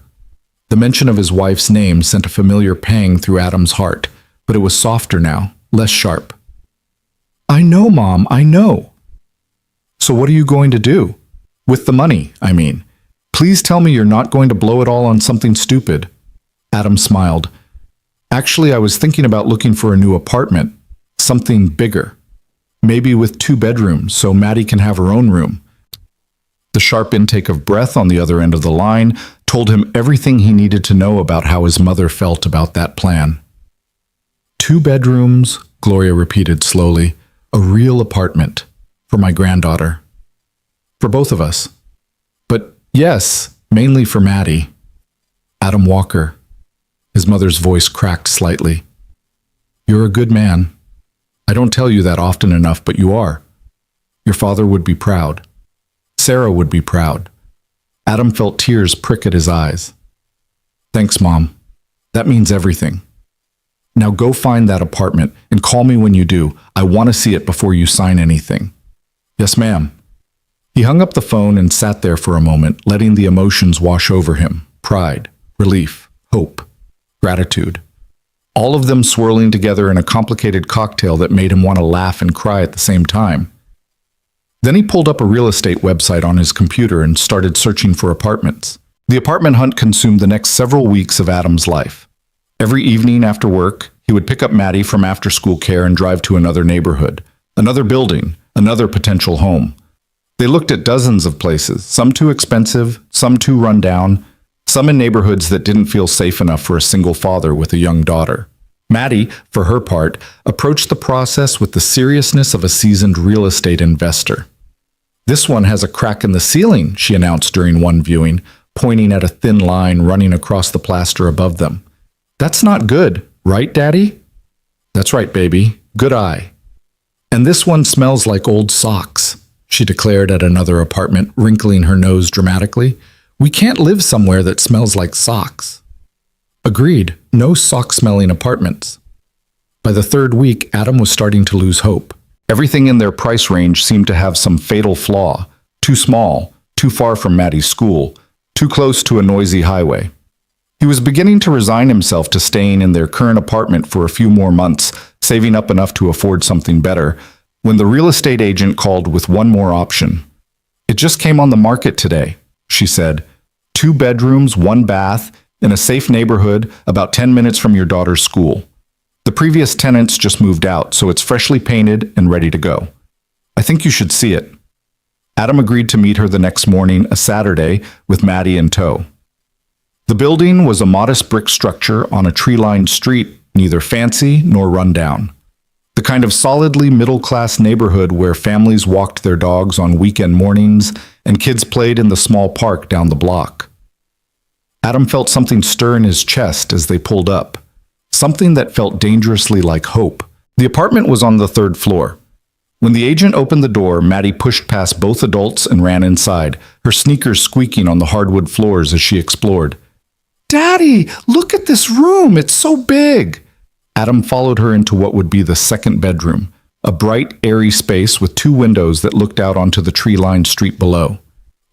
The mention of his wife's name sent a familiar pang through Adam's heart, but it was softer now, less sharp. I know, Mom, I know. So what are you going to do? With the money, I mean. Please tell me you're not going to blow it all on something stupid. Adam smiled. Actually, I was thinking about looking for a new apartment. Something bigger. Maybe with 2 bedrooms, so Maddie can have her own room. The sharp intake of breath on the other end of the line told him everything he needed to know about how his mother felt about that plan. 2 bedrooms, Gloria repeated slowly. A real apartment. For my granddaughter. For both of us. But yes, mainly for Maddie. Adam Walker. His mother's voice cracked slightly. You're a good man. I don't tell you that often enough, but you are. Your father would be proud. Sarah would be proud. Adam felt tears prick at his eyes. Thanks, Mom. That means everything. Now go find that apartment and call me when you do. I want to see it before you sign anything. Yes, ma'am. He hung up the phone and sat there for a moment, letting the emotions wash over him. Pride, relief, hope, gratitude. All of them swirling together in a complicated cocktail that made him want to laugh and cry at the same time. Then he pulled up a real estate website on his computer and started searching for apartments. The apartment hunt consumed the next several weeks of Adam's life. Every evening after work, he would pick up Maddie from after-school care and drive to another neighborhood, another building, another potential home. They looked at dozens of places, some too expensive, some too run down, some in neighborhoods that didn't feel safe enough for a single father with a young daughter. Maddie, for her part, approached the process with the seriousness of a seasoned real estate investor. This one has a crack in the ceiling, she announced during one viewing, pointing at a thin line running across the plaster above them. That's not good, right, Daddy? That's right, baby. Good eye. And this one smells like old socks, she declared at another apartment, wrinkling her nose dramatically. We can't live somewhere that smells like socks. Agreed, no sock-smelling apartments. By the 3rd week, Adam was starting to lose hope. Everything in their price range seemed to have some fatal flaw. Too small, too far from Maddie's school, too close to a noisy highway. He was beginning to resign himself to staying in their current apartment for a few more months, saving up enough to afford something better, when the real estate agent called with one more option. It just came on the market today, she said. 2 bedrooms, 1 bath, in a safe neighborhood about 10 minutes from your daughter's school. The previous tenants just moved out, so it's freshly painted and ready to go. I think you should see it. Adam agreed to meet her the next morning, a Saturday, with Maddie in tow. The building was a modest brick structure on a tree-lined street, neither fancy nor rundown. The kind of solidly middle-class neighborhood where families walked their dogs on weekend mornings and kids played in the small park down the block. Adam felt something stir in his chest as they pulled up. Something that felt dangerously like hope. The apartment was on the 3rd floor. When the agent opened the door, Maddie pushed past both adults and ran inside, her sneakers squeaking on the hardwood floors as she explored. Daddy, look at this room. It's so big. Adam followed her into what would be the 2nd bedroom, a bright, airy space with 2 windows that looked out onto the tree-lined street below.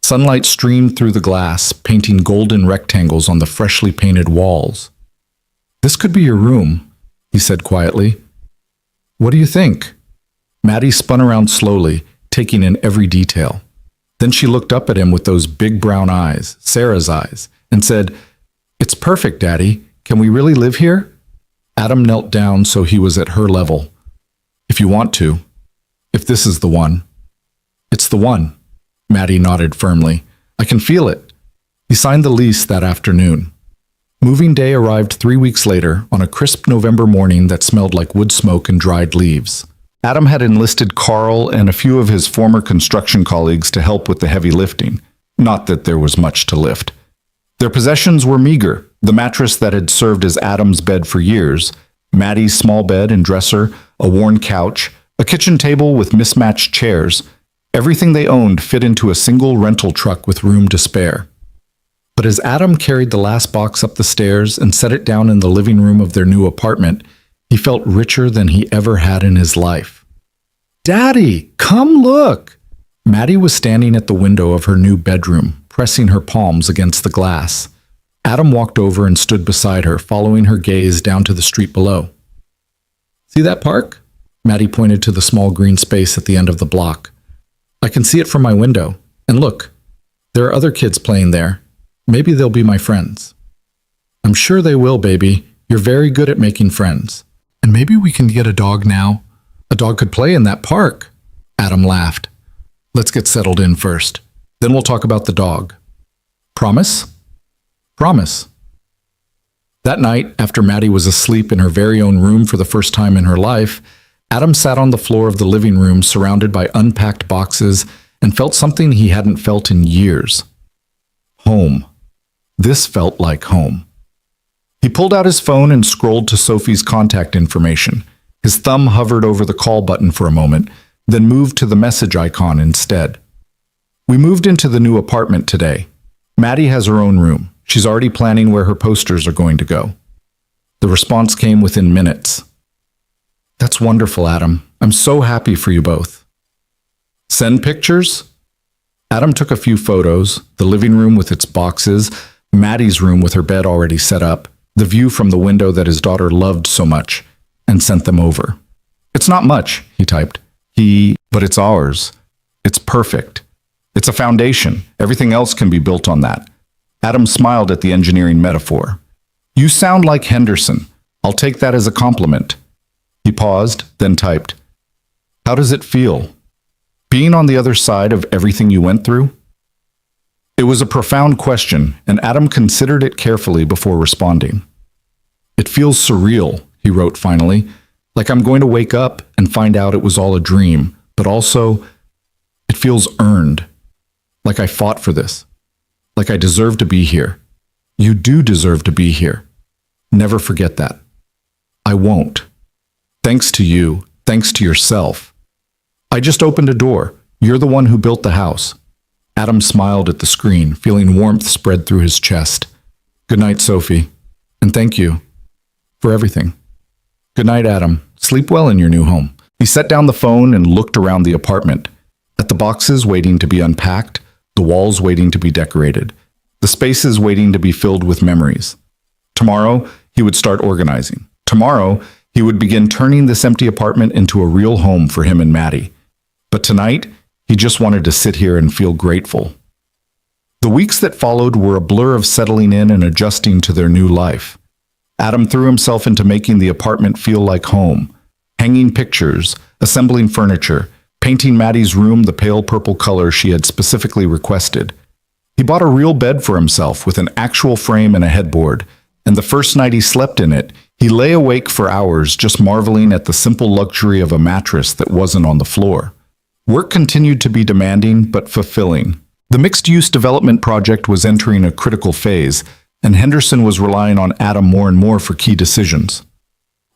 Sunlight streamed through the glass, painting golden rectangles on the freshly painted walls. This could be your room, he said quietly. What do you think? Maddie spun around slowly, taking in every detail. Then she looked up at him with those big brown eyes, Sarah's eyes, and said, It's perfect, Daddy. Can we really live here? Adam knelt down so he was at her level. If you want to. If this is the one. It's the one. Maddie nodded firmly. I can feel it. He signed the lease that afternoon. Moving day arrived 3 weeks later on a crisp November morning that smelled like wood smoke and dried leaves. Adam had enlisted Carl and a few of his former construction colleagues to help with the heavy lifting. Not that there was much to lift. Their possessions were meager. The mattress that had served as Adam's bed for years, Maddie's small bed and dresser, a worn couch, a kitchen table with mismatched chairs. Everything they owned fit into a single rental truck with room to spare. But as Adam carried the last box up the stairs and set it down in the living room of their new apartment, he felt richer than he ever had in his life. "Daddy, come look!" Maddie was standing at the window of her new bedroom, pressing her palms against the glass. Adam walked over and stood beside her, following her gaze down to the street below. "See that park?" Maddie pointed to the small green space at the end of the block. "I can see it from my window. And look, there are other kids playing there. Maybe they'll be my friends." "I'm sure they will, baby. You're very good at making friends. And maybe we can get a dog now. A dog could play in that park." Adam laughed. "Let's get settled in first. Then we'll talk about the dog. Promise?" "Promise." That night, after Maddie was asleep in her very own room for the first time in her life, Adam sat on the floor of the living room surrounded by unpacked boxes and felt something he hadn't felt in years. Home. This felt like home. He pulled out his phone and scrolled to Sophie's contact information. His thumb hovered over the call button for a moment, then moved to the message icon instead. "We moved into the new apartment today. Maddie has her own room. She's already planning where her posters are going to go." The response came within minutes. "That's wonderful, Adam. I'm so happy for you both." "Send pictures?" Adam took a few photos, the living room with its boxes, Maddie's room with her bed already set up, the view from the window that his daughter loved so much, and sent them over. "It's not much," he typed. But it's ours. It's perfect. It's a foundation. Everything else can be built on that." Adam smiled at the engineering metaphor. "You sound like Henderson. I'll take that as a compliment." He paused, then typed, "How does it feel? Being on the other side of everything you went through?" It was a profound question, and Adam considered it carefully before responding. "It feels surreal," he wrote finally, "like I'm going to wake up and find out it was all a dream, but also, it feels earned, like I fought for this, like I deserve to be here. You do deserve to be here. Never forget that. I won't. Thanks to you, thanks to yourself. I just opened a door. You're the one who built the house." Adam smiled at the screen, feeling warmth spread through his chest. "Good night, Sophie. And thank you for everything." "Good night, Adam. Sleep well in your new home." He set down the phone and looked around the apartment, at the boxes waiting to be unpacked, the walls waiting to be decorated, the spaces waiting to be filled with memories. Tomorrow, he would start organizing. Tomorrow, he would begin turning this empty apartment into a real home for him and Maddie. But tonight, he just wanted to sit here and feel grateful. The weeks that followed were a blur of settling in and adjusting to their new life. Adam threw himself into making the apartment feel like home, hanging pictures, assembling furniture, painting Maddie's room the pale purple color she had specifically requested. He bought a real bed for himself with an actual frame and a headboard, and the first night he slept in it, he lay awake for hours just marveling at the simple luxury of a mattress that wasn't on the floor. Work continued to be demanding but fulfilling. The mixed-use development project was entering a critical phase, and Henderson was relying on Adam more and more for key decisions.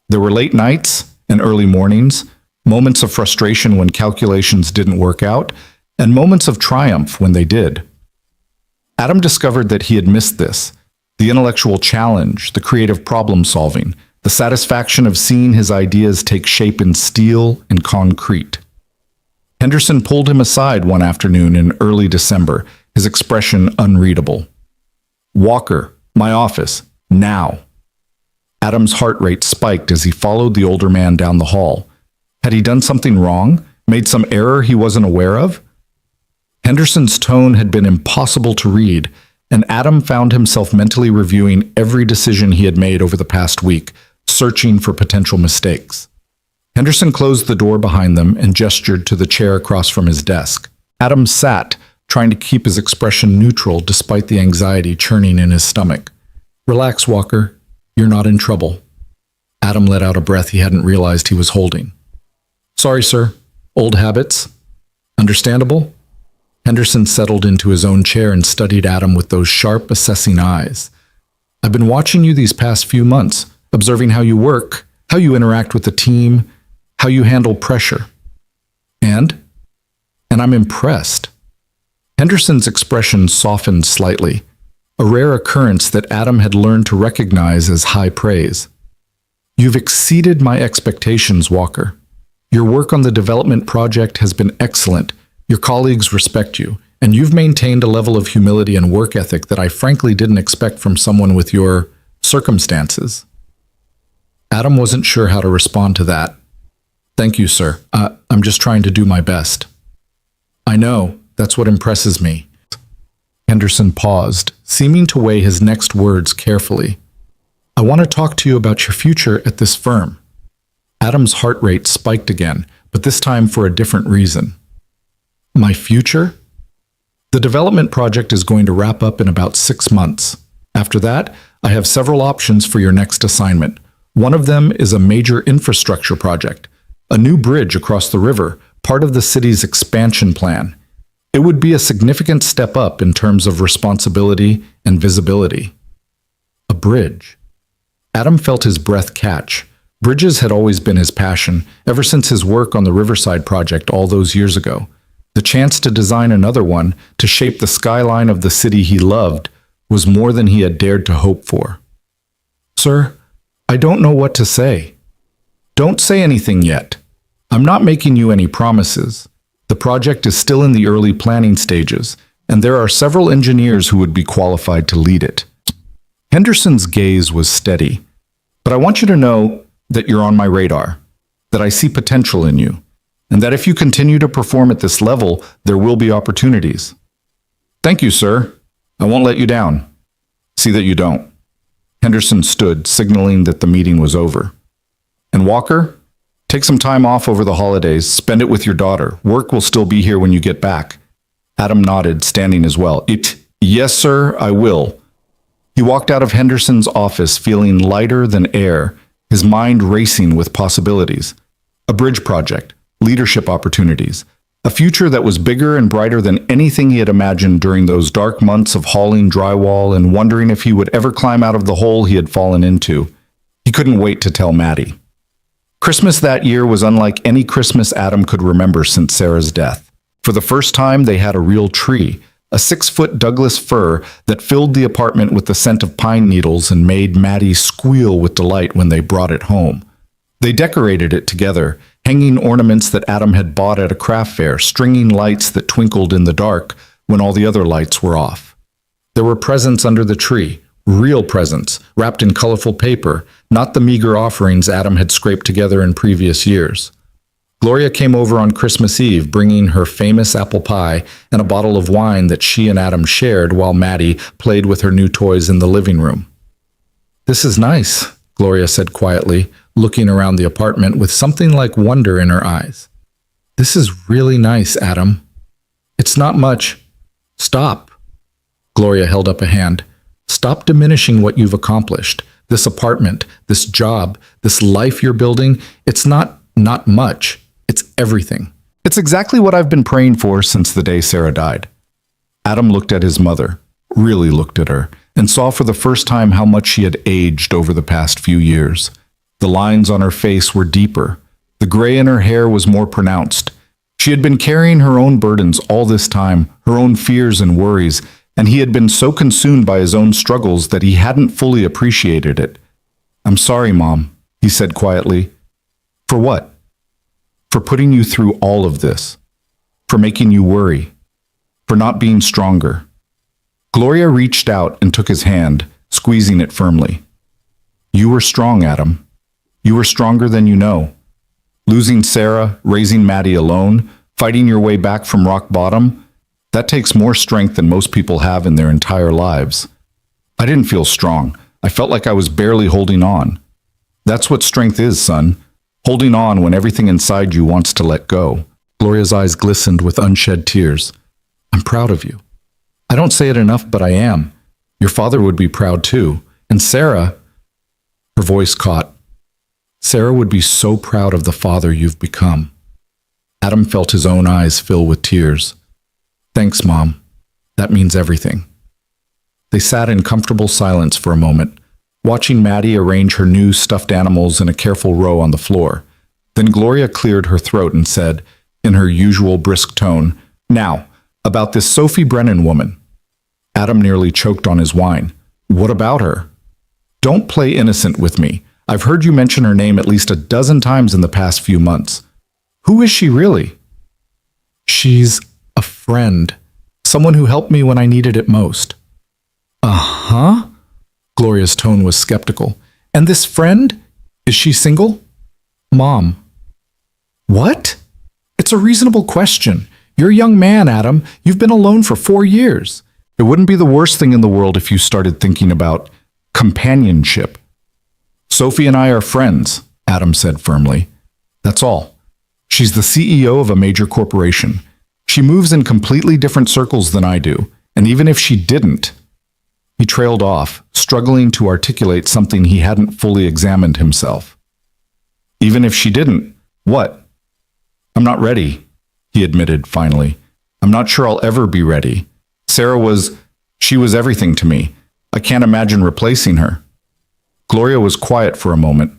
There were late nights and early mornings, moments of frustration when calculations didn't work out, and moments of triumph when they did. Adam discovered that he had missed this, the intellectual challenge, the creative problem-solving, the satisfaction of seeing his ideas take shape in steel and concrete. Henderson pulled him aside one afternoon in early December, his expression unreadable. "Walker, my office, now." Adam's heart rate spiked as he followed the older man down the hall. Had he done something wrong? Made some error he wasn't aware of? Henderson's tone had been impossible to read, and Adam found himself mentally reviewing every decision he had made over the past week, searching for potential mistakes. Henderson closed the door behind them and gestured to the chair across from his desk. Adam sat, trying to keep his expression neutral despite the anxiety churning in his stomach. "Relax, Walker. You're not in trouble." Adam let out a breath he hadn't realized he was holding. "Sorry, sir. Old habits. Understandable?" Henderson settled into his own chair and studied Adam with those sharp, assessing eyes. "I've been watching you these past few months, observing how you work, how you interact with the team, how you handle pressure. And I'm impressed." Henderson's expression softened slightly. a rare occurrence that Adam had learned to recognize as high praise. "You've exceeded my expectations, Walker. Your work on the development project has been excellent. Your colleagues respect you, and you've maintained a level of humility and work ethic that I frankly didn't expect from someone with your circumstances." Adam wasn't sure how to respond to that. "Thank you, sir. I'm just trying to do my best." "I know. That's what impresses me." Henderson paused, seeming to weigh his next words carefully. "I want to talk to you about your future at this firm." Adam's heart rate spiked again, but this time for a different reason. "My future?" "The development project is going to wrap up in about 6 months. After that, I have several options for your next assignment. One of them is a major infrastructure project, a new bridge across the river, part of the city's expansion plan. It would be a significant step up in terms of responsibility and visibility." A bridge. Adam felt his breath catch. Bridges had always been his passion, ever since his work on the Riverside project all those years ago. The chance to design another one, to shape the skyline of the city he loved, was more than he had dared to hope for. "Sir, I don't know what to say." "Don't say anything yet. I'm not making you any promises. The project is still in the early planning stages, and there are several engineers who would be qualified to lead it." Henderson's gaze was steady. "But I want you to know that you're on my radar, that I see potential in you, and that if you continue to perform at this level, there will be opportunities." "Thank you, sir. I won't let you down." "See that you don't." Henderson stood, signaling that the meeting was over. "And Walker, take some time off over the holidays. Spend it with your daughter. Work will still be here when you get back." Adam nodded, standing as well. Yes, sir, I will." He walked out of Henderson's office feeling lighter than air, his mind racing with possibilities. A bridge project, leadership opportunities, a future that was bigger and brighter than anything he had imagined during those dark months of hauling drywall and wondering if he would ever climb out of the hole he had fallen into. He couldn't wait to tell Maddie. Christmas that year was unlike any Christmas Adam could remember since Sarah's death. For the first time, they had a real tree, a 6-foot Douglas fir that filled the apartment with the scent of pine needles and made Maddie squeal with delight when they brought it home. They decorated it together, hanging ornaments that Adam had bought at a craft fair, stringing lights that twinkled in the dark when all the other lights were off. There were presents under the tree, real presents, wrapped in colorful paper, not the meager offerings Adam had scraped together in previous years. Gloria came over on Christmas Eve, bringing her famous apple pie and a bottle of wine that she and Adam shared while Maddie played with her new toys in the living room. "This is nice," Gloria said quietly, looking around the apartment with something like wonder in her eyes. "This is really nice, Adam." "It's not much." "Stop." Gloria held up a hand. "Stop diminishing what you've accomplished. This apartment, this job, this life you're building, it's not much. It's everything." "It's exactly what I've been praying for since the day Sarah died." Adam looked at his mother, really looked at her, and saw for the first time how much she had aged over the past few years. The lines on her face were deeper. The gray in her hair was more pronounced. She had been carrying her own burdens all this time, her own fears and worries, and he had been so consumed by his own struggles that he hadn't fully appreciated it. "I'm sorry, Mom," he said quietly. "For what?" "For putting you through all of this. For making you worry. For not being stronger." Gloria reached out and took his hand, squeezing it firmly. "You were strong, Adam. You were stronger than you know. Losing Sarah, raising Maddie alone, fighting your way back from rock bottom, that takes more strength than most people have in their entire lives. I didn't feel strong. I felt like I was barely holding on. That's what strength is, son. Holding on when everything inside you wants to let go." Gloria's eyes glistened with unshed tears. "I'm proud of you. I don't say it enough, but I am. Your father would be proud too. And Sarah," her voice caught, "Sarah would be so proud of the father you've become." Adam felt his own eyes fill with tears. "Thanks, Mom. That means everything." They sat in comfortable silence for a moment, watching Maddie arrange her new stuffed animals in a careful row on the floor. Then Gloria cleared her throat and said, in her usual brisk tone, "Now, about this Sophie Brennan woman. Adam nearly choked on his wine. What about her? Don't play innocent with me. I've heard you mention her name at least a dozen times in the past few months. Who is she really? She's a friend. Someone who helped me when I needed it most. Uh-huh? Gloria's tone was skeptical. And this friend? Is she single? Mom. What? It's a reasonable question. You're a young man, Adam. You've been alone for 4 years. It wouldn't be the worst thing in the world if you started thinking about companionship. Sophie and I are friends, Adam said firmly. That's all. She's the CEO of a major corporation. She moves in completely different circles than I do, and even if she didn't... He trailed off, struggling to articulate something he hadn't fully examined himself. Even if she didn't, what? I'm not ready, he admitted finally. I'm not sure I'll ever be ready. She was everything to me. I can't imagine replacing her. Gloria was quiet for a moment.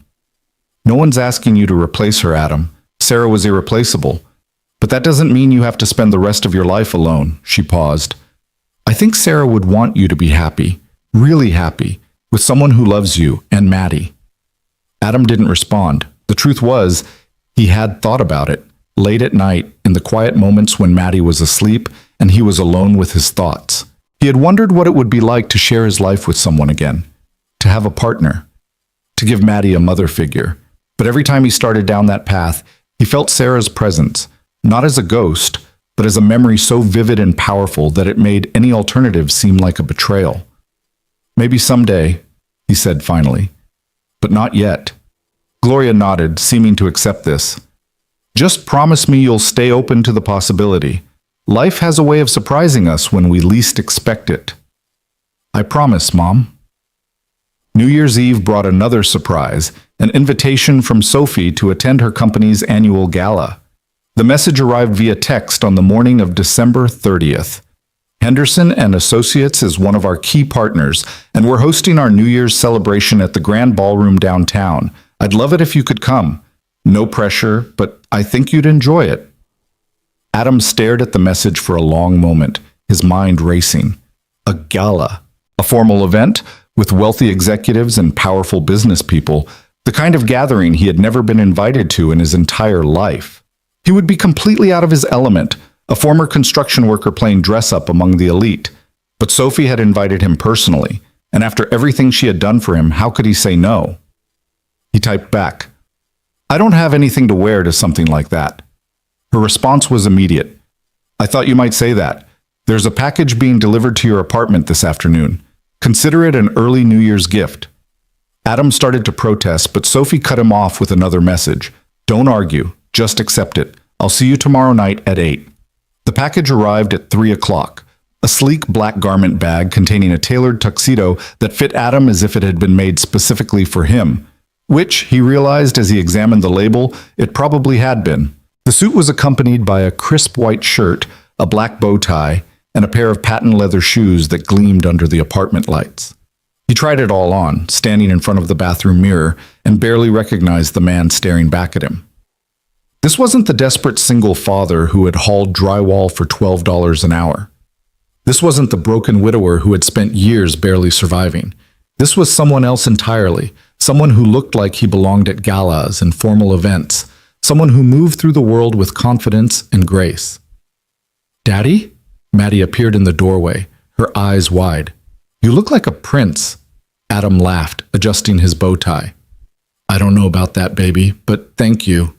No one's asking you to replace her, Adam. Sarah was irreplaceable. But that doesn't mean you have to spend the rest of your life alone, she paused. I think Sarah would want you to be happy, really happy, with someone who loves you and Maddie. Adam didn't respond. The truth was, he had thought about it, late at night, in the quiet moments when Maddie was asleep and he was alone with his thoughts. He had wondered what it would be like to share his life with someone again, to have a partner, to give Maddie a mother figure. But every time he started down that path, he felt Sarah's presence, not as a ghost, but as a memory so vivid and powerful that it made any alternative seem like a betrayal. Maybe someday, he said finally, but not yet. Gloria nodded, seeming to accept this. Just promise me you'll stay open to the possibility. Life has a way of surprising us when we least expect it. I promise, Mom. New Year's Eve brought another surprise, an invitation from Sophie to attend her company's annual gala. The message arrived via text on the morning of December 30th. Henderson and Associates is one of our key partners, and we're hosting our New Year's celebration at the Grand Ballroom downtown. I'd love it if you could come. No pressure, but I think you'd enjoy it. Adam stared at the message for a long moment, his mind racing. A gala, a formal event with wealthy executives and powerful business people, the kind of gathering he had never been invited to in his entire life. He would be completely out of his element, a former construction worker playing dress-up among the elite. But Sophie had invited him personally, and after everything she had done for him, how could he say no? He typed back, I don't have anything to wear to something like that. Her response was immediate. I thought you might say that. There's a package being delivered to your apartment this afternoon. Consider it an early New Year's gift. Adam started to protest, but Sophie cut him off with another message. Don't argue. Just accept it. I'll see you tomorrow night at 8. The package arrived at 3 o'clock. A sleek black garment bag containing a tailored tuxedo that fit Adam as if it had been made specifically for him, which, he realized as he examined the label, it probably had been. The suit was accompanied by a crisp white shirt, a black bow tie, and a pair of patent leather shoes that gleamed under the apartment lights. He tried it all on, standing in front of the bathroom mirror, and barely recognized the man staring back at him. This wasn't the desperate single father who had hauled drywall for $12 an hour. This wasn't the broken widower who had spent years barely surviving. This was someone else entirely, someone who looked like he belonged at galas and formal events, someone who moved through the world with confidence and grace. Daddy? Maddie appeared in the doorway, her eyes wide. You look like a prince. Adam laughed, adjusting his bow tie. I don't know about that, baby, but thank you.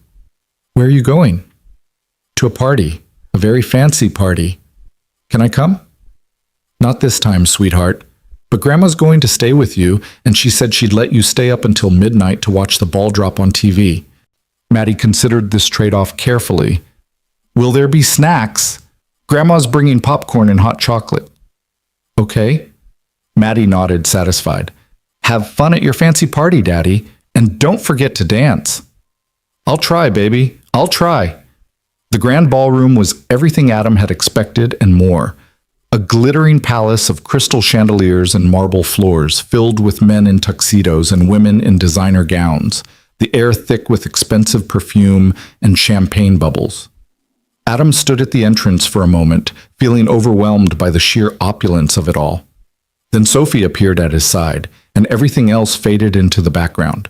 Where are you going? To a party, a very fancy party. Can I come? Not this time, sweetheart. But Grandma's going to stay with you, and she said she'd let you stay up until midnight to watch the ball drop on TV. Maddie considered this trade-off carefully. Will there be snacks? Grandma's bringing popcorn and hot chocolate. Okay. Maddie nodded, satisfied. Have fun at your fancy party, Daddy, and don't forget to dance. I'll try, baby. I'll try. The grand ballroom was everything Adam had expected and more. A glittering palace of crystal chandeliers and marble floors filled with men in tuxedos and women in designer gowns, the air thick with expensive perfume and champagne bubbles. Adam stood at the entrance for a moment, feeling overwhelmed by the sheer opulence of it all. Then Sophie appeared at his side, and everything else faded into the background.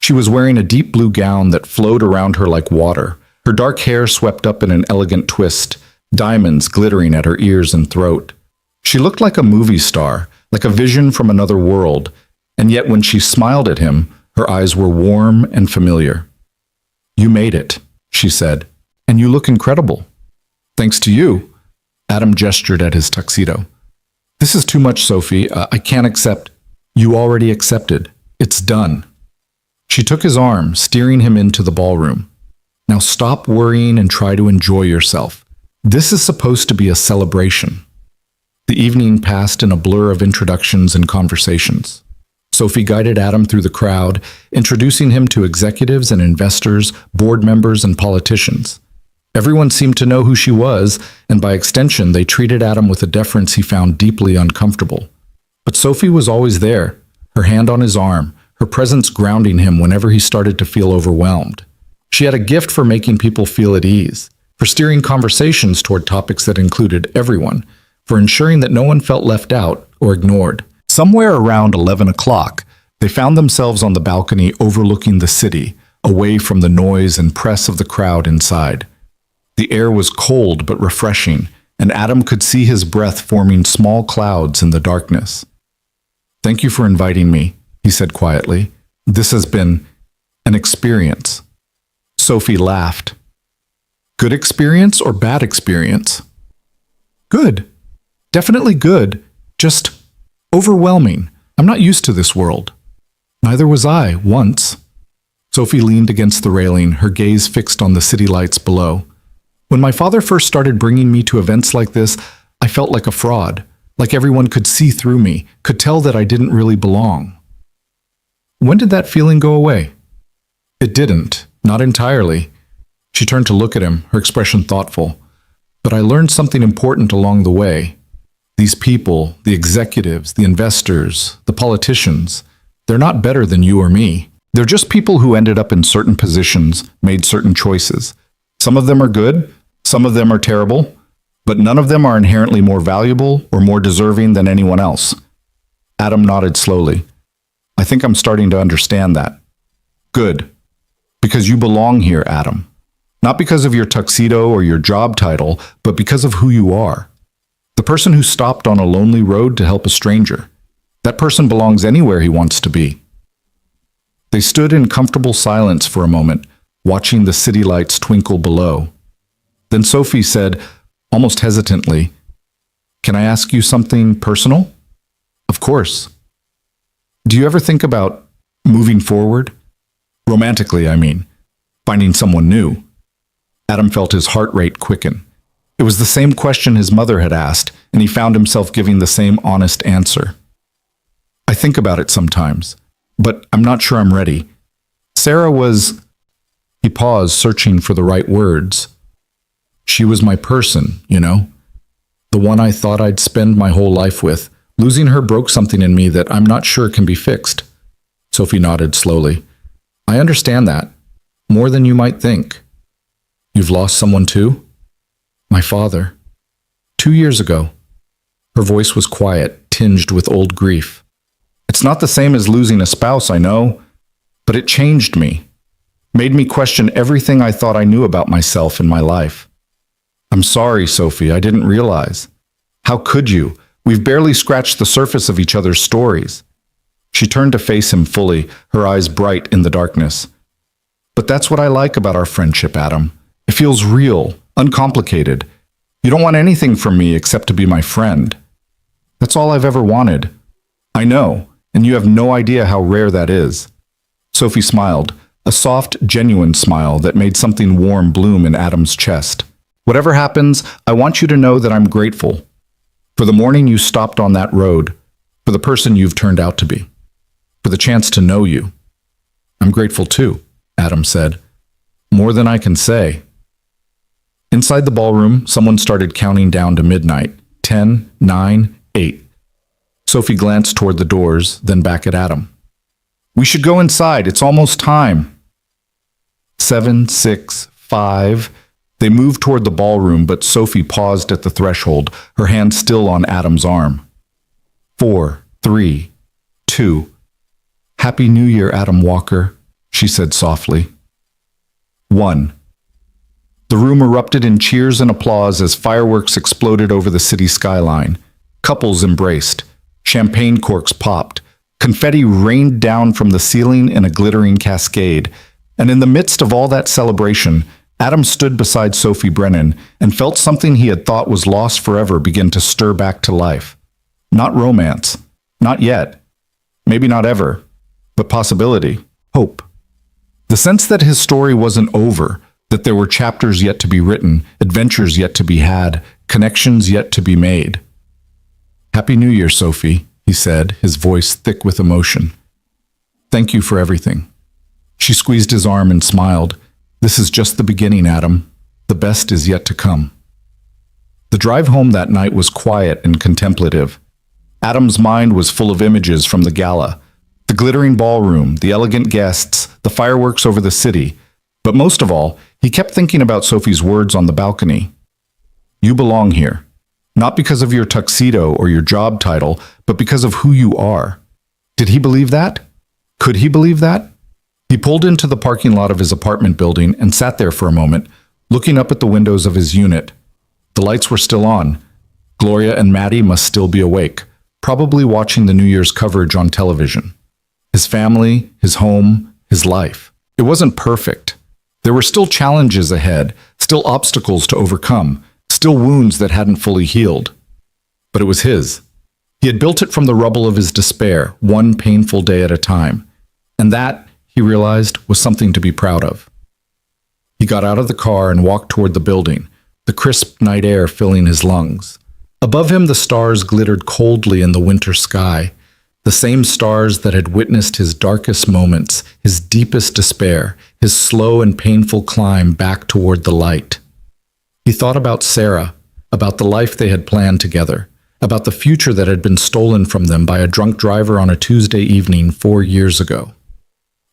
She was wearing a deep blue gown that flowed around her like water, her dark hair swept up in an elegant twist, diamonds glittering at her ears and throat. She looked like a movie star, like a vision from another world, and yet when she smiled at him, her eyes were warm and familiar. "You made it," she said, "and you look incredible." "Thanks to you." Adam gestured at his tuxedo. "This is too much, Sophie. I can't accept." "You already accepted. It's done." She took his arm, steering him into the ballroom. "Now stop worrying and try to enjoy yourself. This is supposed to be a celebration." The evening passed in a blur of introductions and conversations. Sophie guided Adam through the crowd, introducing him to executives and investors, board members and politicians. Everyone seemed to know who she was, and by extension, they treated Adam with a deference he found deeply uncomfortable. But Sophie was always there, her hand on his arm, her presence grounding him whenever he started to feel overwhelmed. She had a gift for making people feel at ease, for steering conversations toward topics that included everyone, for ensuring that no one felt left out or ignored. Somewhere around 11 o'clock, they found themselves on the balcony overlooking the city, away from the noise and press of the crowd inside. The air was cold but refreshing, and Adam could see his breath forming small clouds in the darkness. "Thank you for inviting me," he said quietly. "This has been an experience." Sophie laughed. "Good experience or bad experience?" "Good. Definitely good. Just overwhelming. I'm not used to this world." "Neither was I, once." Sophie leaned against the railing, her gaze fixed on the city lights below. "When my father first started bringing me to events like this, I felt like a fraud, like everyone could see through me, could tell that I didn't really belong." "When did that feeling go away?" "It didn't, not entirely." She turned to look at him, her expression thoughtful. "But I learned something important along the way. These people, the executives, the investors, the politicians, they're not better than you or me. They're just people who ended up in certain positions, made certain choices. Some of them are good, some of them are terrible, but none of them are inherently more valuable or more deserving than anyone else." Adam nodded slowly. "I think I'm starting to understand that." "Good. Because you belong here, Adam. Not because of your tuxedo or your job title, but because of who you are. The person who stopped on a lonely road to help a stranger. That person belongs anywhere he wants to be." They stood in comfortable silence for a moment, watching the city lights twinkle below. Then Sophie said, almost hesitantly, "Can I ask you something personal?" "Of course." "Do you ever think about moving forward? Romantically, I mean. Finding someone new?" Adam felt his heart rate quicken. It was the same question his mother had asked, and he found himself giving the same honest answer. "I think about it sometimes, but I'm not sure I'm ready. Sarah was..." He paused, searching for the right words. "She was my person, you know? The one I thought I'd spend my whole life with. Losing her broke something in me that I'm not sure can be fixed." Sophie nodded slowly. "I understand that. More than you might think." "You've lost someone too?" "My father. 2 years ago." Her voice was quiet, tinged with old grief. "It's not the same as losing a spouse, I know, but it changed me. Made me question everything I thought I knew about myself and my life." "I'm sorry, Sophie, I didn't realize." "How could you? We've barely scratched the surface of each other's stories." She turned to face him fully, her eyes bright in the darkness. "But that's what I like about our friendship, Adam. It feels real, uncomplicated. You don't want anything from me except to be my friend. That's all I've ever wanted." "I know, and you have no idea how rare that is." Sophie smiled, a soft, genuine smile that made something warm bloom in Adam's chest. "Whatever happens, I want you to know that I'm grateful. For the morning you stopped on that road, for the person you've turned out to be, for the chance to know you." "I'm grateful too," Adam said. "More than I can say." Inside the ballroom, someone started counting down to midnight. 10, 9, 8. Sophie glanced toward the doors, then back at Adam. "We should go inside. It's almost time." 7, 6, 5. They moved toward the ballroom, but Sophie paused at the threshold, her hand still on Adam's arm. 4, 3, 2. Happy New Year, Adam Walker, she said softly. 1. The room erupted in cheers and applause as fireworks exploded over the city skyline. Couples embraced. Champagne corks popped. Confetti rained down from the ceiling in a glittering cascade. And in the midst of all that celebration, Adam stood beside Sophie Brennan and felt something he had thought was lost forever begin to stir back to life. Not romance. Not yet. Maybe not ever. But possibility. Hope. The sense that his story wasn't over, that there were chapters yet to be written, adventures yet to be had, connections yet to be made. Happy New Year, Sophie, he said, his voice thick with emotion. Thank you for everything. She squeezed his arm and smiled. This is just the beginning, Adam. The best is yet to come. The drive home that night was quiet and contemplative. Adam's mind was full of images from the gala. The glittering ballroom, the elegant guests, the fireworks over the city. But most of all, he kept thinking about Sophie's words on the balcony. You belong here. Not because of your tuxedo or your job title, but because of who you are. Did he believe that? Could he believe that? He pulled into the parking lot of his apartment building and sat there for a moment, looking up at the windows of his unit. The lights were still on. Gloria and Maddie must still be awake, probably watching the New Year's coverage on television. His family, his home, his life. It wasn't perfect. There were still challenges ahead, still obstacles to overcome, still wounds that hadn't fully healed. But it was his. He had built it from the rubble of his despair, one painful day at a time. And that, he realized, was something to be proud of. He got out of the car and walked toward the building, the crisp night air filling his lungs. Above him, the stars glittered coldly in the winter sky, the same stars that had witnessed his darkest moments, his deepest despair, his slow and painful climb back toward the light. He thought about Sarah, about the life they had planned together, about the future that had been stolen from them by a drunk driver on a Tuesday evening 4 years ago.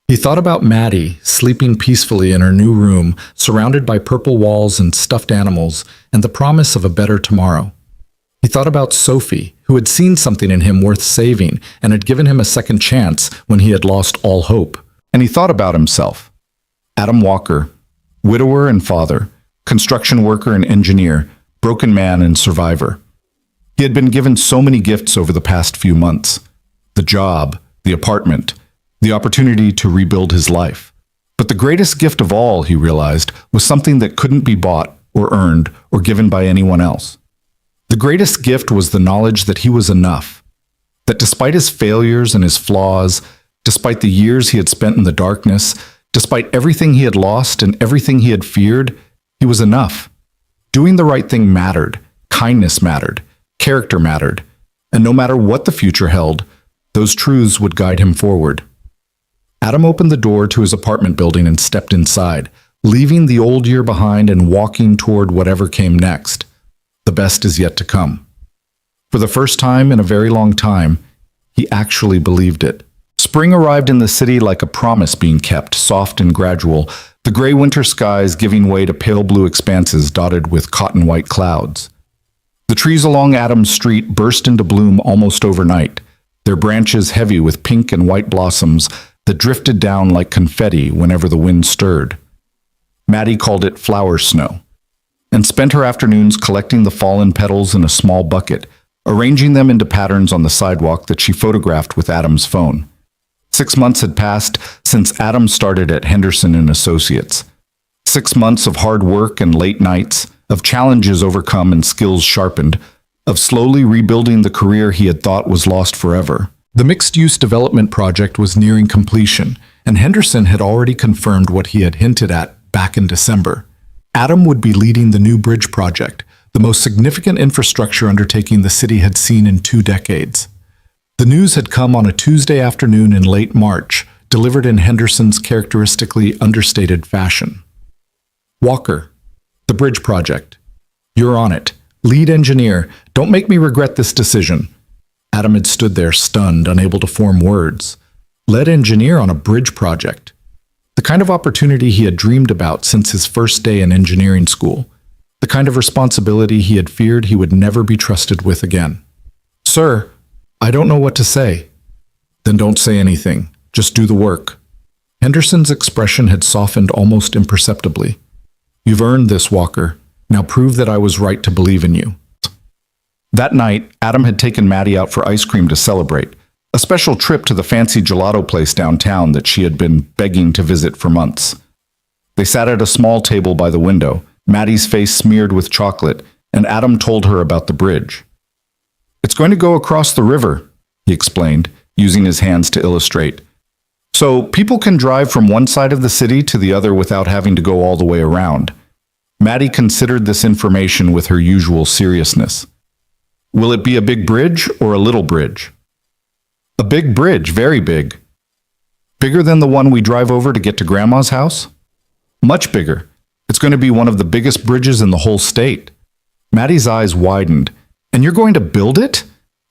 He thought about Maddie, sleeping peacefully in her new room, surrounded by purple walls and stuffed animals, and the promise of a better tomorrow. He thought about Sophie, who had seen something in him worth saving and had given him a second chance when he had lost all hope. And he thought about himself. Adam Walker, widower and father, construction worker and engineer, broken man and survivor. He had been given so many gifts over the past few months. The job, the apartment, the opportunity to rebuild his life. But the greatest gift of all, he realized, was something that couldn't be bought or earned or given by anyone else. The greatest gift was the knowledge that he was enough, that despite his failures and his flaws, despite the years he had spent in the darkness, despite everything he had lost and everything he had feared, he was enough. Doing the right thing mattered, kindness mattered, character mattered, and no matter what the future held, those truths would guide him forward. Adam opened the door to his apartment building and stepped inside, leaving the old year behind and walking toward whatever came next. The best is yet to come. For the first time in a very long time, he actually believed it. Spring arrived in the city like a promise being kept, soft and gradual, the gray winter skies giving way to pale blue expanses dotted with cotton-white clouds. The trees along Adams Street burst into bloom almost overnight, their branches heavy with pink and white blossoms that drifted down like confetti whenever the wind stirred. Maddie called it flower snow, and spent her afternoons collecting the fallen petals in a small bucket, arranging them into patterns on the sidewalk that she photographed with Adam's phone. 6 months had passed since Adam started at Henderson and Associates. 6 months of hard work and late nights, of challenges overcome and skills sharpened, of slowly rebuilding the career he had thought was lost forever. The mixed-use development project was nearing completion, and Henderson had already confirmed what he had hinted at back in December. Adam would be leading the new bridge project, the most significant infrastructure undertaking the city had seen in 2 decades. The news had come on a Tuesday afternoon in late March, delivered in Henderson's characteristically understated fashion. Walker, the bridge project. You're on it. Lead engineer. Don't make me regret this decision. Adam had stood there stunned, unable to form words. Lead engineer on a bridge project. The The kind of opportunity he had dreamed about since his first day in engineering school. The kind of responsibility he had feared he would never be trusted with again. "Sir, I don't know what to say." "Then don't say anything. Just do the work." Henderson's expression had softened almost imperceptibly. "You've earned this, Walker. Now prove that I was right to believe in you." That night, Adam had taken Maddie out for ice cream to celebrate, a special trip to the fancy gelato place downtown that she had been begging to visit for months. They sat at a small table by the window, Maddie's face smeared with chocolate, and Adam told her about the bridge. "It's going to go across the river," he explained, using his hands to illustrate. "So people can drive from one side of the city to the other without having to go all the way around." Maddie considered this information with her usual seriousness. "Will it be a big bridge or a little bridge?" "A big bridge, very big." "Bigger than the one we drive over to get to Grandma's house?" "Much bigger. It's going to be one of the biggest bridges in the whole state." Maddie's eyes widened. "And you're going to build it?"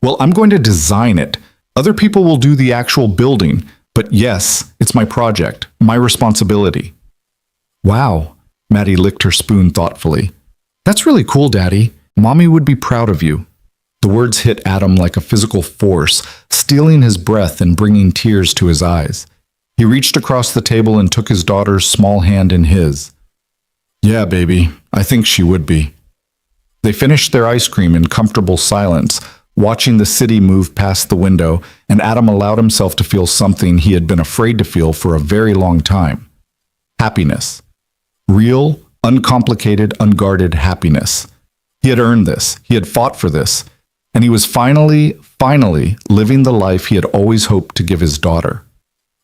"Well, I'm going to design it. Other people will do the actual building. But yes, it's my project, my responsibility." "Wow," Maddie licked her spoon thoughtfully. "That's really cool, Daddy. Mommy would be proud of you." The words hit Adam like a physical force, stealing his breath and bringing tears to his eyes. He reached across the table and took his daughter's small hand in his. "Yeah, baby, I think she would be." They finished their ice cream in comfortable silence, watching the city move past the window, and Adam allowed himself to feel something he had been afraid to feel for a very long time. Happiness. Real, uncomplicated, unguarded happiness. He had earned this. He had fought for this. And he was finally living the life he had always hoped to give his daughter.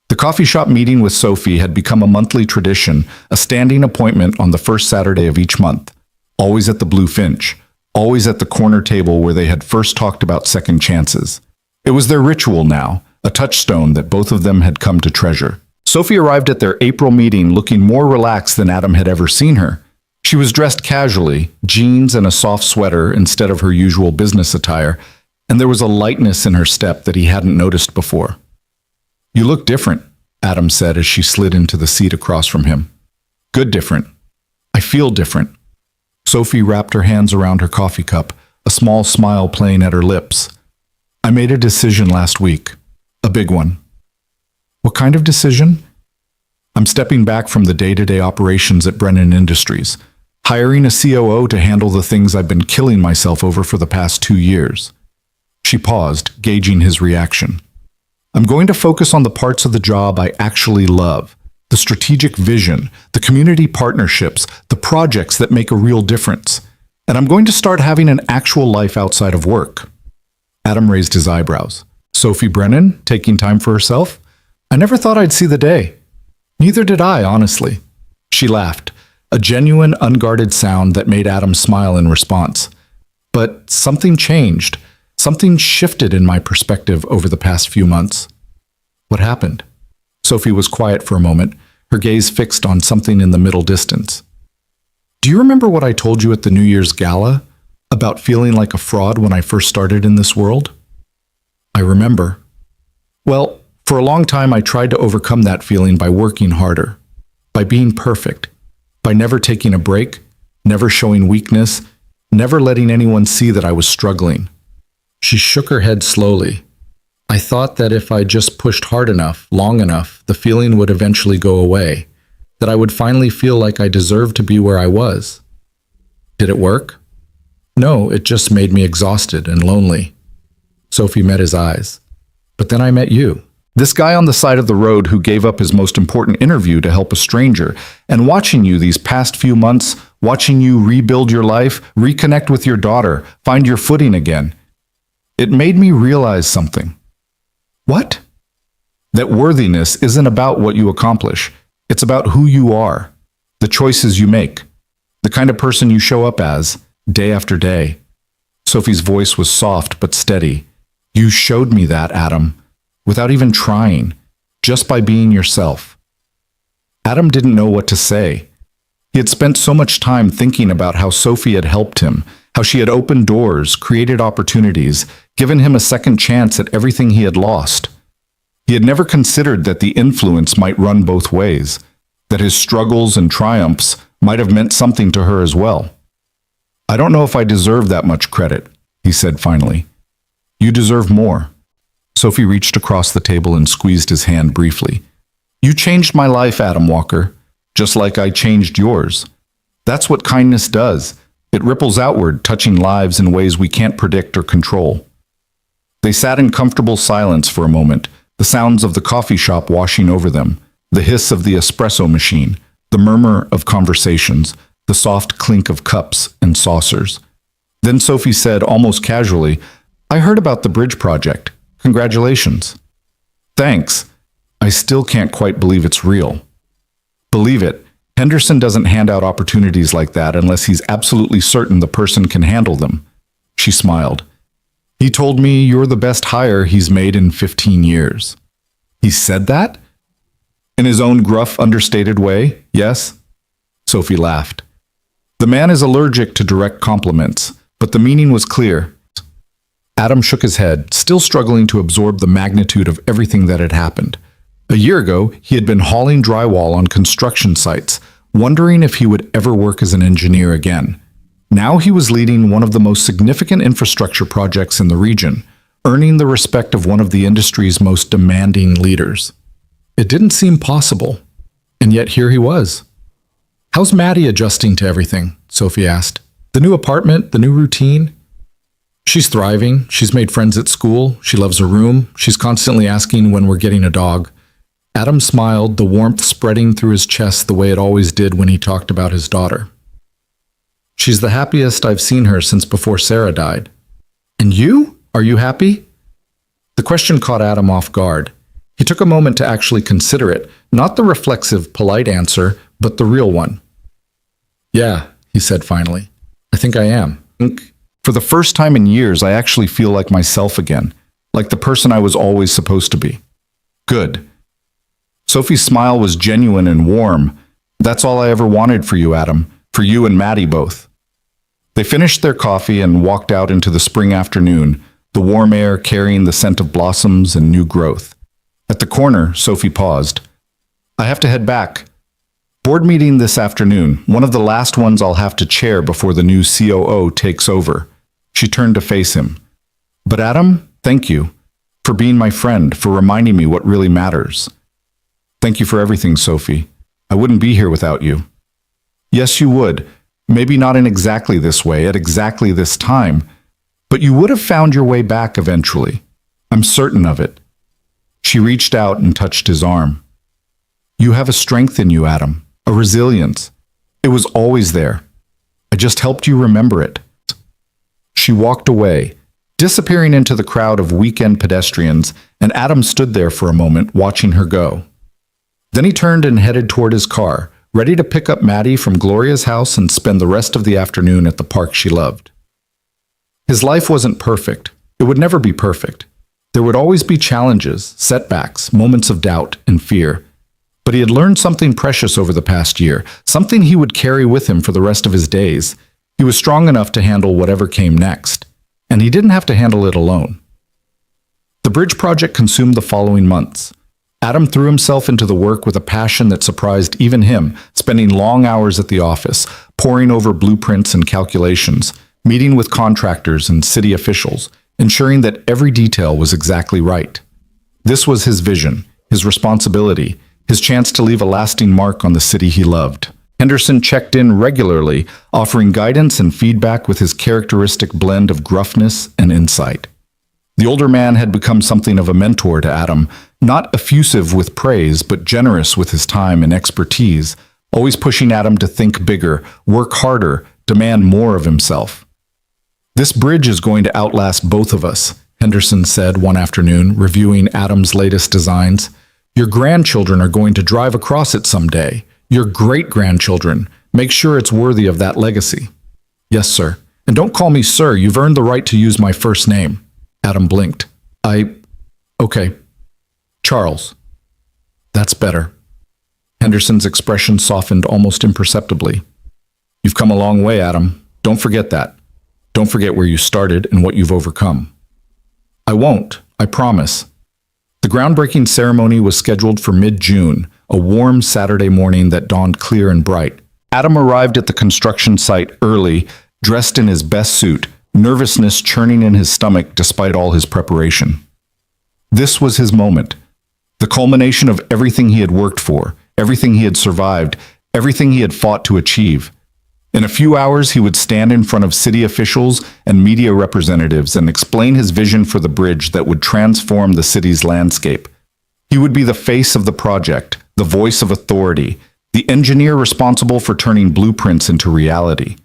The coffee shop meeting with Sophie had become a monthly tradition, a standing appointment on the first Saturday of each month. Always at the Blue Finch. Always at the corner table where they had first talked about second chances. It was their ritual now, a touchstone that both of them had come to treasure. Sophie arrived at their April meeting looking more relaxed than Adam had ever seen her. She was dressed casually, jeans and a soft sweater instead of her usual business attire, and there was a lightness in her step that he hadn't noticed before. "You look different," Adam said as she slid into the seat across from him. "Good different. I feel different." Sophie wrapped her hands around her coffee cup, a small smile playing at her lips. "I made a decision last week. A big one." "What kind of decision?" "I'm stepping back from the day-to-day operations at Brennan Industries, hiring a COO to handle the things I've been killing myself over for the past 2 years." She paused, gauging his reaction. "I'm going to focus on the parts of the job I actually love. The strategic vision, the community partnerships, the projects that make a real difference. And I'm going to start having an actual life outside of work." Adam raised his eyebrows. "Sophie Brennan, taking time for herself? I never thought I'd see the day." "Neither did I, honestly." She laughed, a genuine, unguarded sound that made Adam smile in response. "But something changed. Something shifted in my perspective over the past few months." "What happened?" Sophie was quiet for a moment, her gaze fixed on something in the middle distance. "Do you remember what I told you at the New Year's gala about feeling like a fraud when I first started in this world?" "I remember." "Well, for a long time I tried to overcome that feeling by working harder, by being perfect, by never taking a break, never showing weakness, never letting anyone see that I was struggling." She shook her head slowly. "I thought that if I just pushed hard enough, long enough, the feeling would eventually go away, that I would finally feel like I deserved to be where I was." "Did it work?" "No, it just made me exhausted and lonely." Sophie met his eyes. "But then I met you." This guy on the side of the road who gave up his most important interview to help a stranger, and watching you these past few months, watching you rebuild your life, reconnect with your daughter, find your footing again. It made me realize something. "What?" "That worthiness isn't about what you accomplish. It's about who you are, the choices you make, the kind of person you show up as, day after day." Sophie's voice was soft but steady. "You showed me that, Adam, without even trying, just by being yourself." Adam didn't know what to say. He had spent so much time thinking about how Sophie had helped him, how she had opened doors, created opportunities, given him a second chance at everything he had lost. He had never considered that the influence might run both ways, that his struggles and triumphs might have meant something to her as well. "I don't know if I deserve that much credit," he said finally. "You deserve more." Sophie reached across the table and squeezed his hand briefly. "You changed my life, Adam Walker, just like I changed yours. That's what kindness does. It ripples outward, touching lives in ways we can't predict or control." They sat in comfortable silence for a moment, the sounds of the coffee shop washing over them, the hiss of the espresso machine, the murmur of conversations, the soft clink of cups and saucers. Then Sophie said, almost casually, "I heard about the bridge project. Congratulations." "Thanks. I still can't quite believe it's real." "Believe it. Henderson doesn't hand out opportunities like that unless he's absolutely certain the person can handle them." She smiled. "He told me you're the best hire he's made in 15 years. "He said that?" "In his own gruff, understated way, yes." Sophie laughed. "The man is allergic to direct compliments, but the meaning was clear." Adam shook his head, still struggling to absorb the magnitude of everything that had happened. A year ago, he had been hauling drywall on construction sites, wondering if he would ever work as an engineer again. Now he was leading one of the most significant infrastructure projects in the region, earning the respect of one of the industry's most demanding leaders. It didn't seem possible, and yet here he was. "How's Maddie adjusting to everything?" Sophie asked. "The new apartment, the new routine?" "She's thriving. She's made friends at school. She loves her room. She's constantly asking when we're getting a dog." Adam smiled, the warmth spreading through his chest the way it always did when he talked about his daughter. "She's the happiest I've seen her since before Sarah died." "And you? Are you happy?" The question caught Adam off guard. He took a moment to actually consider it, not the reflexive, polite answer, but the real one. "Yeah," he said finally. "I think I am. For the first time in years, I actually feel like myself again, like the person I was always supposed to be." "Good." Sophie's smile was genuine and warm. "That's all I ever wanted for you, Adam, for you and Maddie both." They finished their coffee and walked out into the spring afternoon, the warm air carrying the scent of blossoms and new growth. At the corner, Sophie paused. "I have to head back. Board meeting this afternoon, one of the last ones I'll have to chair before the new COO takes over." She turned to face him. "But Adam, thank you for being my friend, for reminding me what really matters." "Thank you for everything, Sophie. I wouldn't be here without you." "Yes, you would. Maybe not in exactly this way, at exactly this time, but you would have found your way back eventually. I'm certain of it." She reached out and touched his arm. "You have a strength in you, Adam, a resilience. It was always there. I just helped you remember it." She walked away, disappearing into the crowd of weekend pedestrians, and Adam stood there for a moment, watching her go. Then he turned and headed toward his car, ready to pick up Maddie from Gloria's house and spend the rest of the afternoon at the park she loved. His life wasn't perfect. It would never be perfect. There would always be challenges, setbacks, moments of doubt and fear. But he had learned something precious over the past year, something he would carry with him for the rest of his days. He was strong enough to handle whatever came next, and he didn't have to handle it alone. The bridge project consumed the following months. Adam threw himself into the work with a passion that surprised even him, spending long hours at the office, poring over blueprints and calculations, meeting with contractors and city officials, ensuring that every detail was exactly right. This was his vision, his responsibility, his chance to leave a lasting mark on the city he loved. Henderson checked in regularly, offering guidance and feedback with his characteristic blend of gruffness and insight. The older man had become something of a mentor to Adam, not effusive with praise, but generous with his time and expertise, always pushing Adam to think bigger, work harder, demand more of himself. "This bridge is going to outlast both of us," Henderson said one afternoon, reviewing Adam's latest designs. "Your grandchildren are going to drive across it someday. Your great-grandchildren. Make sure it's worthy of that legacy." "Yes, sir. And don't call me sir. You've earned the right to use my first name." Adam blinked. Okay. Charles." "That's better." Henderson's expression softened almost imperceptibly. "You've come a long way, Adam. Don't forget that. Don't forget where you started and what you've overcome." "I won't. I promise." The groundbreaking ceremony was scheduled for mid-June, a warm Saturday morning that dawned clear and bright. Adam arrived at the construction site early, dressed in his best suit, nervousness churning in his stomach despite all his preparation. This was his moment, the culmination of everything he had worked for, everything he had survived, everything he had fought to achieve. In a few hours, he would stand in front of city officials and media representatives and explain his vision for the bridge that would transform the city's landscape. He would be the face of the project, the voice of authority, the engineer responsible for turning blueprints into reality.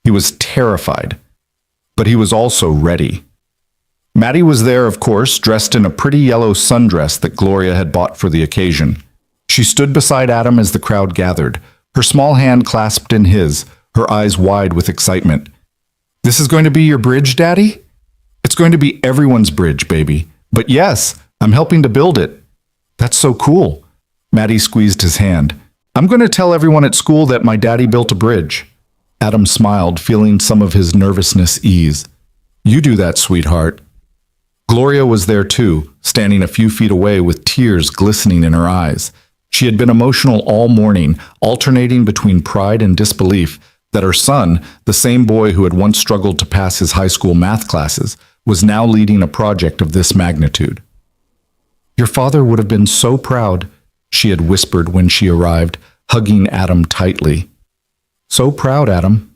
He was terrified, but he was also ready. Maddie was there, of course, dressed in a pretty yellow sundress that Gloria had bought for the occasion. She stood beside Adam as the crowd gathered, her small hand clasped in his, her eyes wide with excitement. "This is going to be your bridge, Daddy?" "It's going to be everyone's bridge, baby. But yes, I'm helping to build it." "That's so cool." Maddie squeezed his hand. "I'm going to tell everyone at school that my daddy built a bridge." Adam smiled, feeling some of his nervousness ease. "You do that, sweetheart." Gloria was there too, standing a few feet away with tears glistening in her eyes. She had been emotional all morning, alternating between pride and disbelief that her son, the same boy who had once struggled to pass his high school math classes, was now leading a project of this magnitude. "Your father would have been so proud," she had whispered when she arrived, hugging Adam tightly. "So proud, Adam."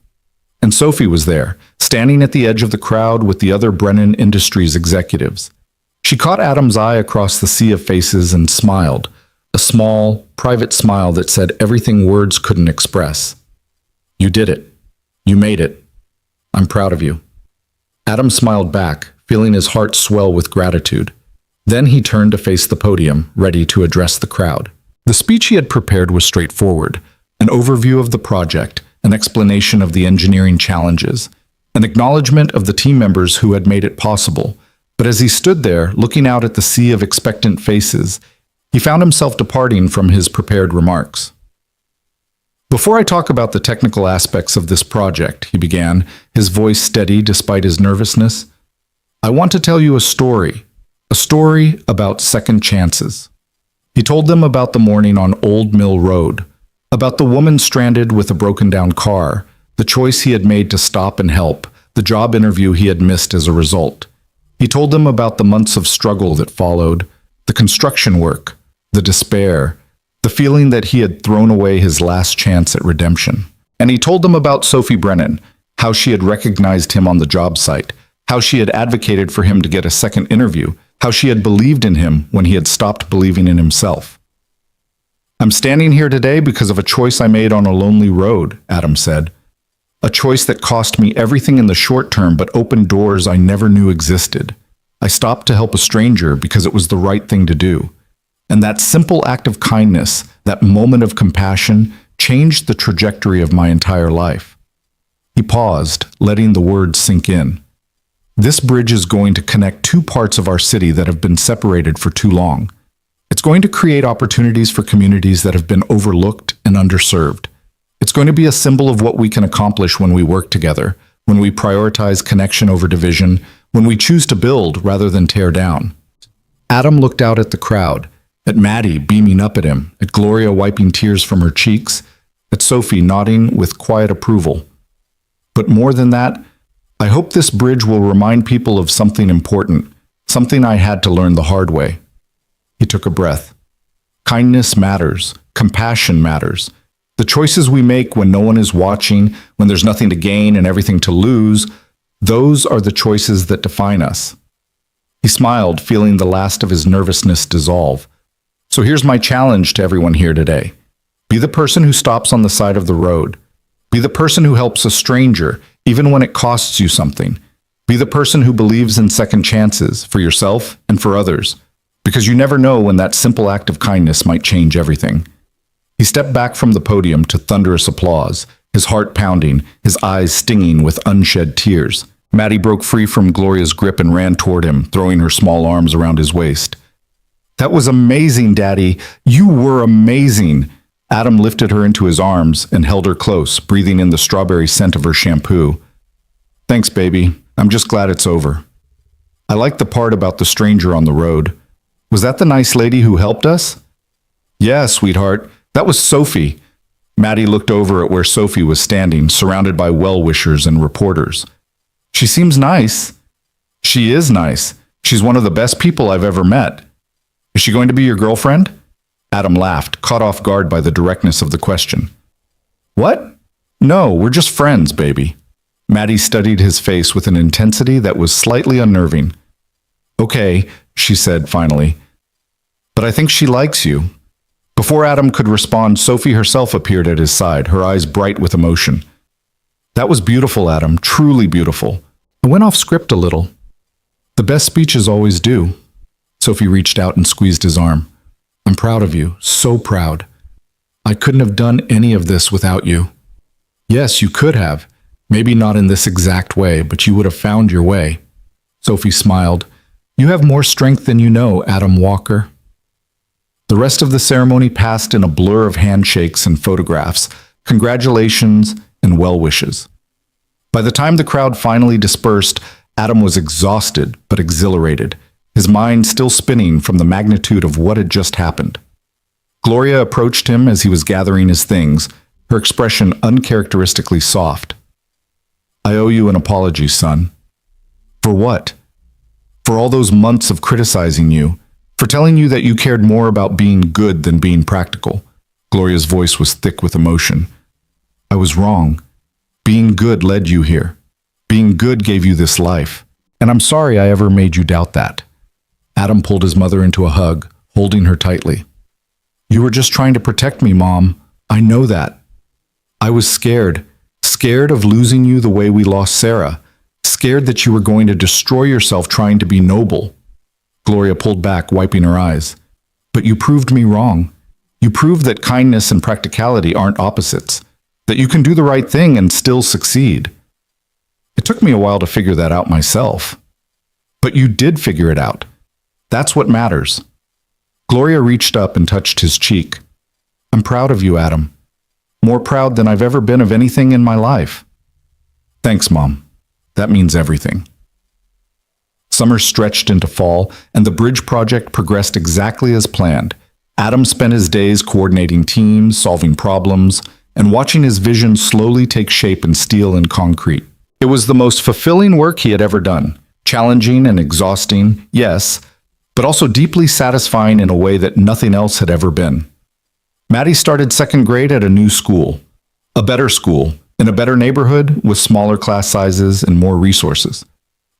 And Sophie was there, standing at the edge of the crowd with the other Brennan Industries executives. She caught Adam's eye across the sea of faces and smiled, a small, private smile that said everything words couldn't express. "You did it. You made it. I'm proud of you." Adam smiled back, feeling his heart swell with gratitude. Then he turned to face the podium, ready to address the crowd. The speech he had prepared was straightforward, an overview of the project, an explanation of the engineering challenges, an acknowledgement of the team members who had made it possible. But as he stood there, looking out at the sea of expectant faces, he found himself departing from his prepared remarks. "Before I talk about the technical aspects of this project," he began, his voice steady despite his nervousness, "I want to tell you a story about second chances." He told them about the morning on Old Mill Road, about the woman stranded with a broken-down car, the choice he had made to stop and help, the job interview he had missed as a result. He told them about the months of struggle that followed, the construction work, the despair, the feeling that he had thrown away his last chance at redemption. And he told them about Sophie Brennan, how she had recognized him on the job site, how she had advocated for him to get a second interview, how she had believed in him when he had stopped believing in himself. "I'm standing here today because of a choice I made on a lonely road," Adam said. "A choice that cost me everything in the short term but opened doors I never knew existed. I stopped to help a stranger because it was the right thing to do. And that simple act of kindness, that moment of compassion, changed the trajectory of my entire life." He paused, letting the words sink in. "This bridge is going to connect two parts of our city that have been separated for too long. It's going to create opportunities for communities that have been overlooked and underserved. It's going to be a symbol of what we can accomplish when we work together, when we prioritize connection over division, when we choose to build rather than tear down." Adam looked out at the crowd, at Maddie beaming up at him, at Gloria wiping tears from her cheeks, at Sophie nodding with quiet approval. "But more than that, I hope this bridge will remind people of something important, something I had to learn the hard way." He took a breath. Kindness matters. Compassion matters. The choices we make when no one is watching, when there's nothing to gain and everything to lose, those are the choices that define us. He smiled, feeling the last of his nervousness dissolve. "So here's my challenge to everyone here today. Be the person who stops on the side of the road. Be the person who helps a stranger, even when it costs you something. Be the person who believes in second chances, for yourself and for others, because you never know when that simple act of kindness might change everything." He stepped back from the podium to thunderous applause, his heart pounding, his eyes stinging with unshed tears. Maddie broke free from Gloria's grip and ran toward him, throwing her small arms around his waist. "That was amazing, Daddy. You were amazing." Adam lifted her into his arms and held her close, breathing in the strawberry scent of her shampoo. "Thanks, baby. I'm just glad it's over." "I like the part about the stranger on the road. Was that the nice lady who helped us?" Yeah, sweetheart, that was Sophie. Maddie looked over at where Sophie was standing, surrounded by well-wishers and reporters. She seems nice. She is nice. She's one of the best people I've ever met. Is she going to be your girlfriend? Adam laughed, caught off guard by the directness of the question. What? No, we're just friends, baby. Maddie studied his face with an intensity that was slightly unnerving. Okay, she said finally. But I think she likes you. Before Adam could respond, Sophie herself appeared at his side, her eyes bright with emotion. That was beautiful, Adam, truly beautiful. I went off script a little. The best speeches always do. Sophie reached out and squeezed his arm. I'm proud of you, so proud. I couldn't have done any of this without you. Yes, you could have. Maybe not in this exact way, but you would have found your way. Sophie smiled. You have more strength than you know, Adam Walker. The rest of the ceremony passed in a blur of handshakes and photographs, congratulations and well wishes. By the time the crowd finally dispersed, Adam was exhausted but exhilarated, his mind still spinning from the magnitude of what had just happened. Gloria approached him as he was gathering his things, her expression uncharacteristically soft. I owe you an apology, son. For what? For all those months of criticizing you, for telling you that you cared more about being good than being practical. Gloria's voice was thick with emotion. I was wrong. Being good led you here. Being good gave you this life. And I'm sorry I ever made you doubt that. Adam pulled his mother into a hug, holding her tightly. You were just trying to protect me, Mom. I know that. I was scared. Scared of losing you the way we lost Sarah. Scared that you were going to destroy yourself trying to be noble. Gloria pulled back, wiping her eyes. But you proved me wrong. You proved that kindness and practicality aren't opposites. That you can do the right thing and still succeed. It took me a while to figure that out myself. But you did figure it out. That's what matters. Gloria reached up and touched his cheek. I'm proud of you, Adam. More proud than I've ever been of anything in my life. Thanks, Mom. That means everything. Summer stretched into fall, and the bridge project progressed exactly as planned. Adam spent his days coordinating teams, solving problems, and watching his vision slowly take shape in steel and concrete. It was the most fulfilling work he had ever done. Challenging and exhausting, yes, but also deeply satisfying in a way that nothing else had ever been. Maddie started second grade at a new school. A better school, in a better neighborhood with smaller class sizes and more resources.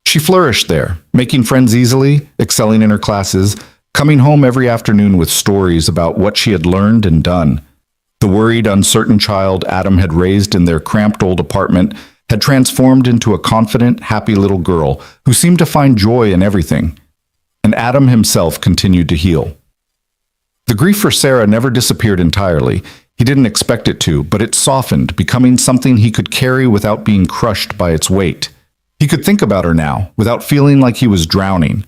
She flourished there, making friends easily, excelling in her classes, coming home every afternoon with stories about what she had learned and done. The worried, uncertain child Adam had raised in their cramped old apartment had transformed into a confident, happy little girl who seemed to find joy in everything. And Adam himself continued to heal. The grief for Sarah never disappeared entirely. He didn't expect it to, but it softened, becoming something he could carry without being crushed by its weight. He could think about her now, without feeling like he was drowning.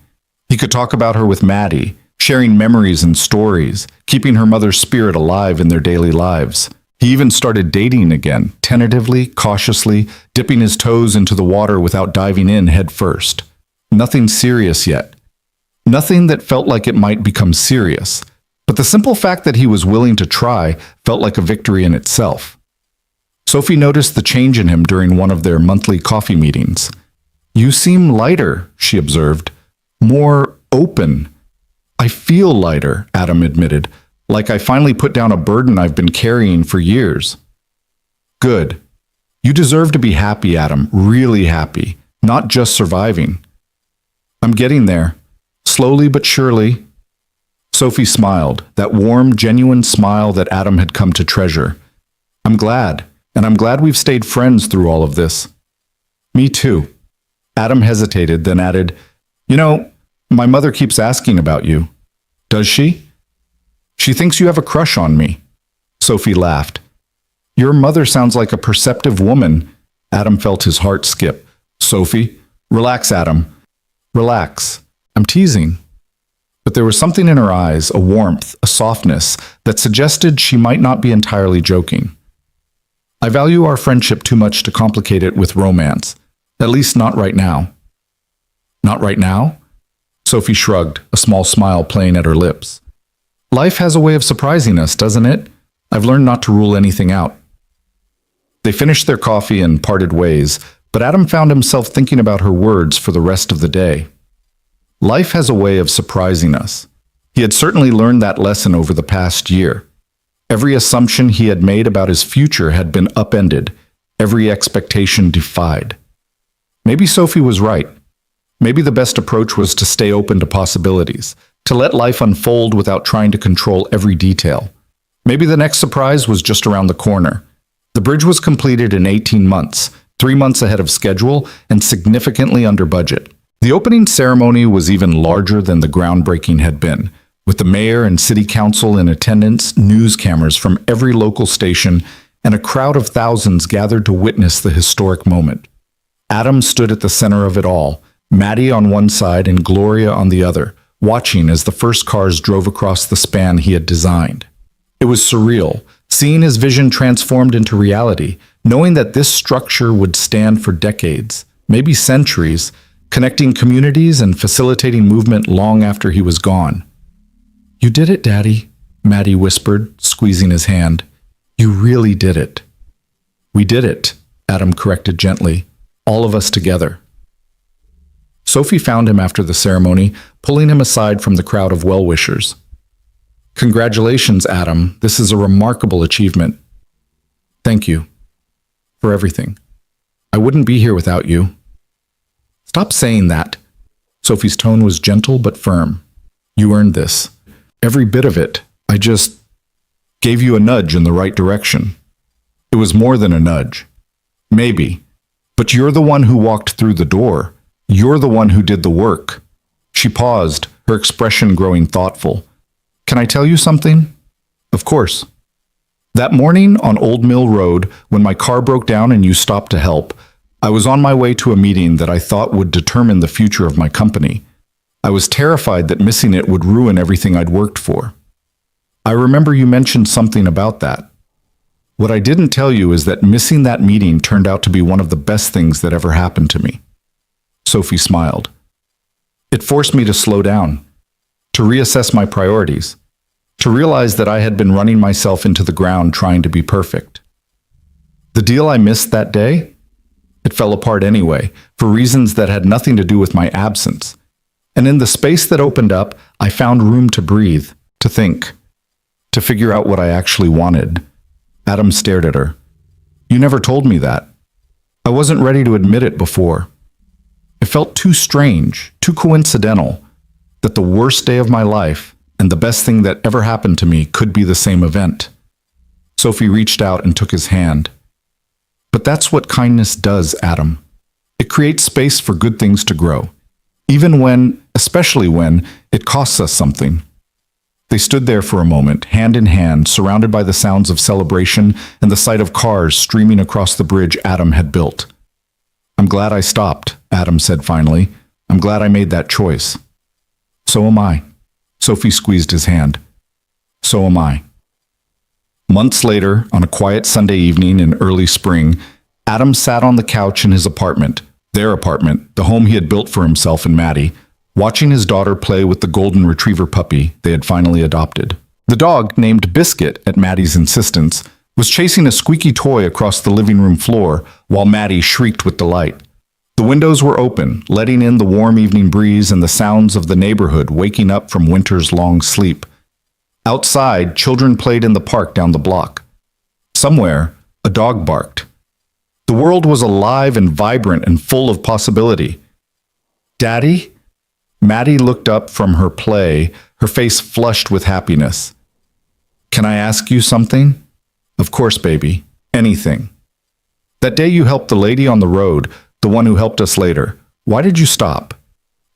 He could talk about her with Maddie, sharing memories and stories, keeping her mother's spirit alive in their daily lives. He even started dating again, tentatively, cautiously, dipping his toes into the water without diving in head first. Nothing serious yet. Nothing that felt like it might become serious. But the simple fact that he was willing to try felt like a victory in itself. Sophie noticed the change in him during one of their monthly coffee meetings. You seem lighter, she observed. More open. I feel lighter, Adam admitted, like I finally put down a burden I've been carrying for years. Good. You deserve to be happy, Adam, really happy, not just surviving. I'm getting there, slowly but surely. Sophie smiled, that warm, genuine smile that Adam had come to treasure. I'm glad, and I'm glad we've stayed friends through all of this. Me too. Adam hesitated, then added, You know, my mother keeps asking about you. Does she? She thinks you have a crush on me. Sophie laughed. Your mother sounds like a perceptive woman. Adam felt his heart skip. Sophie, relax, Adam. Relax. I'm teasing. But there was something in her eyes, a warmth, a softness, that suggested she might not be entirely joking. I value our friendship too much to complicate it with romance. At least not right now. Not right now? Sophie shrugged, a small smile playing at her lips. Life has a way of surprising us, doesn't it? I've learned not to rule anything out. They finished their coffee and parted ways, but Adam found himself thinking about her words for the rest of the day. Life has a way of surprising us. He had certainly learned that lesson over the past year. Every assumption he had made about his future had been upended, every expectation defied. Maybe Sophie was right. Maybe the best approach was to stay open to possibilities, to let life unfold without trying to control every detail. Maybe the next surprise was just around the corner. The bridge was completed in 18 months, 3 months ahead of schedule and significantly under budget. The opening ceremony was even larger than the groundbreaking had been, with the mayor and city council in attendance, news cameras from every local station, and a crowd of thousands gathered to witness the historic moment. Adam stood at the center of it all, Maddie on one side and Gloria on the other, watching as the first cars drove across the span he had designed. It was surreal, seeing his vision transformed into reality, knowing that this structure would stand for decades, maybe centuries, connecting communities and facilitating movement long after he was gone. "You did it, Daddy," Maddie whispered, squeezing his hand. "You really did it." "We did it," Adam corrected gently, "all of us together." Sophie found him after the ceremony, pulling him aside from the crowd of well-wishers. "Congratulations, Adam. This is a remarkable achievement. Thank you for everything. I wouldn't be here without you." "Stop saying that." Sophie's tone was gentle but firm. "You earned this. Every bit of it. I just gave you a nudge in the right direction." "It was more than a nudge." "Maybe. But you're the one who walked through the door. You're the one who did the work." She paused, her expression growing thoughtful. "Can I tell you something?" "Of course." "That morning on Old Mill Road, when my car broke down and you stopped to help, I was on my way to a meeting that I thought would determine the future of my company. I was terrified that missing it would ruin everything I'd worked for. I remember you mentioned something about that. What I didn't tell you is that missing that meeting turned out to be one of the best things that ever happened to me." Sophie smiled. "It forced me to slow down, to reassess my priorities, to realize that I had been running myself into the ground trying to be perfect. The deal I missed that day? It fell apart anyway, for reasons that had nothing to do with my absence. And in the space that opened up, I found room to breathe, to think, to figure out what I actually wanted." Adam stared at her. "You never told me that. I wasn't ready to admit it before. It felt too strange, too coincidental, that the worst day of my life and the best thing that ever happened to me could be the same event." Sophie reached out and took his hand. "But that's what kindness does, Adam. It creates space for good things to grow, even when, especially when, it costs us something." They stood there for a moment, hand in hand, surrounded by the sounds of celebration and the sight of cars streaming across the bridge Adam had built. "I'm glad I stopped," Adam said finally. "I'm glad I made that choice." "So am I." Sophie squeezed his hand. "So am I." Months later, on a quiet Sunday evening in early spring, Adam sat on the couch in his apartment, their apartment, the home he had built for himself and Maddie, watching his daughter play with the golden retriever puppy they had finally adopted. The dog, named Biscuit at Maddie's insistence, was chasing a squeaky toy across the living room floor while Maddie shrieked with delight. The windows were open, letting in the warm evening breeze and the sounds of the neighborhood waking up from winter's long sleep. Outside, children played in the park down the block. Somewhere, a dog barked. The world was alive and vibrant and full of possibility. "Daddy?" Maddie looked up from her play, her face flushed with happiness. "Can I ask you something?" "Of course, baby. Anything." "That day you helped the lady on the road, the one who helped us later, why did you stop?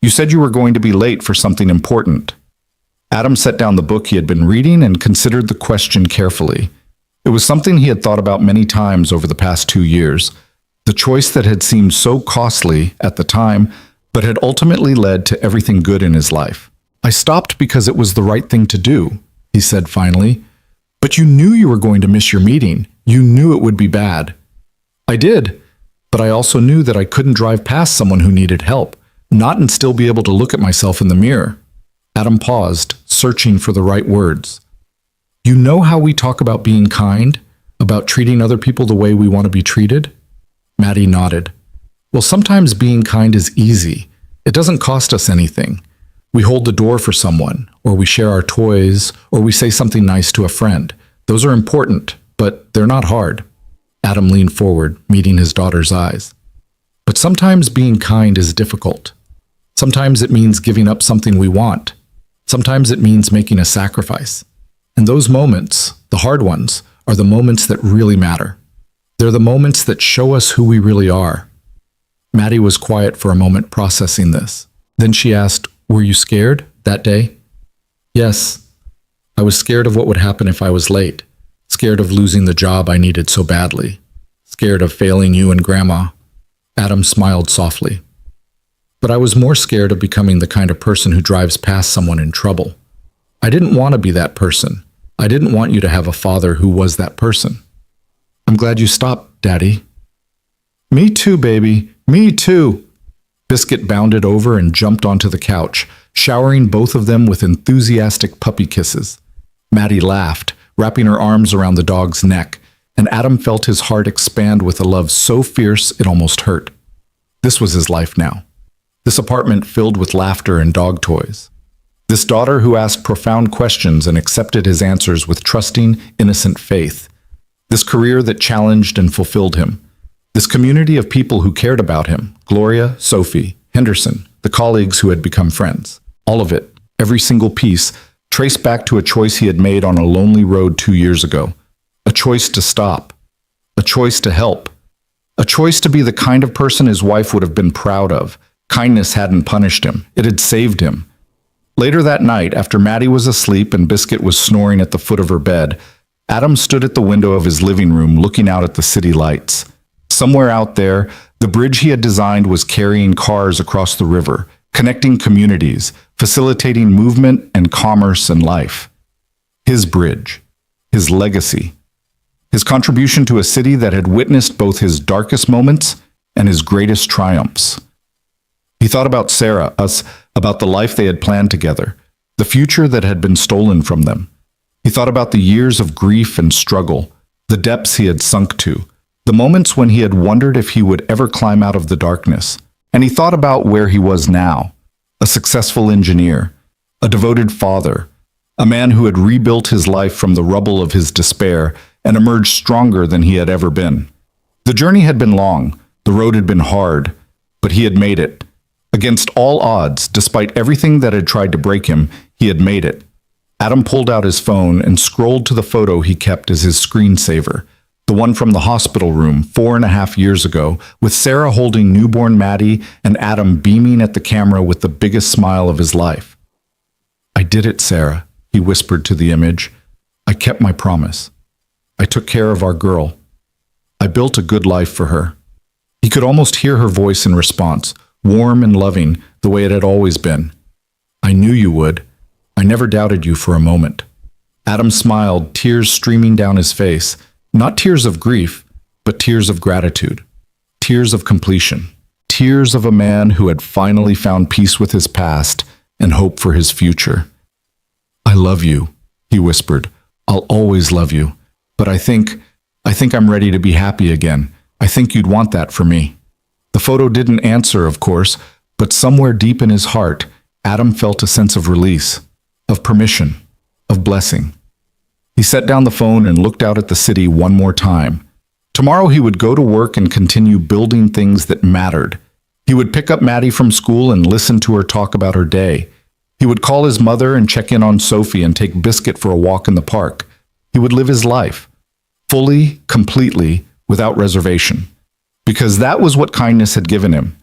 You said you were going to be late for something important." Adam set down the book he had been reading and considered the question carefully. It was something he had thought about many times over the past 2 years, the choice that had seemed so costly at the time, but had ultimately led to everything good in his life. "I stopped because it was the right thing to do," he said finally. "But you knew you were going to miss your meeting. You knew it would be bad." "I did, but I also knew that I couldn't drive past someone who needed help, not and still be able to look at myself in the mirror." Adam paused, searching for the right words. You know how we talk about being kind, about treating other people the way we want to be treated? Maddie nodded. Well, sometimes being kind is easy. It doesn't cost us anything. We hold the door for someone, or we share our toys, or we say something nice to a friend. Those are important, but they're not hard. Adam leaned forward, meeting his daughter's eyes. But sometimes being kind is difficult. Sometimes it means giving up something we want. Sometimes it means making a sacrifice. And those moments, the hard ones, are the moments that really matter. They're the moments that show us who we really are. Maddie was quiet for a moment, processing this. Then she asked, "Were you scared that day?" "Yes. I was scared of what would happen if I was late. Scared of losing the job I needed so badly. Scared of failing you and Grandma." Adam smiled softly. "But I was more scared of becoming the kind of person who drives past someone in trouble. I didn't want to be that person. I didn't want you to have a father who was that person." "I'm glad you stopped, Daddy." "Me too, baby. Me too." Biscuit bounded over and jumped onto the couch, showering both of them with enthusiastic puppy kisses. Maddie laughed, wrapping her arms around the dog's neck, and Adam felt his heart expand with a love so fierce it almost hurt. This was his life now. This apartment filled with laughter and dog toys. This daughter who asked profound questions and accepted his answers with trusting, innocent faith. This career that challenged and fulfilled him. This community of people who cared about him, Gloria, Sophie, Henderson, the colleagues who had become friends. All of it, every single piece, traced back to a choice he had made on a lonely road 2 years ago. A choice to stop. A choice to help. A choice to be the kind of person his wife would have been proud of. Kindness hadn't punished him. It had saved him. Later that night, after Maddie was asleep and Biscuit was snoring at the foot of her bed, Adam stood at the window of his living room looking out at the city lights. Somewhere out there, the bridge he had designed was carrying cars across the river, connecting communities, facilitating movement and commerce and life. His bridge, his legacy, his contribution to a city that had witnessed both his darkest moments and his greatest triumphs. He thought about Sarah, about the life they had planned together, the future that had been stolen from them. He thought about the years of grief and struggle, the depths he had sunk to, the moments when he had wondered if he would ever climb out of the darkness. And he thought about where he was now, a successful engineer, a devoted father, a man who had rebuilt his life from the rubble of his despair and emerged stronger than he had ever been. The journey had been long, the road had been hard, but he had made it. Against all odds, despite everything that had tried to break him, he had made it. Adam pulled out his phone and scrolled to the photo he kept as his screensaver, the one from the hospital room 4.5 years ago, with Sarah holding newborn Maddie and Adam beaming at the camera with the biggest smile of his life. "I did it, Sarah," he whispered to the image. "I kept my promise. I took care of our girl. I built a good life for her." He could almost hear her voice in response, warm and loving, the way it had always been. "I knew you would. I never doubted you for a moment." Adam smiled, tears streaming down his face. Not tears of grief, but tears of gratitude. Tears of completion. Tears of a man who had finally found peace with his past and hope for his future. "I love you," he whispered. "I'll always love you. But I think I'm ready to be happy again. I think you'd want that for me." The photo didn't answer, of course, but somewhere deep in his heart, Adam felt a sense of release, of permission, of blessing. He set down the phone and looked out at the city one more time. Tomorrow he would go to work and continue building things that mattered. He would pick up Maddie from school and listen to her talk about her day. He would call his mother and check in on Sophie and take Biscuit for a walk in the park. He would live his life, fully, completely, without reservation. Because that was what kindness had given him.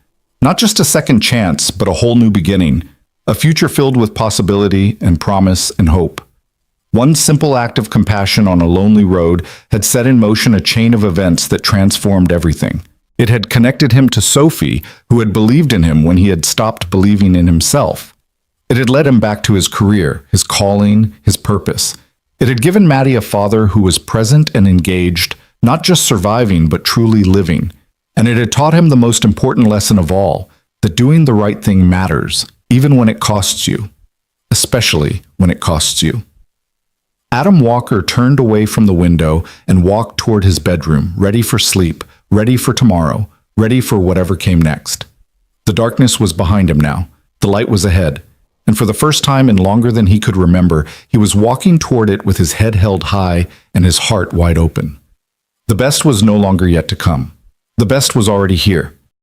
Not just a second chance, but a whole new beginning, a future filled with possibility and promise and hope. One simple act of compassion on a lonely road had set in motion a chain of events that transformed everything. It had connected him to Sophie, who had believed in him when he had stopped believing in himself. It had led him back to his career, his calling, his purpose. It had given Maddie a father who was present and engaged, not just surviving, but truly living. And it had taught him the most important lesson of all, that doing the right thing matters, even when it costs you. especially when it costs you. Adam Walker turned away from the window and walked toward his bedroom, ready for sleep, ready for tomorrow, ready for whatever came next. The darkness was behind him now. The light was ahead. And for the first time in longer than he could remember, he was walking toward it with his head held high and his heart wide open. The best was no longer yet to come. The best was already here.